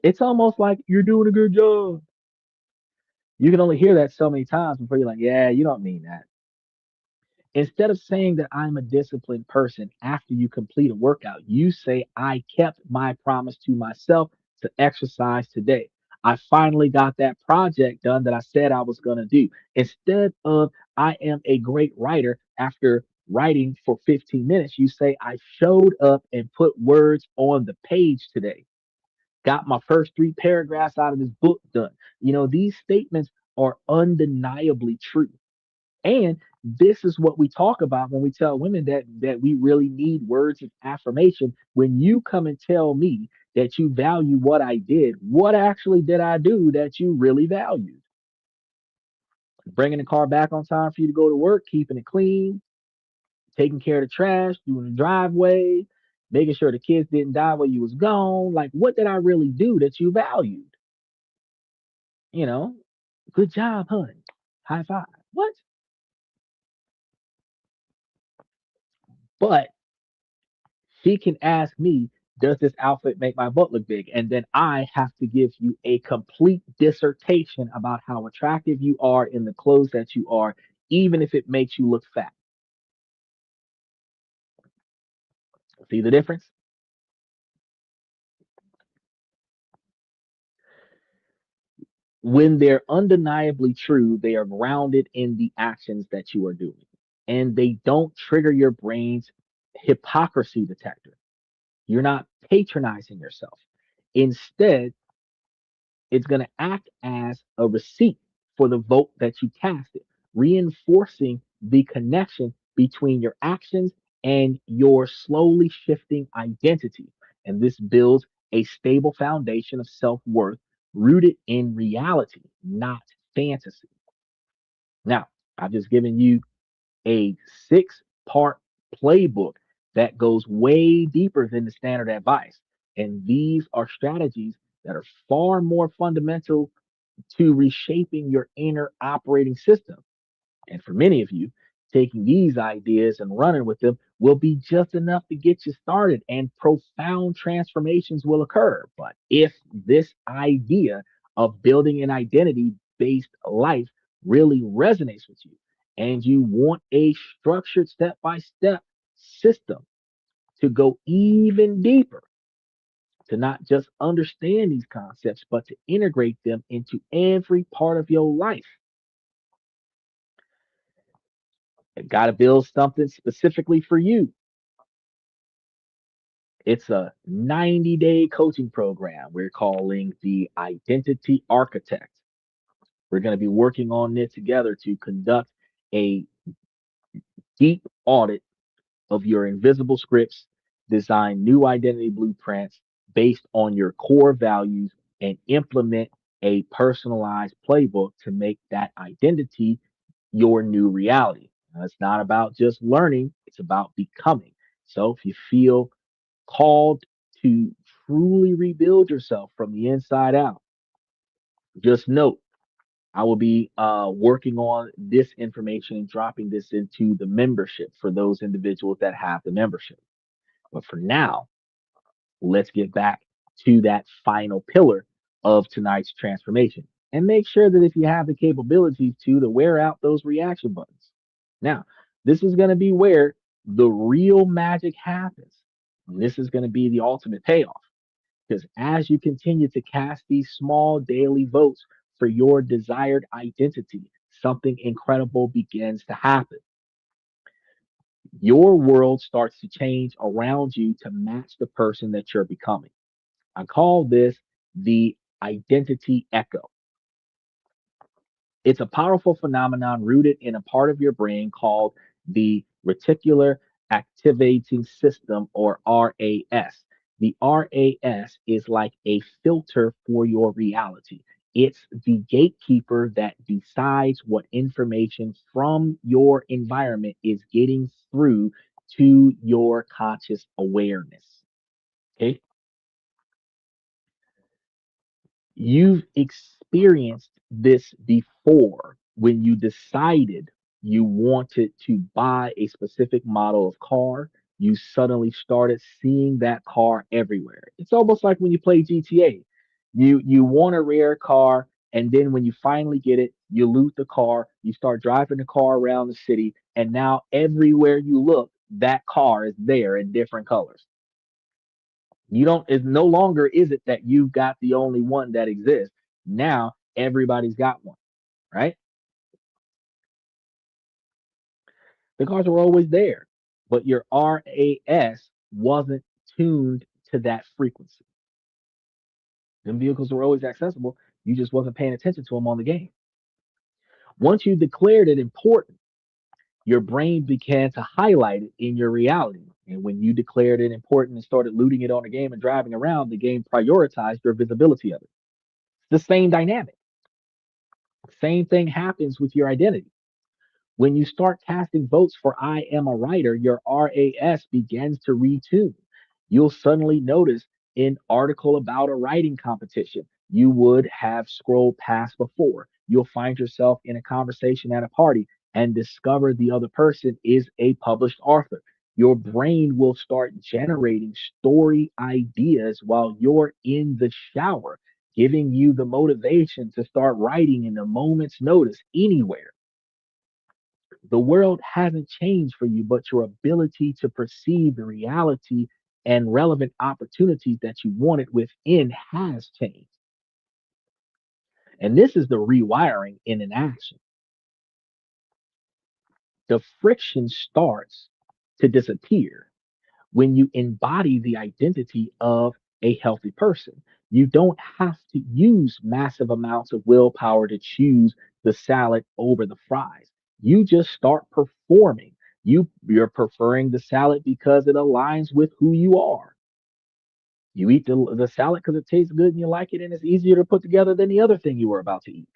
It's almost like you're doing a good job. You can only hear that so many times before you're like, yeah, you don't mean that. Instead of saying that I'm a disciplined person after you complete a workout, you say, I kept my promise to myself to exercise today. I finally got that project done that I said I was going to do. Instead of, I am a great writer after writing for 15 minutes, you say, I showed up and put words on the page today. Got my first three paragraphs out of this book done. These statements are undeniably true. And this is what we talk about when we tell women that we really need words of affirmation. When you come and tell me that you value what I did, what actually did I do that you really valued? Bringing the car back on time for you to go to work, keeping it clean, taking care of the trash, doing the driveway, making sure the kids didn't die while you was gone. Like, what did I really do that you valued? You know, good job, honey. High five. What? But she can ask me, does this outfit make my butt look big? And then I have to give you a complete dissertation about how attractive you are in the clothes that you are, even if it makes you look fat. See the difference? When they're undeniably true, they are grounded in the actions that you are doing. And they don't trigger your brain's hypocrisy detector. You're not patronizing yourself. Instead, it's going to act as a receipt for the vote that you casted, reinforcing the connection between your actions and your slowly shifting identity. And this builds a stable foundation of self worth rooted in reality, not fantasy. Now, I've just given you a six-part playbook that goes way deeper than the standard advice. And these are strategies that are far more fundamental to reshaping your inner operating system. And for many of you, taking these ideas and running with them will be just enough to get you started, and profound transformations will occur. But if this idea of building an identity based life really resonates with you, and you want a structured step by step system to go even deeper, to not just understand these concepts, but to integrate them into every part of your life, you got to build something specifically for you. It's a 90-day coaching program we're calling the Identity Architect. We're going to be working on it together to conduct a deep audit of your invisible scripts, design new identity blueprints based on your core values, and implement a personalized playbook to make that identity your new reality. Now, it's not about just learning, it's about becoming. So if you feel called to truly rebuild yourself from the inside out, just note I will be working on this information and dropping this into the membership for those individuals that have the membership. But for now, let's get back to that final pillar of tonight's transformation, and make sure that if you have the capabilities to wear out those reaction buttons. Now, this is going to be where the real magic happens. And this is going to be the ultimate payoff, because as you continue to cast these small daily votes for your desired identity, something incredible begins to happen. Your world starts to change around you to match the person that you're becoming. I call this the identity echo. It's a powerful phenomenon rooted in a part of your brain called the reticular activating system, or RAS. The RAS is like a filter for your reality. It's the gatekeeper that decides what information from your environment is getting through to your conscious awareness. Okay. You've experienced this before when you decided you wanted to buy a specific model of car. You suddenly started seeing that car everywhere. It's almost like when you play GTA. You want a rare car, and then when you finally get it, you loot the car, you start driving the car around the city, and now everywhere you look, that car is there in different colors. You don't, it's no longer is it that you've got the only one that exists. Now everybody's got one, right? The cars were always there, but your RAS wasn't tuned to that frequency. Them vehicles were always accessible. You just wasn't paying attention to them on the game. Once you declared it important, your brain began to highlight it in your reality. And when you declared it important and started looting it on the game and driving around, the game prioritized your visibility of it. It's the same dynamic. Same thing happens with your identity. When you start casting votes for I am a writer, your RAS begins to retune. You'll suddenly notice an article about a writing competition you would have scrolled past before. You'll find yourself in a conversation at a party and discover the other person is a published author. Your brain will start generating story ideas while you're in the shower, giving you the motivation to start writing in a moment's notice anywhere. The world hasn't changed for you, but your ability to perceive the reality and relevant opportunities that you wanted within has changed. And this is the rewiring in an action. The friction starts to disappear when you embody the identity of a healthy person. You don't have to use massive amounts of willpower to choose the salad over the fries. You just start performing. You're preferring the salad because it aligns with who you are. You eat the salad because it tastes good and you like it and it's easier to put together than the other thing you were about to eat.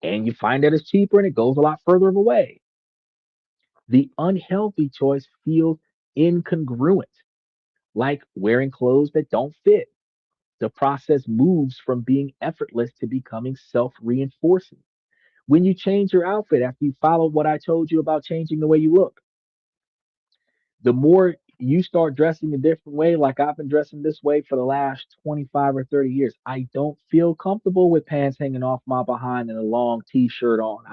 And you find that it's cheaper and it goes a lot further away. The unhealthy choice feels incongruent, like wearing clothes that don't fit. The process moves from being effortless to becoming self reinforcing. When you change your outfit after you followed what I told you about changing the way you look, the more you start dressing a different way, like I've been dressing this way for the last 25 or 30 years, I don't feel comfortable with pants hanging off my behind and a long t shirt on.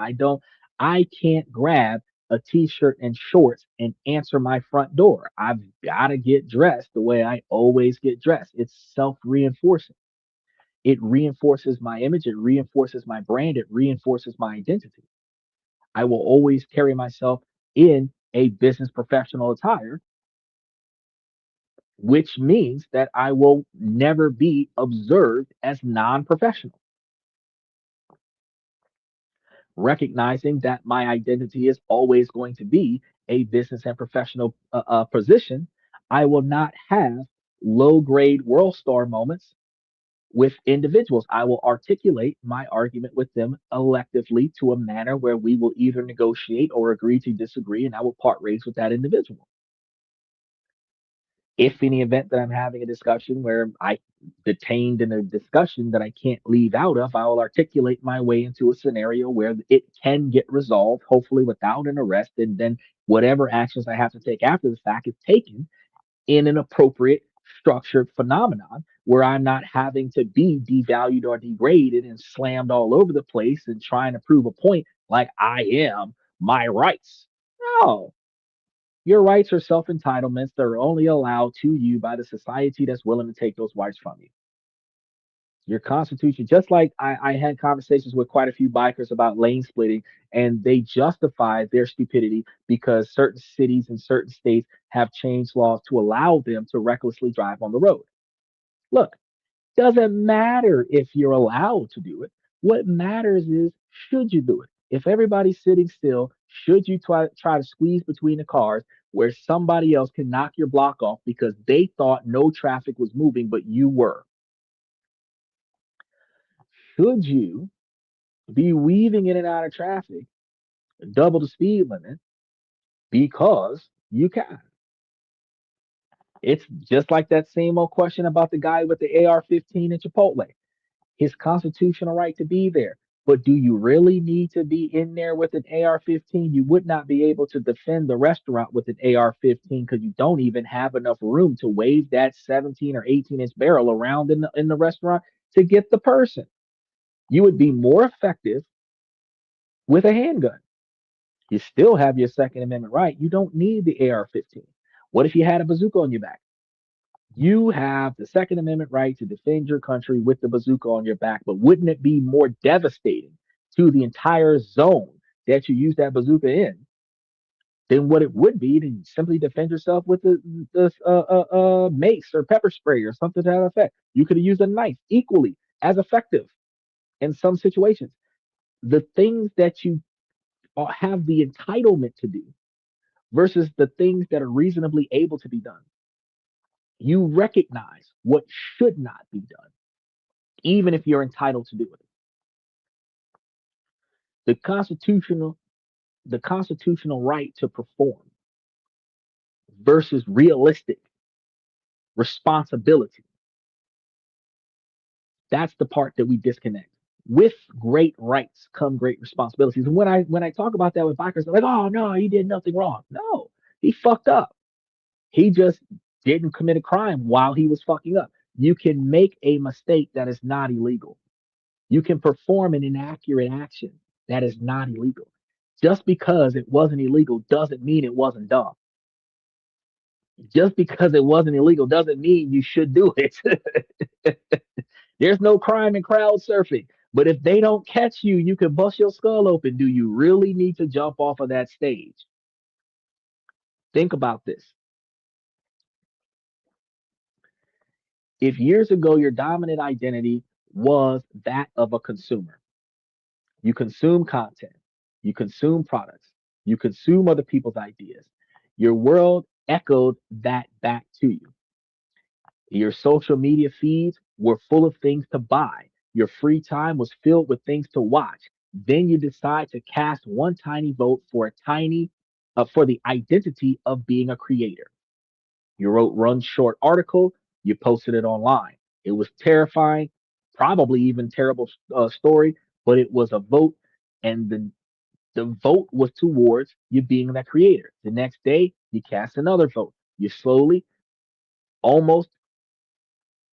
I can't grab a t shirt and shorts and answer my front door. I've got to get dressed the way I always get dressed. It's self reinforcing. It reinforces my image, it reinforces my brand, it reinforces my identity. I will always carry myself in a business professional attire, which means that I will never be observed as non professional. Recognizing that my identity is always going to be a business and professional position, I will not have low grade world star moments with individuals. I will articulate my argument with them electively to a manner where we will either negotiate or agree to disagree, and I will part ways with that individual. If in the event that I'm having a discussion where I detained in a discussion that I can't leave out of, I will articulate my way into a scenario where it can get resolved, hopefully without an arrest, and then whatever actions I have to take after the fact is taken in an appropriate structured phenomenon where I'm not having to be devalued or degraded and slammed all over the place and trying to prove a point like I am my rights. No, your rights are self entitlements that are only allowed to you by the society that's willing to take those rights from you. Your constitution, just like I had conversations with quite a few bikers about lane splitting, and they justify their stupidity because certain cities and certain states have changed laws to allow them to recklessly drive on the road. Look, doesn't matter if you're allowed to do it. What matters is should you do it? If everybody's sitting still, should you try to squeeze between the cars where somebody else can knock your block off because they thought no traffic was moving, but you were? Should you be weaving in and out of traffic double the speed limit because you can? It's just like that same old question about the guy with the AR 15 in Chipotle. his constitutional right to be there. But do you really need to be in there with an AR-15? You would not be able to defend the restaurant with an AR-15 because you don't even have enough room to wave that 17 or 18-inch barrel around in the restaurant to get the person. You would be more effective with a handgun. You still have your Second Amendment right. You don't need the AR-15. What if you had a bazooka on your back? You have the Second Amendment right to defend your country with the bazooka on your back, but wouldn't it be more devastating to the entire zone that you use that bazooka in than what it would be to simply defend yourself with the mace or pepper spray or something to that effect? You could have used a knife equally as effective in some situations. The things that you have the entitlement to do versus the things that are reasonably able to be done. You recognize what should not be done, even if you're entitled to do it. The constitutional the constitutional right to perform versus realistic responsibility. That's the part that we disconnect. With great rights come great responsibilities. And when I talk about that with bikers, they're like, "Oh no, he did nothing wrong." No, he fucked up. He just didn't commit a crime while he was fucking up. You can make a mistake that is not illegal. You can perform an inaccurate action that is not illegal. Just because it wasn't illegal doesn't mean it wasn't dumb. Just because it wasn't illegal doesn't mean you should do it. There's no crime in crowd surfing. But if they don't catch you, you can bust your skull open. Do you really need to jump off of that stage? Think about this. If years ago your dominant identity was that of a consumer, you consume content, you consume products, you consume other people's ideas, your world echoed that back to you. Your social media feeds were full of things to buy. Your free time was filled with things to watch. Then you decide to cast one tiny vote for a tiny for the identity of being a creator. You wrote one short article, you posted it online. It was terrifying, probably even terrible story, but it was a vote, and the vote was towards you being that creator. The next day, you cast another vote. You slowly, almost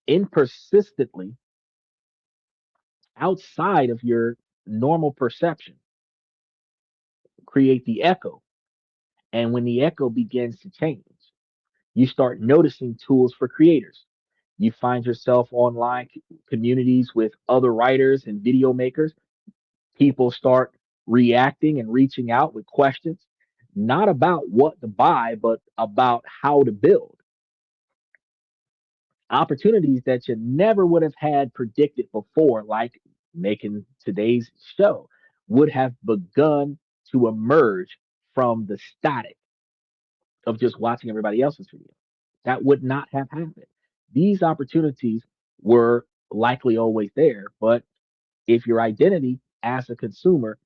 impersistently, outside of your normal perception, create the echo. And when the echo begins to change, you start noticing tools for creators. You find yourself online communities with other writers and video makers. People start reacting and reaching out with questions, not about what to buy, but about how to build. Opportunities that you never would have had predicted before, like making today's show, would have begun to emerge from the static of just watching everybody else's video. That would not have happened. These opportunities were likely always there, but if your identity as a consumer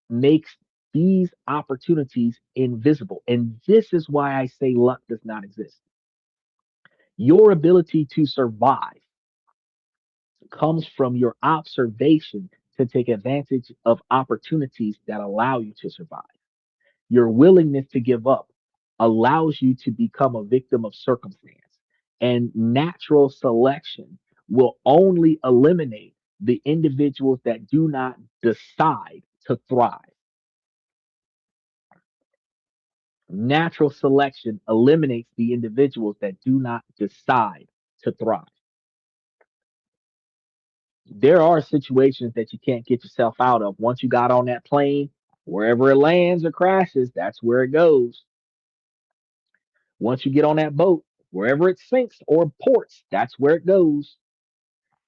makes these opportunities invisible, and this is why I say luck does not exist. Your ability to survive comes from your observation to take advantage of opportunities that allow you to survive. Your willingness to give up allows you to become a victim of circumstance. And natural selection will only eliminate the individuals that do not decide to thrive. Natural selection eliminates the individuals that do not decide to thrive. There are situations that you can't get yourself out of. Once you got on that plane, wherever it lands or crashes, that's where it goes. Once you get on that boat, wherever it sinks or ports, that's where it goes.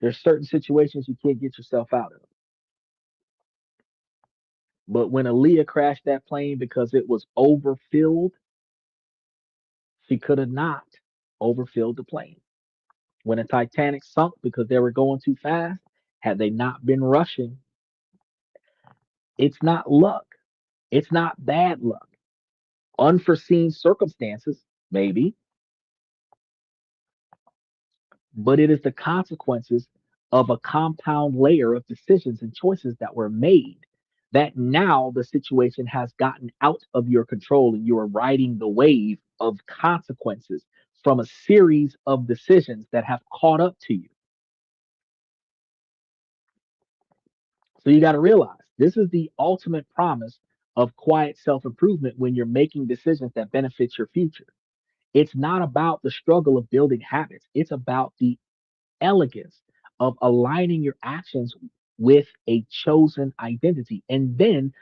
There's certain situations you can't get yourself out of. But when Aaliyah crashed that plane because it was overfilled, she could have not overfilled the plane. When the Titanic sunk because they were going too fast, had they not been rushing, it's not luck. It's not bad luck. Unforeseen circumstances, maybe, but it is the consequences of a compound layer of decisions and choices that were made, that now the situation has gotten out of your control and you are riding the wave of consequences from a series of decisions that have caught up to you. So you got to realize this is the ultimate promise of quiet self improvement when you're making decisions that benefit your future. It's not about the struggle of building habits, it's about the elegance of aligning your actions with a chosen identity and then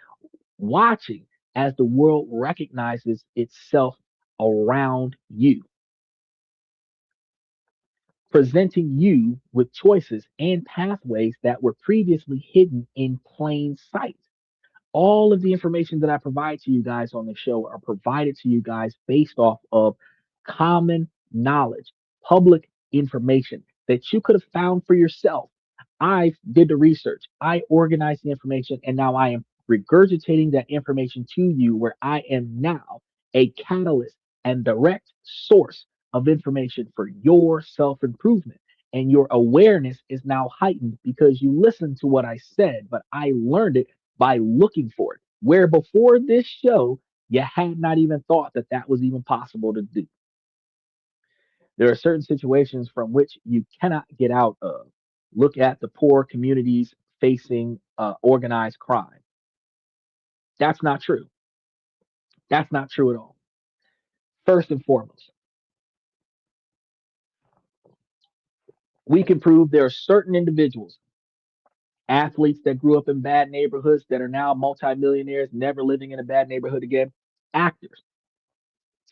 watching as the world recognizes itself around you, presenting you with choices and pathways that were previously hidden in plain sight. All of the information that I provide to you guys on the show are provided to you guys based off of common knowledge, public information that you could have found for yourself. I did the research, I organized the information, and now I am regurgitating that information to you where I am now a catalyst and direct source of information for your self improvement. And your awareness is now heightened because you listened to what I said, but I learned it by looking for it. Where before this show, you had not even thought that that was even possible to do. There are certain situations from which you cannot get out of. Look at the poor communities facing organized crime. That's not true. That's not true at all. First and foremost, we can prove there are certain individuals, athletes that grew up in bad neighborhoods that are now multimillionaires, never living in a bad neighborhood again, actors,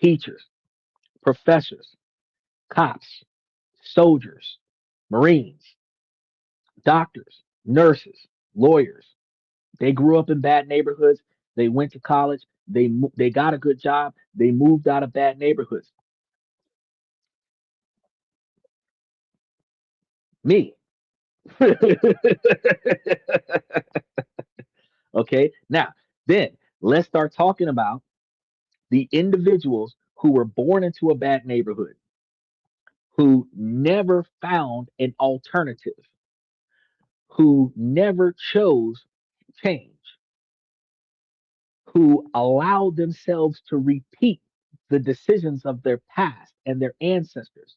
teachers, professors, cops, soldiers, Marines, doctors, nurses, lawyers. They grew up in bad neighborhoods. They went to college. They got a good job. They moved out of bad neighborhoods. Me. Okay. Now, then let's start talking about the individuals who were born into a bad neighborhood, who never found an alternative, who never chose change, who allow themselves to repeat the decisions of their past and their ancestors,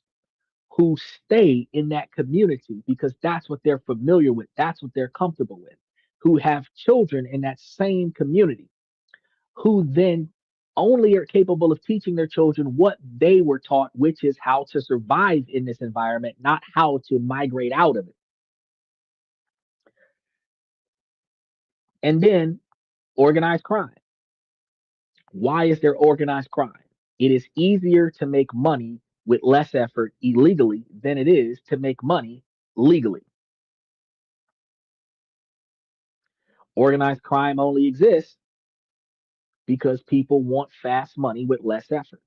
who stay in that community because that's what they're familiar with, that's what they're comfortable with, who have children in that same community, who then only are capable of teaching their children what they were taught, which is how to survive in this environment, not how to migrate out of it. And then organized crime. Why is there organized crime? It is easier to make money with less effort illegally than it is to make money legally. Organized crime only exists because people want fast money with less effort.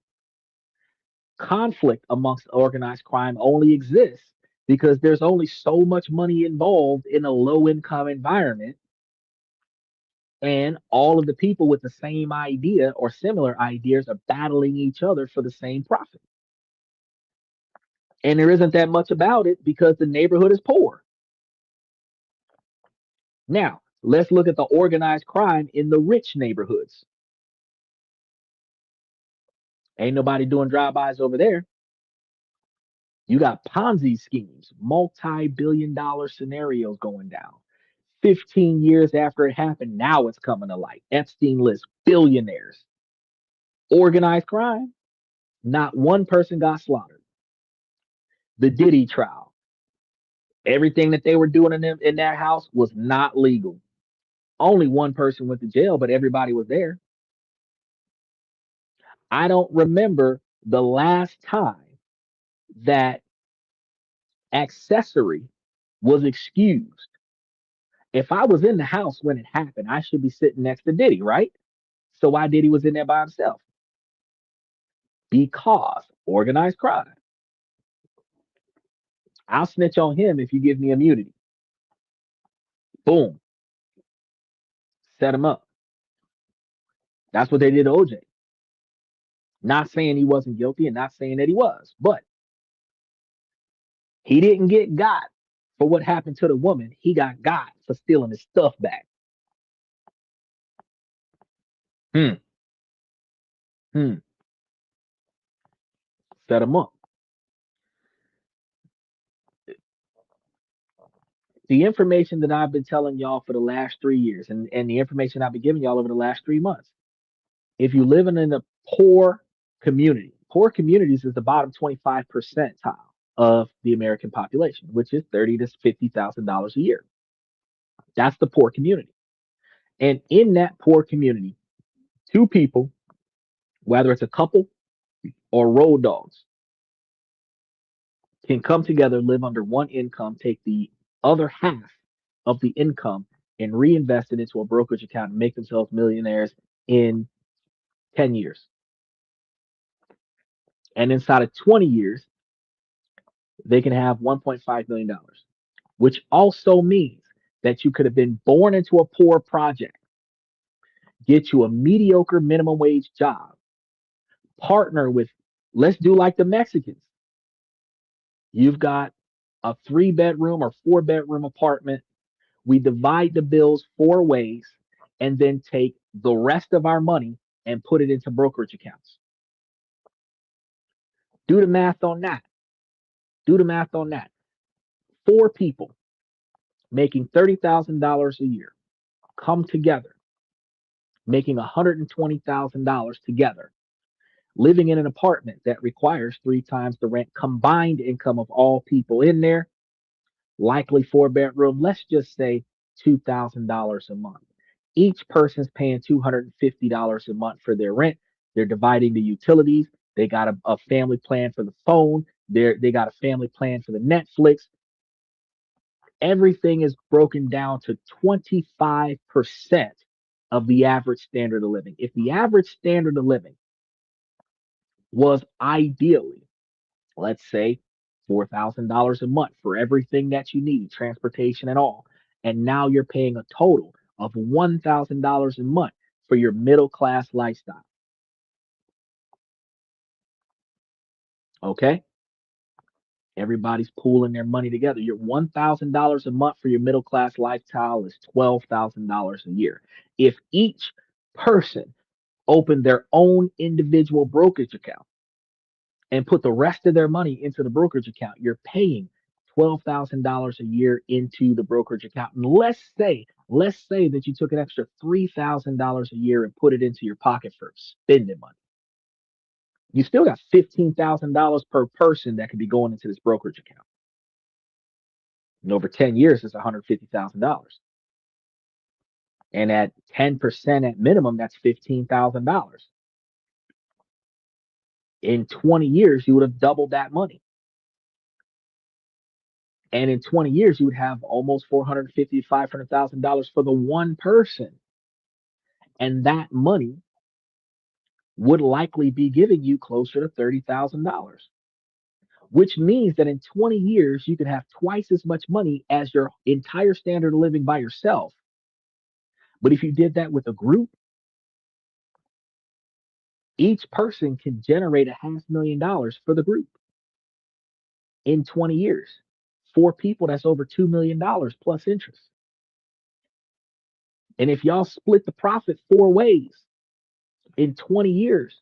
Conflict amongst organized crime only exists because there's only so much money involved in a low income environment, and all of the people with the same idea or similar ideas are battling each other for the same profit. And there isn't that much about it because the neighborhood is poor. Now, let's look at the organized crime in the rich neighborhoods. Ain't nobody doing drive-bys over there. You got Ponzi schemes, multi-billion-dollar scenarios going down. 15 years after it happened, now it's coming to light. Epstein list, billionaires. Organized crime, not one person got slaughtered. The Diddy trial, everything that they were doing in that house was not legal. Only one person went to jail, but everybody was there. I don't remember the last time that accessory was excused. If I was in the house when it happened, I should be sitting next to Diddy, right? So why Diddy was in there by himself? Because organized crime. I'll snitch on him if you give me immunity. Boom, set him up. That's what they did to OJ. Not saying he wasn't guilty and not saying that he was, but he didn't get got For what happened to the woman, he got for stealing his stuff back. Hmm. Hmm. Set him up. The information that I've been telling y'all for the last 3 years, and the information I've been giving y'all over the last 3 months. If you live in a poor communities is the bottom 25 percentile of the American population, which is 30 to $50,000 a year. That's the poor community. And in that poor community, two people, whether it's a couple or road dogs, can come together, live under one income, take the other half of the income and reinvest it into a brokerage account and make themselves millionaires in 10 years. And inside of 20 years, they can have $1.5 million, which also means that you could have been born into a poor project, get you a mediocre minimum wage job, partner with, let's do like the Mexicans. You've got a 3 bedroom or 4 bedroom apartment. We divide the bills 4 ways and then take the rest of our money and put it into brokerage accounts. Do the math on that. Do the math on that. Four people making $30,000 a year come together, making $120,000 together, living in an apartment that requires 3 times the rent combined income of all people in there, likely 4 bedroom, let's just say $2,000 a month. Each person's paying $250 a month for their rent. They're dividing the utilities. They got a family plan for the phone. They got a family plan for the Netflix. Everything is broken down to 25% of the average standard of living. If the average standard of living was ideally, let's say, $4,000 a month for everything that you need, transportation and all, and now you're paying a total of $1,000 a month for your middle class lifestyle. Okay? Everybody's pooling their money together. Your $1,000 a month for your middle class lifestyle is $12,000 a year. If each person opened their own individual brokerage account and put the rest of their money into the brokerage account, you're paying $12,000 a year into the brokerage account. And let's say that you took an extra $3,000 a year and put it into your pocket for spending money. You still got $15,000 per person that could be going into this brokerage account. And over 10 years, it's $150,000. And at 10% at minimum, that's $15,000. In 20 years, you would have doubled that money. And in 20 years, you would have almost $450,000 to $500,000 for the one person. And that money would likely be giving you closer to $30,000, which means that in 20 years, you could have twice as much money as your entire standard of living by yourself. But if you did that with a group, each person can generate $500,000 for the group in 20 years. Four people, that's over $2 million plus interest. And if y'all split the profit 4 ways in 20 years,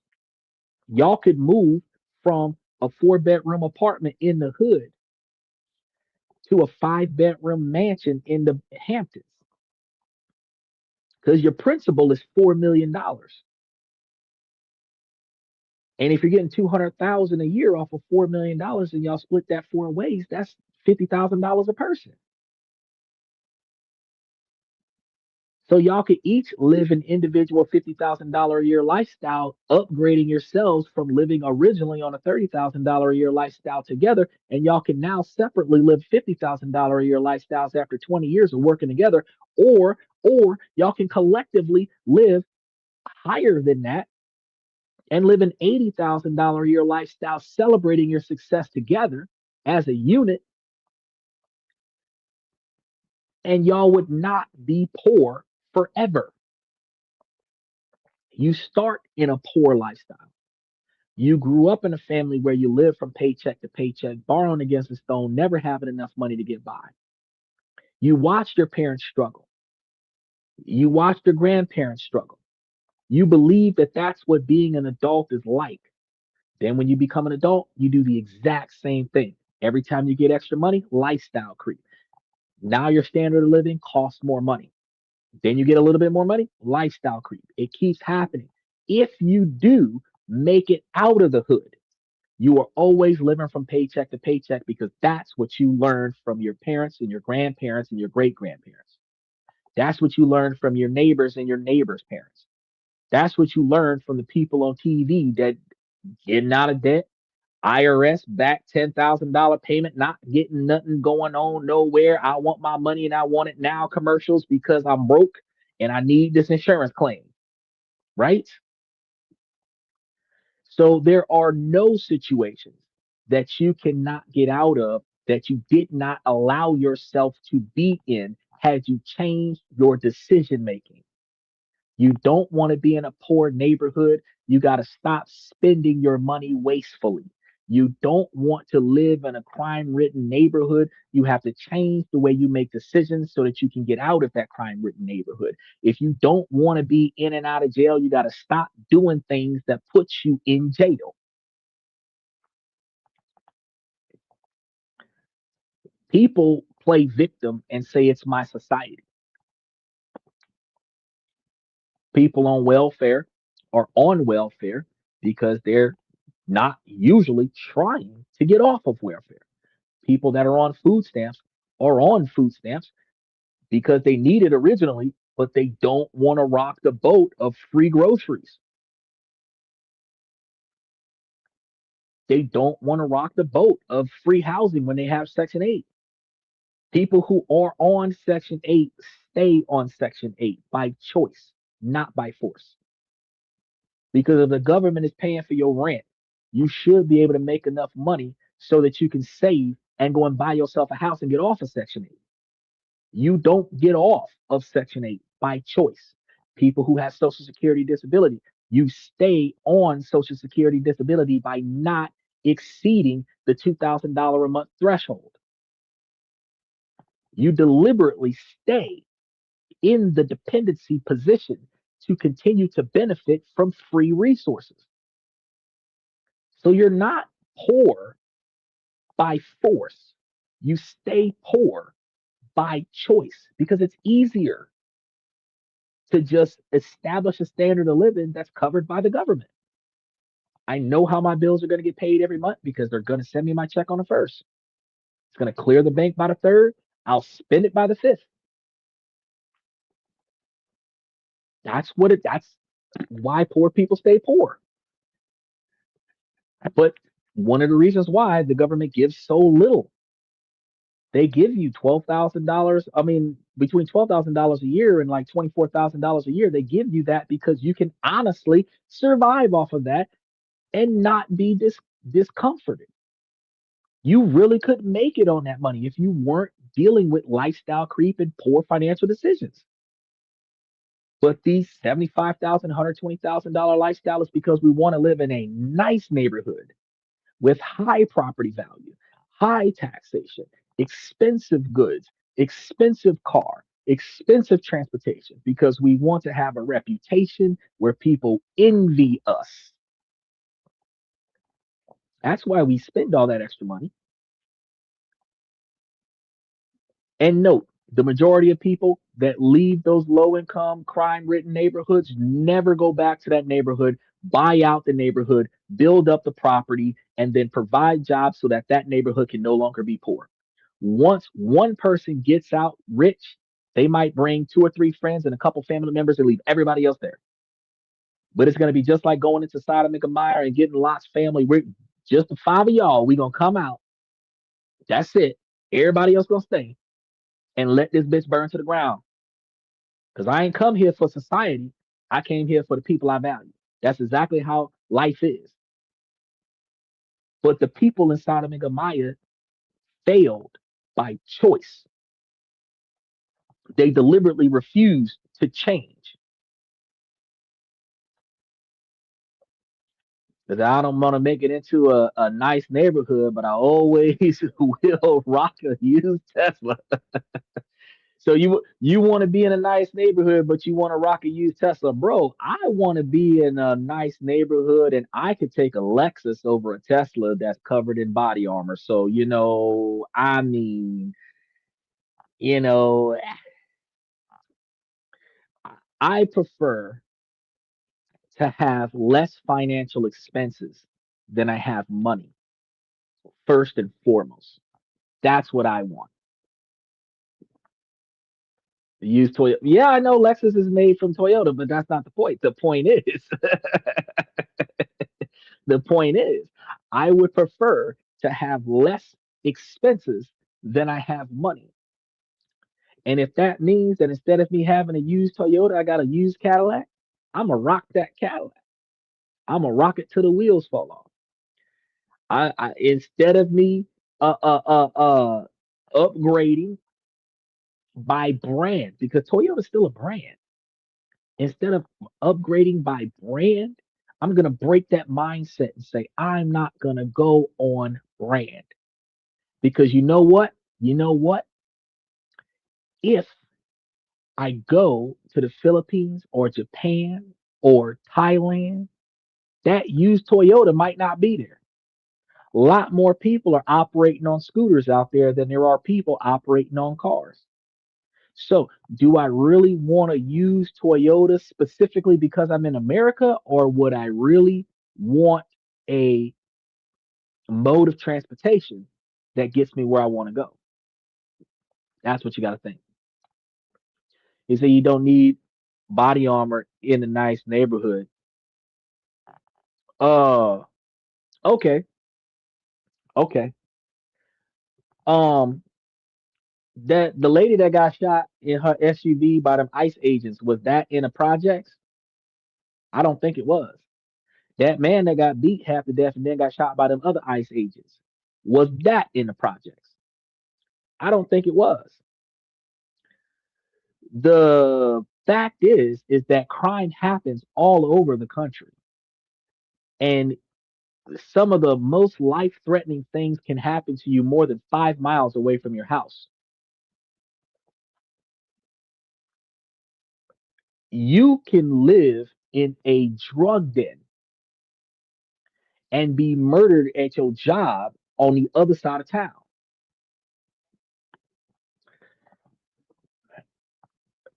y'all could move from a 4 bedroom apartment in the hood to a 5 bedroom mansion in the Hamptons because your principal is $4 million. And if you're getting 200,000 a year off of $4 million and y'all split that 4 ways, that's $50,000 a person. So y'all could each live an individual $50,000 a year lifestyle, upgrading yourselves from living originally on a $30,000 a year lifestyle together. And y'all can now separately live $50,000 a year lifestyles after 20 years of working together, or y'all can collectively live higher than that and live an $80,000 a year lifestyle, celebrating your success together as a unit. And y'all would not be poor forever. You start in a poor lifestyle. You grew up in a family where you live from paycheck to paycheck, borrowing against the stone, never having enough money to get by. You watched your parents struggle. You watched your grandparents struggle. You believe that that's what being an adult is like. Then when you become an adult, you do the exact same thing. Every time you get extra money, lifestyle creep. Now your standard of living costs more money. Then you get a little bit more money, lifestyle creep. It keeps happening. If you do make it out of the hood, you are always living from paycheck to paycheck because that's what you learned from your parents and your grandparents and your great grandparents. That's what you learned from your neighbors and your neighbors' parents. That's what you learned from the people on TV that getting out of debt, IRS back $10,000 payment, not getting nothing going on nowhere. I want my money and I want it now commercials because I'm broke and I need this insurance claim, right? So there are no situations that you cannot get out of that you did not allow yourself to be in had you changed your decision making. You don't want to be in a poor neighborhood. You got to stop spending your money wastefully. You don't want to live in a crime ridden neighborhood. You have to change the way you make decisions so that you can get out of that crime ridden neighborhood. If you don't want to be in and out of jail, you got to stop doing things that put you in jail. People play victim and say it's my society. People on welfare are on welfare because they're not usually trying to get off of welfare. People that are on food stamps are on food stamps because they need it originally, but they don't want to rock the boat of free groceries. They don't want to rock the boat of free housing when they have Section 8. People who are on Section 8 stay on Section 8 by choice, not by force. Because if the government is paying for your rent, you should be able to make enough money so that you can save and go and buy yourself a house and get off of Section 8. You don't get off of Section 8 by choice. People who have Social Security disability, you stay on Social Security disability by not exceeding the $2,000 a month threshold. You deliberately stay in the dependency position to continue to benefit from free resources. So you're not poor by force. You stay poor by choice because it's easier to just establish a standard of living that's covered by the government. I know how my bills are going to get paid every month because they're going to send me my check on the first. It's going to clear the bank by the third. I'll spend it by the fifth. That's why poor people stay poor. But one of the reasons why the government gives so little, they give you $12,000. I mean, between $12,000 a year and like $24,000 a year, they give you that because you can honestly survive off of that and not be discomforted. You really could make it on that money if you weren't dealing with lifestyle creep and poor financial decisions. But these $75,000, $120,000 lifestyle is because we want to live in a nice neighborhood with high property value, high taxation, expensive goods, expensive car, expensive transportation, because we want to have a reputation where people envy us. That's why we spend all that extra money. And note, the majority of people that leave those low income, crime ridden neighborhoods never go back to that neighborhood, buy out the neighborhood, build up the property, and then provide jobs so that that neighborhood can no longer be poor. Once one person gets out rich, they might bring two or three friends and a couple family members and leave everybody else there. But it's going to be just like going into Sodom and Gomorrah and getting Lot's family. We're just the five of y'all. We're going to come out. That's it. Everybody else going to stay and let this bitch burn to the ground. Because I ain't come here for society. I came here for the people I value. That's exactly how life is. But the people in Sodom and Gomorrah failed by choice. They deliberately refused to change. Because I don't want to make it into a nice neighborhood, but I always will rock a used Tesla. So you want to be in a nice neighborhood, but you want to rock a used Tesla, bro. I want to be in a nice neighborhood, and I could take a Lexus over a Tesla that's covered in body armor. So I mean, you know, I prefer to have less financial expenses than I have money. First and foremost, that's what I want. Use Toyota. Yeah, I know Lexus is made from Toyota, but that's not the point. The point is, the point is, I would prefer to have less expenses than I have money. And if that means that instead of me having a used Toyota, I got a used Cadillac, I'm gonna rock that Cadillac. I'm gonna rock it till the wheels fall off. I instead of me uh uh uh uh upgrading by brand because Toyota's still a brand. Instead of upgrading by brand, I'm going to break that mindset and say, I'm not going to go on brand. Because you know what? You know what? If I go to the Philippines or Japan or Thailand, that used Toyota might not be there. A lot more people are operating on scooters out there than there are people operating on cars. So, do I really want to use Toyota specifically because I'm in America, or would I really want a mode of transportation that gets me where I want to go? That's what you got to think. You say you don't need body armor in a nice neighborhood. Uh, okay, okay. Um, that the lady that got shot in her SUV by them ICE agents was that in a projects? I don't think it was. That man that got beat half to death and then got shot by them other ICE agents. Was that in the projects? I don't think it was. The fact is that crime happens all over the country. And some of the most life-threatening things can happen to you more than 5 miles away from your house. You can live in a drug den and be murdered at your job on the other side of town.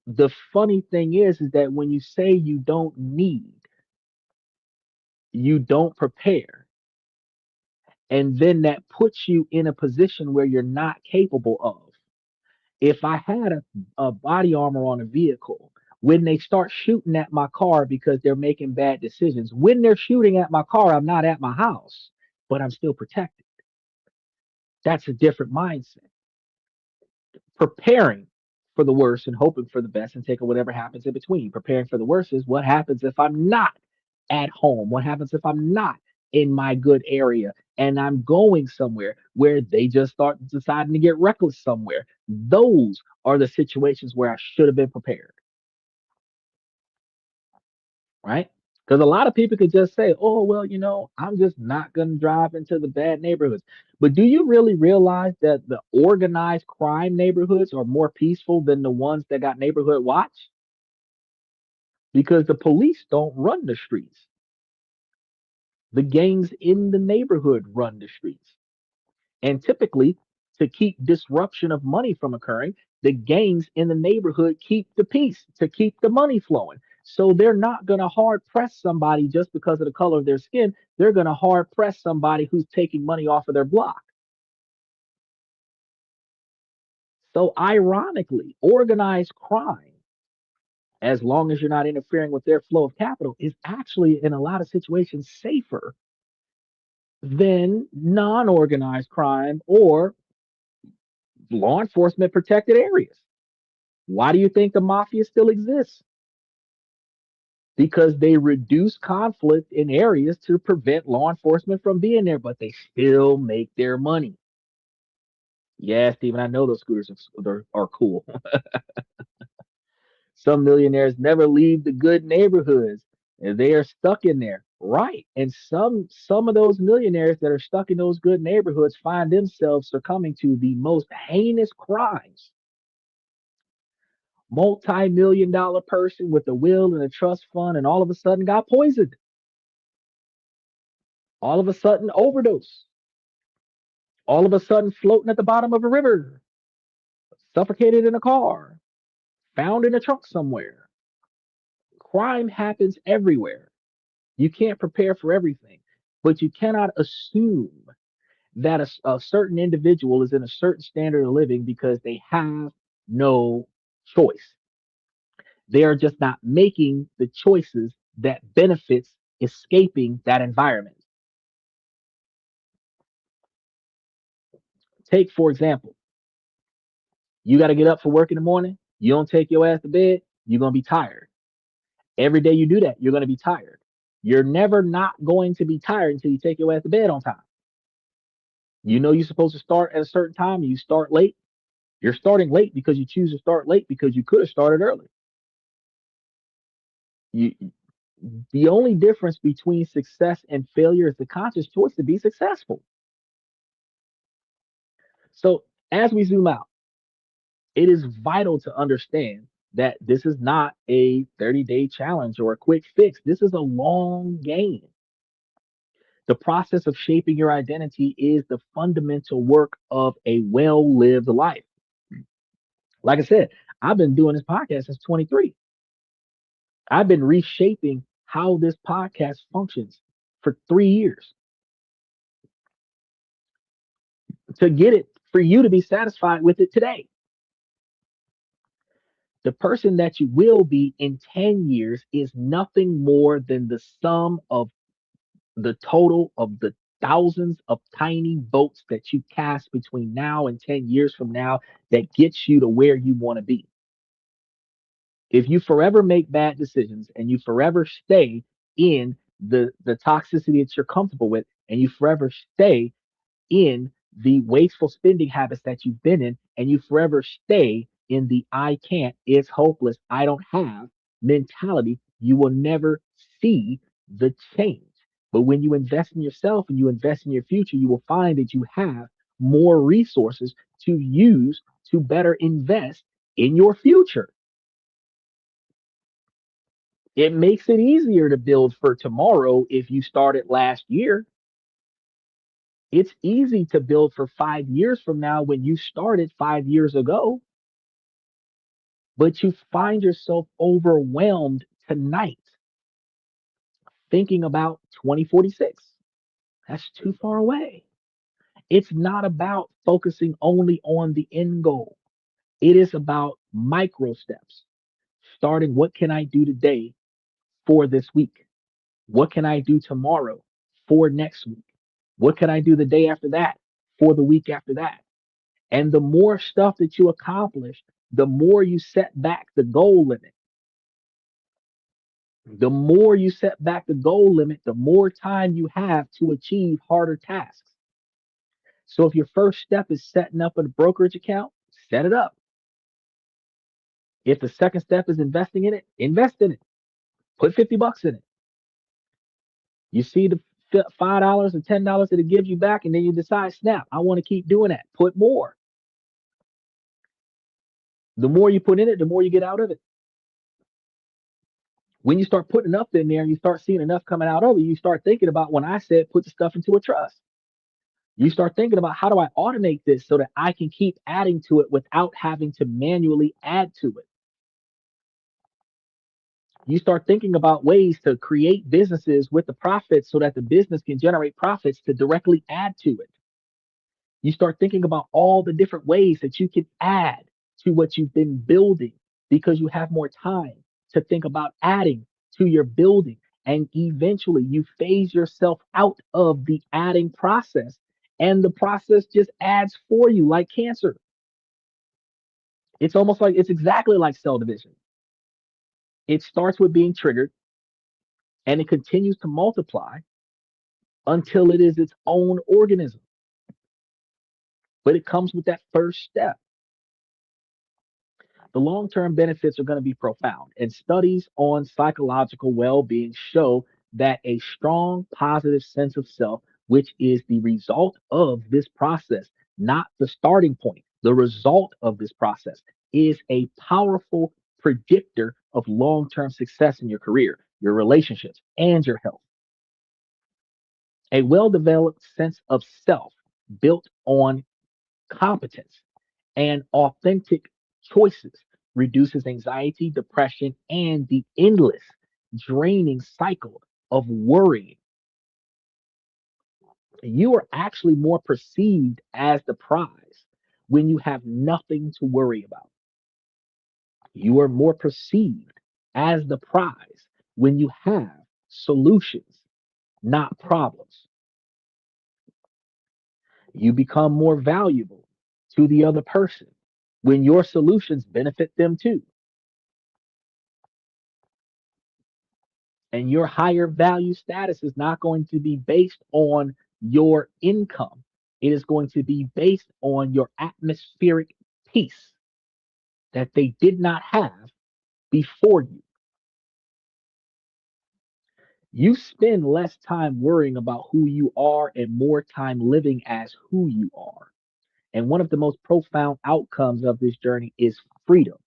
The funny thing is that when you say you don't need, you don't prepare, and then that puts you in a position where you're not capable of. If I had a body armor on a vehicle, when they start shooting at my car because they're making bad decisions, when they're shooting at my car, I'm not at my house, but I'm still protected. That's a different mindset. Preparing for the worst and hoping for the best and taking whatever happens in between. Preparing for the worst is what happens if I'm not at home? What happens if I'm not in my good area and I'm going somewhere where they just start deciding to get reckless somewhere? Those are the situations where I should have been prepared, right? Because a lot of people could just say, oh, well, I'm just not going to drive into the bad neighborhoods. But do you really realize that the organized crime neighborhoods are more peaceful than the ones that got neighborhood watch? Because the police don't run the streets. The gangs in the neighborhood run the streets. And typically, to keep disruption of money from occurring, the gangs in the neighborhood keep the peace, to keep the money flowing. So they're not going to hard press somebody just because of the color of their skin. They're going to hard press somebody who's taking money off of their block. So, ironically, organized crime, as long as you're not interfering with their flow of capital, is actually in a lot of situations safer than non organized crime or law enforcement protected areas. Why do you think the mafia still exists? Because they reduce conflict in areas to prevent law enforcement from being there, but they still make their money. Yeah, Stephen, I know those scooters are cool. Some millionaires never leave the good neighborhoods, and they are stuck in there. Right. And some of those millionaires that are stuck in those good neighborhoods find themselves succumbing to the most heinous crimes Multi-million dollar person with a will and a trust fund, and all of a sudden got poisoned. All of a sudden overdose. All of a sudden floating at the bottom of a river, suffocated in a car, found in a trunk somewhere. Crime happens everywhere. You can't prepare for everything, but you cannot assume that a certain individual is in a certain standard of living because they have no choice. They are just not making the choices that benefits escaping that environment. Take, for example, you got to get up for work in the morning. You don't take your ass to bed, you're going to be tired. Every day you do that, you're going to be tired. You're never not going to be tired until you take your ass to bed on time. You know you're supposed to start at a certain time, and you start late. You're starting late because you choose to start late because you could have started early. You, the only difference between success and failure is the conscious choice to be successful. So as we zoom out, it is vital to understand that this is not a 30-day challenge or a quick fix. This is a long game. The process of shaping your identity is the fundamental work of a well lived life. Like I said, I've been doing this podcast since 23. I've been reshaping how this podcast functions for 3 years to get it for you to be satisfied with it today. The person that you will be in 10 years is nothing more than the sum of the total of the thousands of tiny votes that you cast between now and 10 years from now that gets you to where you want to be. If you forever make bad decisions and you forever stay in the toxicity that you're comfortable with, and you forever stay in the wasteful spending habits that you've been in, and you forever stay in the I can't, it's hopeless, I don't have mentality, you will never see the change. But when you invest in yourself and you invest in your future, you will find that you have more resources to use to better invest in your future. It makes it easier to build for tomorrow if you started last year. It's easy to build for 5 years from now when you started 5 years ago, but you find yourself overwhelmed tonight thinking about 2046. That's too far away. It's not about focusing only on the end goal, it is about micro steps. Starting, what can I do today for this week? What can I do tomorrow for next week? What can I do the day after that for the week after that? And the more stuff that you accomplish, the more you set back the goal limit. The more you set back the goal limit, the more time you have to achieve harder tasks. So if your first step is setting up a brokerage account, set it up. If the second step is investing in it, invest in it. Put 50 bucks in it. You see the $5 or $10 that it gives you back, and then you decide, snap, I want to keep doing that. Put more. The more you put in it, the more you get out of it. When you start putting enough in there and you start seeing enough coming out of it, you start thinking about when I said put the stuff into a trust. You start thinking about, how do I automate this so that I can keep adding to it without having to manually add to it? You start thinking about ways to create businesses with the profits so that the business can generate profits to directly add to it. You start thinking about all the different ways that you can add to what you've been building because you have more time to think about adding to your building. And eventually you phase yourself out of the adding process, and the process just adds for you like cancer. It's almost like, it's exactly like cell division. It starts with being triggered and it continues to multiply until it is its own organism. But it comes with that first step. The long term benefits are going to be profound. And studies on psychological well being show that a strong, positive sense of self, which is the result of this process, not the starting point, the result of this process, is a powerful predictor of long term success in your career, your relationships, and your health. A well developed sense of self built on competence and authentic choices reduces anxiety, depression, and the endless draining cycle of worrying. You are actually more perceived as the prize when you have nothing to worry about. You are more perceived as the prize when you have solutions, not problems. You become more valuable to the other person when your solutions benefit them too. And your higher value status is not going to be based on your income, it is going to be based on your atmospheric peace that they did not have before you. You spend less time worrying about who you are and more time living as who you are. And one of the most profound outcomes of this journey is freedom.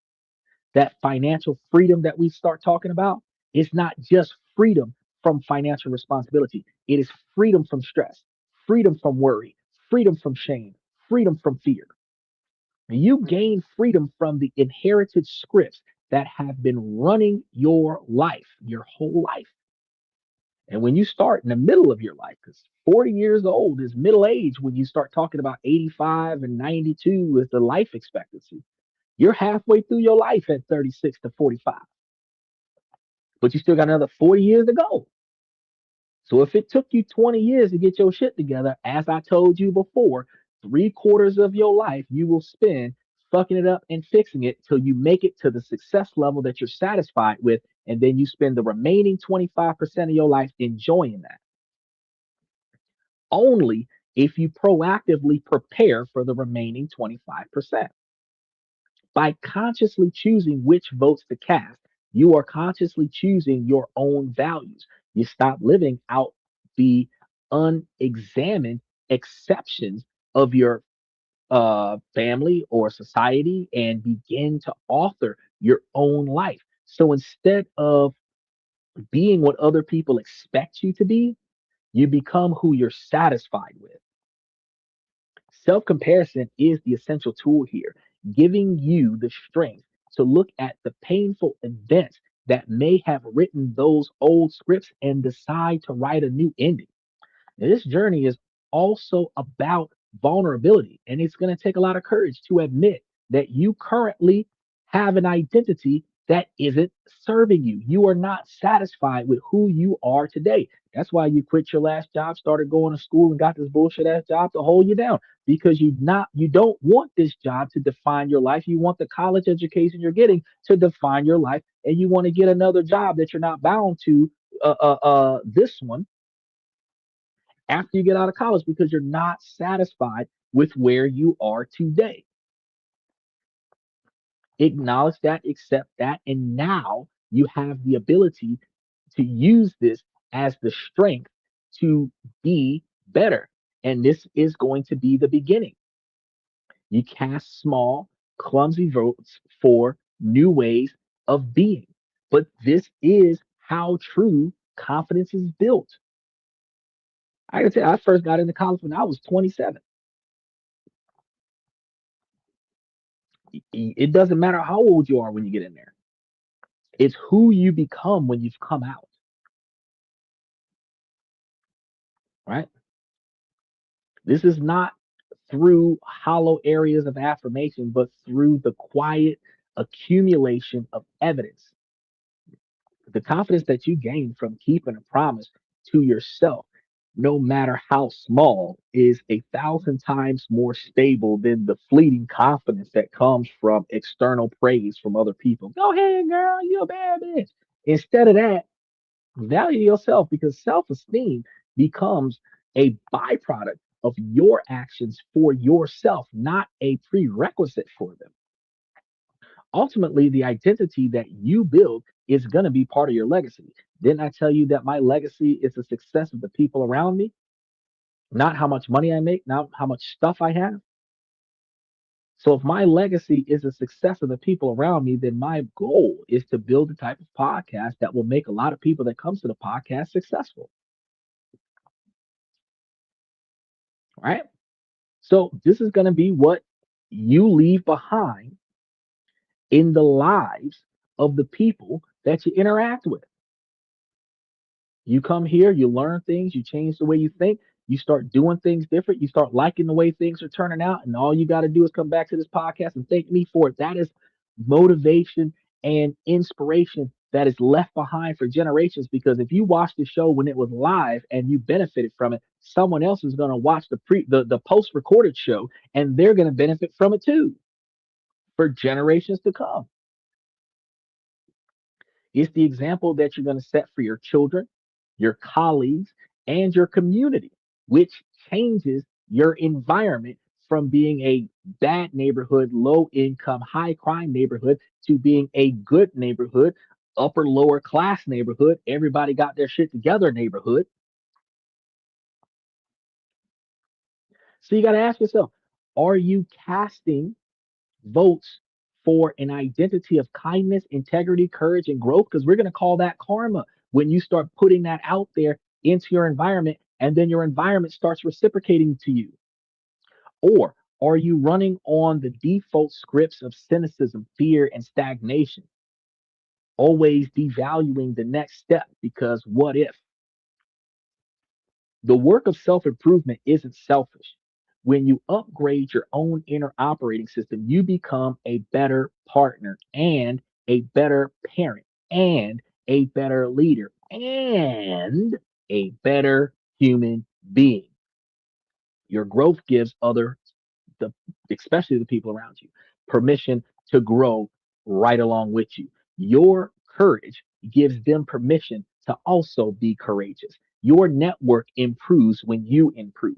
That financial freedom that we start talking about is not just freedom from financial responsibility, it is freedom from stress, freedom from worry, freedom from shame, freedom from fear. You gain freedom from the inherited scripts that have been running your life, your whole life. And when you start in the middle of your life, because 40 years old is middle age when you start talking about 85 and 92 is the life expectancy. You're halfway through your life at 36 to 45, but you still got another 40 years to go. So if it took you 20 years to get your shit together, as I told you before, 3/4 of your life you will spend fucking it up and fixing it till you make it to the success level that you're satisfied with. And then you spend the remaining 25% of your life enjoying that. Only if you proactively prepare for the remaining 25%. By consciously choosing which votes to cast, you are consciously choosing your own values. You stop living out the unexamined exceptions of your family or society and begin to author your own life. So instead of being what other people expect you to be, you become who you're satisfied with. Self comparison is the essential tool here, giving you the strength to look at the painful events that may have written those old scripts and decide to write a new ending. Now, this journey is also about vulnerability, and it's going to take a lot of courage to admit that you currently have an identity that isn't serving you. You are not satisfied with who you are today. That's why you quit your last job, started going to school, and got this bullshit ass job to hold you down because you don't want this job to define your life. You want the college education you're getting to define your life, and you want to get another job that you're not bound to. This one after you get out of college because you're not satisfied with where you are today. Acknowledge that, accept that, and now you have the ability to use this as the strength to be better. And this is going to be the beginning. You cast small, clumsy votes for new ways of being. But this is how true confidence is built. I can tell you, I first got into college when I was 27. It doesn't matter how old you are when you get in there. It's who you become when you've come out, right? This is not through hollow areas of affirmation, but through the quiet accumulation of evidence. The confidence that you gain from keeping a promise to yourself, no matter how small, is 1,000 times more stable than the fleeting confidence that comes from external praise from other people. Go ahead, girl, you're a bad bitch. Instead of that, value yourself because self esteem becomes a byproduct of your actions for yourself, not a prerequisite for them. Ultimately, the identity that you build is going to be part of your legacy. Didn't I tell you that my legacy is the success of the people around me, not how much money I make, not how much stuff I have? So if my legacy is the success of the people around me, then my goal is to build a type of podcast that will make a lot of people that comes to the podcast successful, right? So this is going to be what you leave behind in the lives of the people that you interact with. You come here, you learn things, you change the way you think, you start doing things different, you start liking the way things are turning out, and all you got to do is come back to this podcast and thank me for it. That is motivation and inspiration that is left behind for generations, because if you watch the show when it was live and you benefited from it, someone else is going to watch the post recorded show and they're going to benefit from it too for generations to come. It's the example that you're going to set for your children, your colleagues, and your community, which changes your environment from being a bad neighborhood, low income, high crime neighborhood to being a good neighborhood, upper lower class neighborhood, everybody got their shit together neighborhood. So you got to ask yourself, are you casting votes for an identity of kindness, integrity, courage, and growth? Because we're going to call that karma when you start putting that out there into your environment and then your environment starts reciprocating to you. Or are you running on the default scripts of cynicism, fear, and stagnation, always devaluing the next step because what if? The work of self improvement isn't selfish. When you upgrade your own inner operating system, you become a better partner and a better parent and a better leader and a better human being. Your growth gives other, the, especially the people around you, permission to grow right along with you. Your courage gives them permission to also be courageous. Your network improves when you improve.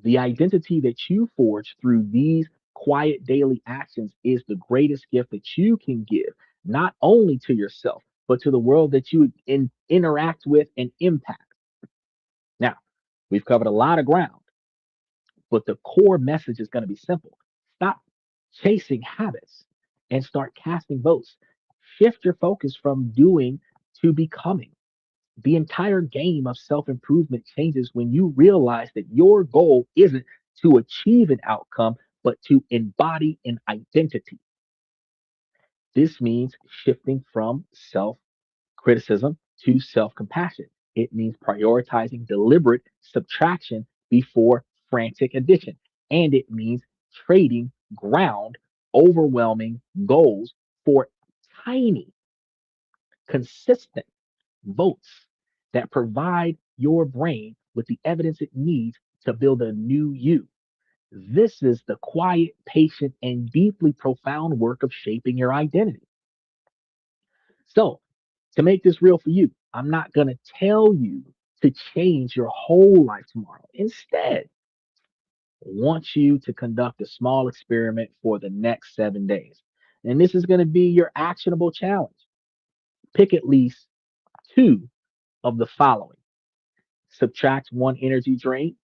The identity that you forge through these quiet daily actions is the greatest gift that you can give, not only to yourself, but to the world that you interact with and impact. Now, we've covered a lot of ground, but the core message is going to be simple. Stop chasing habits and start casting votes. Shift your focus from doing to becoming. The entire game of self improvement changes when you realize that your goal isn't to achieve an outcome, but to embody an identity. This means shifting from self criticism to self compassion. It means prioritizing deliberate subtraction before frantic addition. And it means trading ground, overwhelming goals for tiny, consistent votes that provide your brain with the evidence it needs to build a new you. This is the quiet, patient, and deeply profound work of shaping your identity. So, to make this real for you, I'm not going to tell you to change your whole life tomorrow. Instead, I want you to conduct a small experiment for the next 7 days. And this is going to be your actionable challenge. Pick at least two of the following: subtract one energy drain,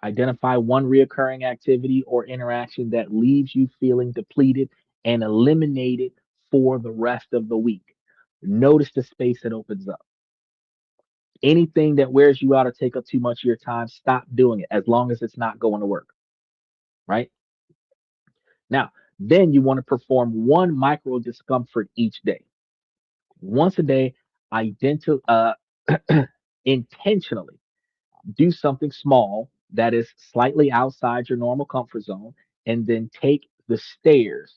identify one reoccurring activity or interaction that leaves you feeling depleted, and eliminate it for the rest of the week. Notice the space that opens up. Anything that wears you out or take up too much of your time, stop doing it as long as it's not going to work, right? Now, then you want to perform one micro discomfort each day. Once a day, intentionally do something small that is slightly outside your normal comfort zone, and then take the stairs,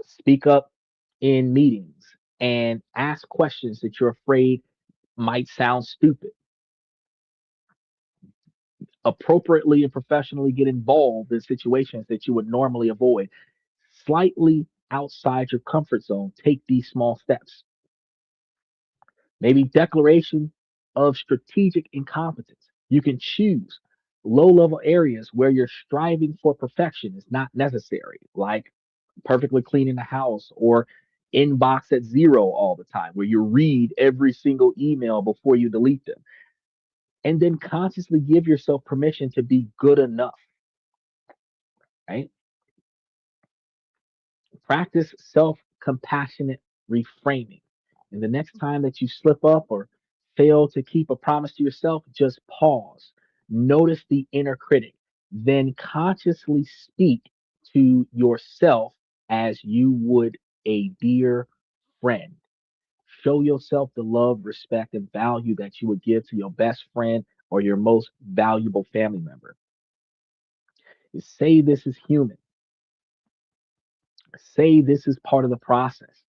speak up in meetings, and ask questions that you're afraid might sound stupid. Appropriately and professionally get involved in situations that you would normally avoid. Slightly outside your comfort zone, take these small steps. Maybe declaration of strategic incompetence. You can choose low level areas where you're striving for perfection is not necessary, like perfectly cleaning the house or inbox at zero all the time, where you read every single email before you delete them. and then consciously give yourself permission to be good enough, right? Practice self compassionate reframing. And the next time that you slip up or fail to keep a promise to yourself, just pause. Notice the inner critic. Then consciously speak to yourself as you would a dear friend. Show yourself the love, respect, and value that you would give to your best friend or your most valuable family member. Say this is human. Say this is part of the process.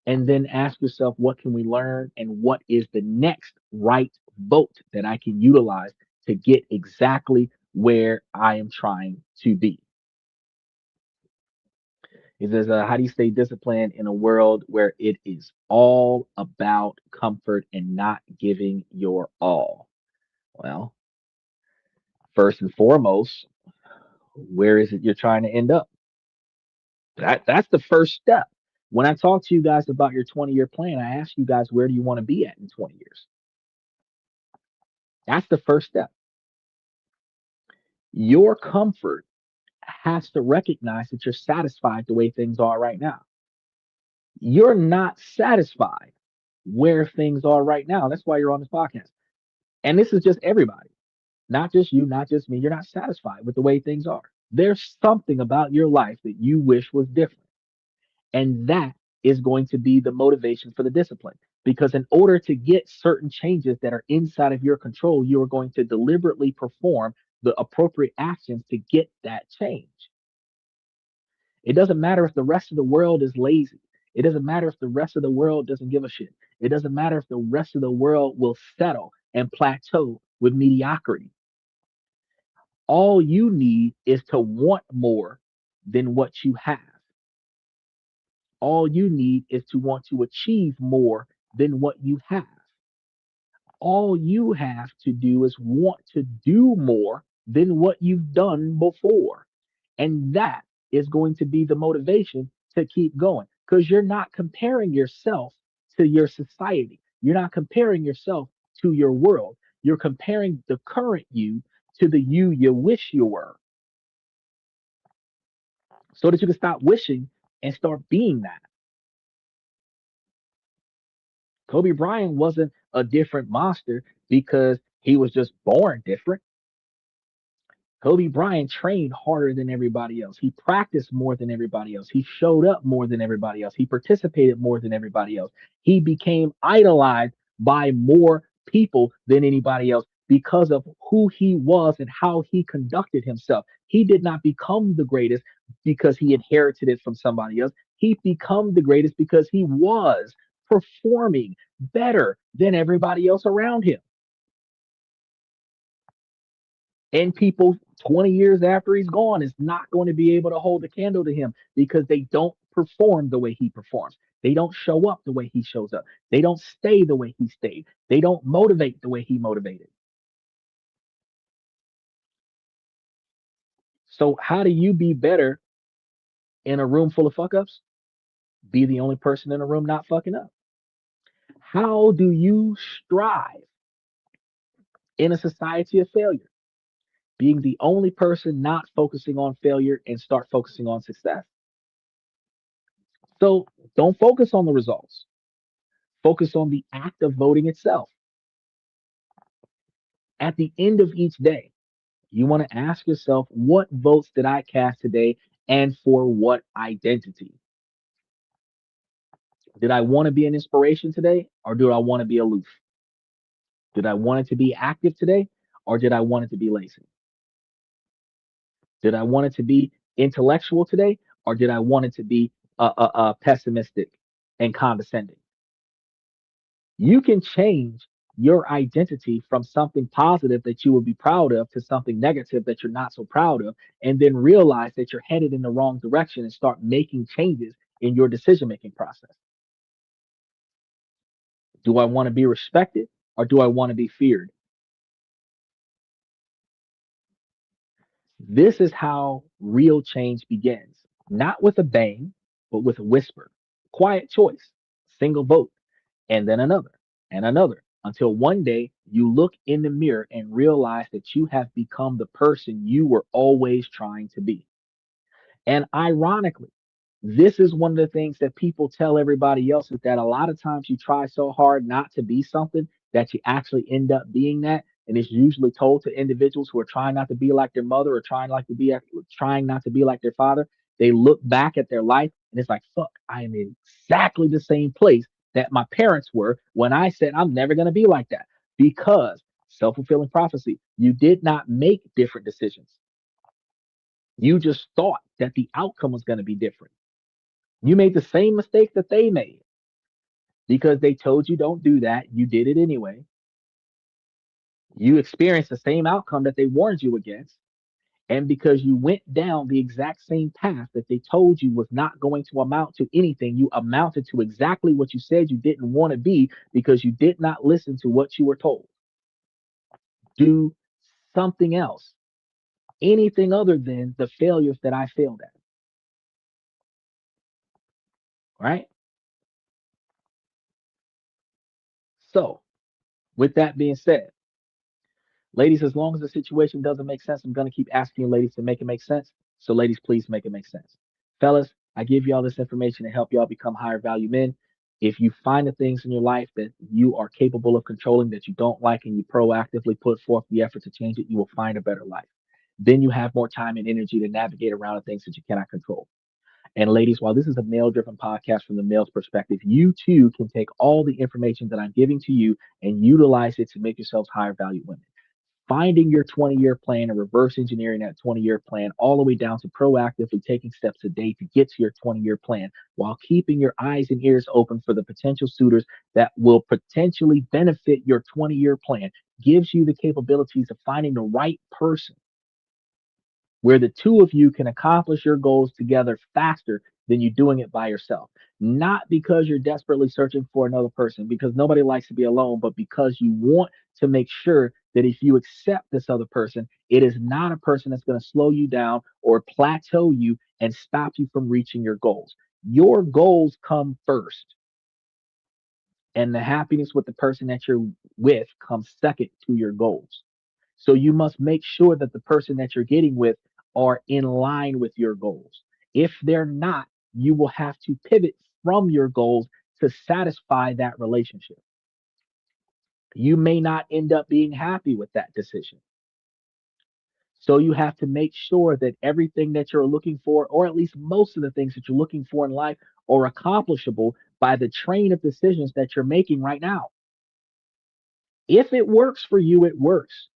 And then ask yourself, what can we learn and what is the next right vote that I can utilize to get exactly where I am trying to be? It says, how do you stay disciplined in a world where it is all about comfort and not giving your all? Well, first and foremost, where is it you're trying to end up? That's the first step. When I talk to you guys about your 20-year plan, I ask you guys, where do you want to be at in 20 years? That's the first step. Your comfort has to recognize that you're satisfied the way things are right now. You're not satisfied where things are right now. That's why you're on this podcast. And this is just everybody, not just you, not just me. You're not satisfied with the way things are. There's something about your life that you wish was different. And that is going to be the motivation for the discipline. Because in order to get certain changes that are inside of your control, you are going to deliberately perform the appropriate actions to get that change. It doesn't matter if the rest of the world is lazy. It doesn't matter if the rest of the world doesn't give a shit. It doesn't matter if the rest of the world will settle and plateau with mediocrity. All you need is to want more than what you have. All you need is to want to achieve more than what you have. All you have to do is want to do more than what you've done before. And that is going to be the motivation to keep going because you're not comparing yourself to your society. You're not comparing yourself to your world. You're comparing the current you to the you wish you were so that you can stop wishing and start being that. Kobe Bryant wasn't a different monster because he was just born different. Kobe Bryant trained harder than everybody else. He practiced more than everybody else. He showed up more than everybody else. He participated more than everybody else. He became idolized by more people than anybody else because of who he was and how he conducted himself. He did not become the greatest because he inherited it from somebody else. He became the greatest because he was performing better than everybody else around him. And people 20 years after he's gone is not going to be able to hold a candle to him because they don't perform the way he performs. They don't show up the way he shows up. They don't stay the way he stayed. They don't motivate the way he motivated. So, how do you be better in a room full of fuck ups? Be the only person in the room not fucking up. How do you strive in a society of failure? Being the only person not focusing on failure and start focusing on success. So, don't focus on the results. Focus on the act of voting itself. At the end of each day, you want to ask yourself, what votes did I cast today and for what identity? Did I want to be an inspiration today or do I want to be aloof? Did I want it to be active today or did I want it to be lazy? Did I want it to be intellectual today or did I want it to be pessimistic and condescending? You can change your identity from something positive that you would be proud of to something negative that you're not so proud of, and then realize that you're headed in the wrong direction and start making changes in your decision making process. Do I want to be respected or do I want to be feared? This is how real change begins, not with a bang, but with a whisper. Quiet choice, single vote, and then another and another. until one day you look in the mirror and realize that you have become the person you were always trying to be. And ironically, this is one of the things that people tell everybody else is that a lot of times you try so hard not to be something that you actually end up being that. And it's usually told to individuals who are trying not to be like their mother or trying not to be like their father. They look back at their life and it's like, fuck, I am in exactly the same place that my parents were when I said I'm never going to be like that. Because self-fulfilling prophecy, you did not make different decisions. You just thought that the outcome was going to be different. You made the same mistake that they made because they told you don't do that. You did it anyway. You experienced the same outcome that they warned you against. And because you went down the exact same path that they told you was not going to amount to anything, you amounted to exactly what you said you didn't want to be because you did not listen to what you were told. Do something else, anything other than the failures that I failed at. Right? So, with that being said, ladies, as long as the situation doesn't make sense, I'm going to keep asking you ladies to make it make sense. So, ladies, please make it make sense. Fellas, I give you all this information to help y'all become higher value men. If you find the things in your life that you are capable of controlling that you don't like and you proactively put forth the effort to change it, you will find a better life. Then you have more time and energy to navigate around the things that you cannot control. And ladies, while this is a male driven podcast from the male's perspective, you too can take all the information that I'm giving to you and utilize it to make yourselves higher value women. Finding your 20-year plan and reverse engineering that 20-year plan all the way down to proactively taking steps today to get to your 20-year plan while keeping your eyes and ears open for the potential suitors that will potentially benefit your 20-year plan gives you the capabilities of finding the right person where the two of you can accomplish your goals together faster than you doing it by yourself. Not because you're desperately searching for another person, because nobody likes to be alone, but because you want to make sure that if you accept this other person, it is not a person that's going to slow you down or plateau you and stop you from reaching your goals. Your goals come first, and the happiness with the person that you're with comes second to your goals. So you must make sure that the person that you're getting with are in line with your goals. If they're not, you will have to pivot from your goals to satisfy that relationship. You may not end up being happy with that decision. So you have to make sure that everything that you're looking for, or at least most of the things that you're looking for in life, are accomplishable by the train of decisions that you're making right now. If it works for you, it works.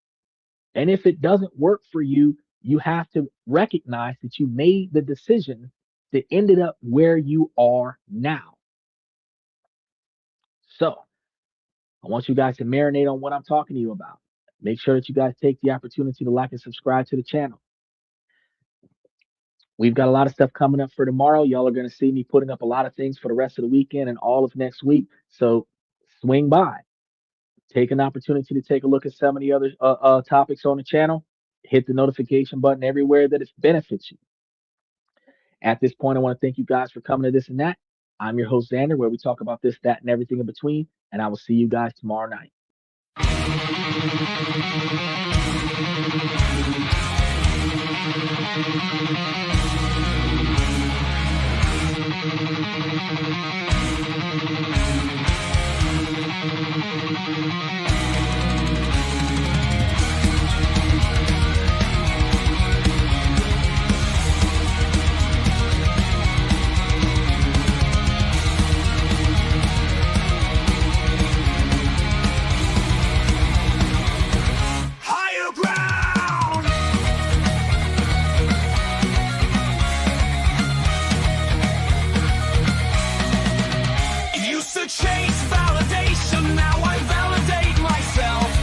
And if it doesn't work for you, you have to recognize that you made the decision that ended up where you are now. So I want you guys to marinate on what I'm talking to you about. Make sure that you guys take the opportunity to like and subscribe to the channel. We've got a lot of stuff coming up for tomorrow. Y'all are going to see me putting up a lot of things for the rest of the weekend and all of next week. So swing by. Take an opportunity to take a look at some of the other topics on the channel. Hit the notification button everywhere that it benefits you. At this point, I want to thank you guys for coming to This and That. I'm your host, Xander, where we talk about this, that, and everything in between. And I will see you guys tomorrow night. Higher ground. Used to chase validation, now I validate myself.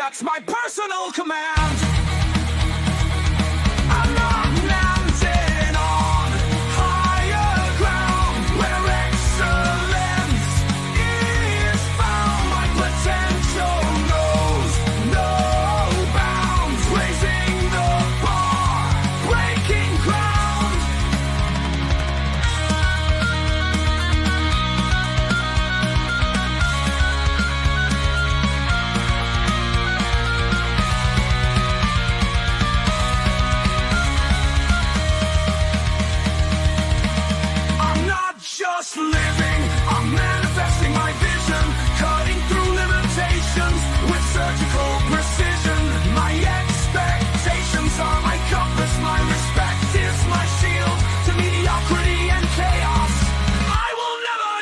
That's my personal command. I'm not landing on higher ground where excellence is found. My potential knows no bounds, raising the bar, breaking ground. I'm not just living, I'm manifesting my vision, cutting through limitations with surgical precision. My expectations are my compass, my respect is my shield to mediocrity and chaos. I will never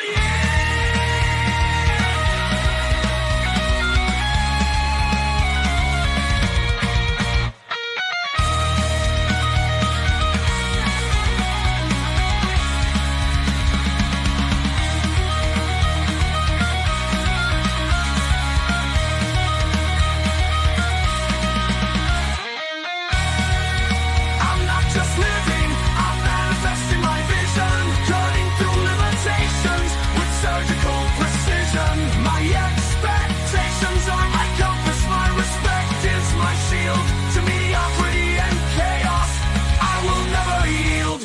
I'm not just living, I'm manifesting my vision, cutting through limitations with surgical precision. My expectations are my compass, my respect is my shield to mediocrity and chaos. I will never yield.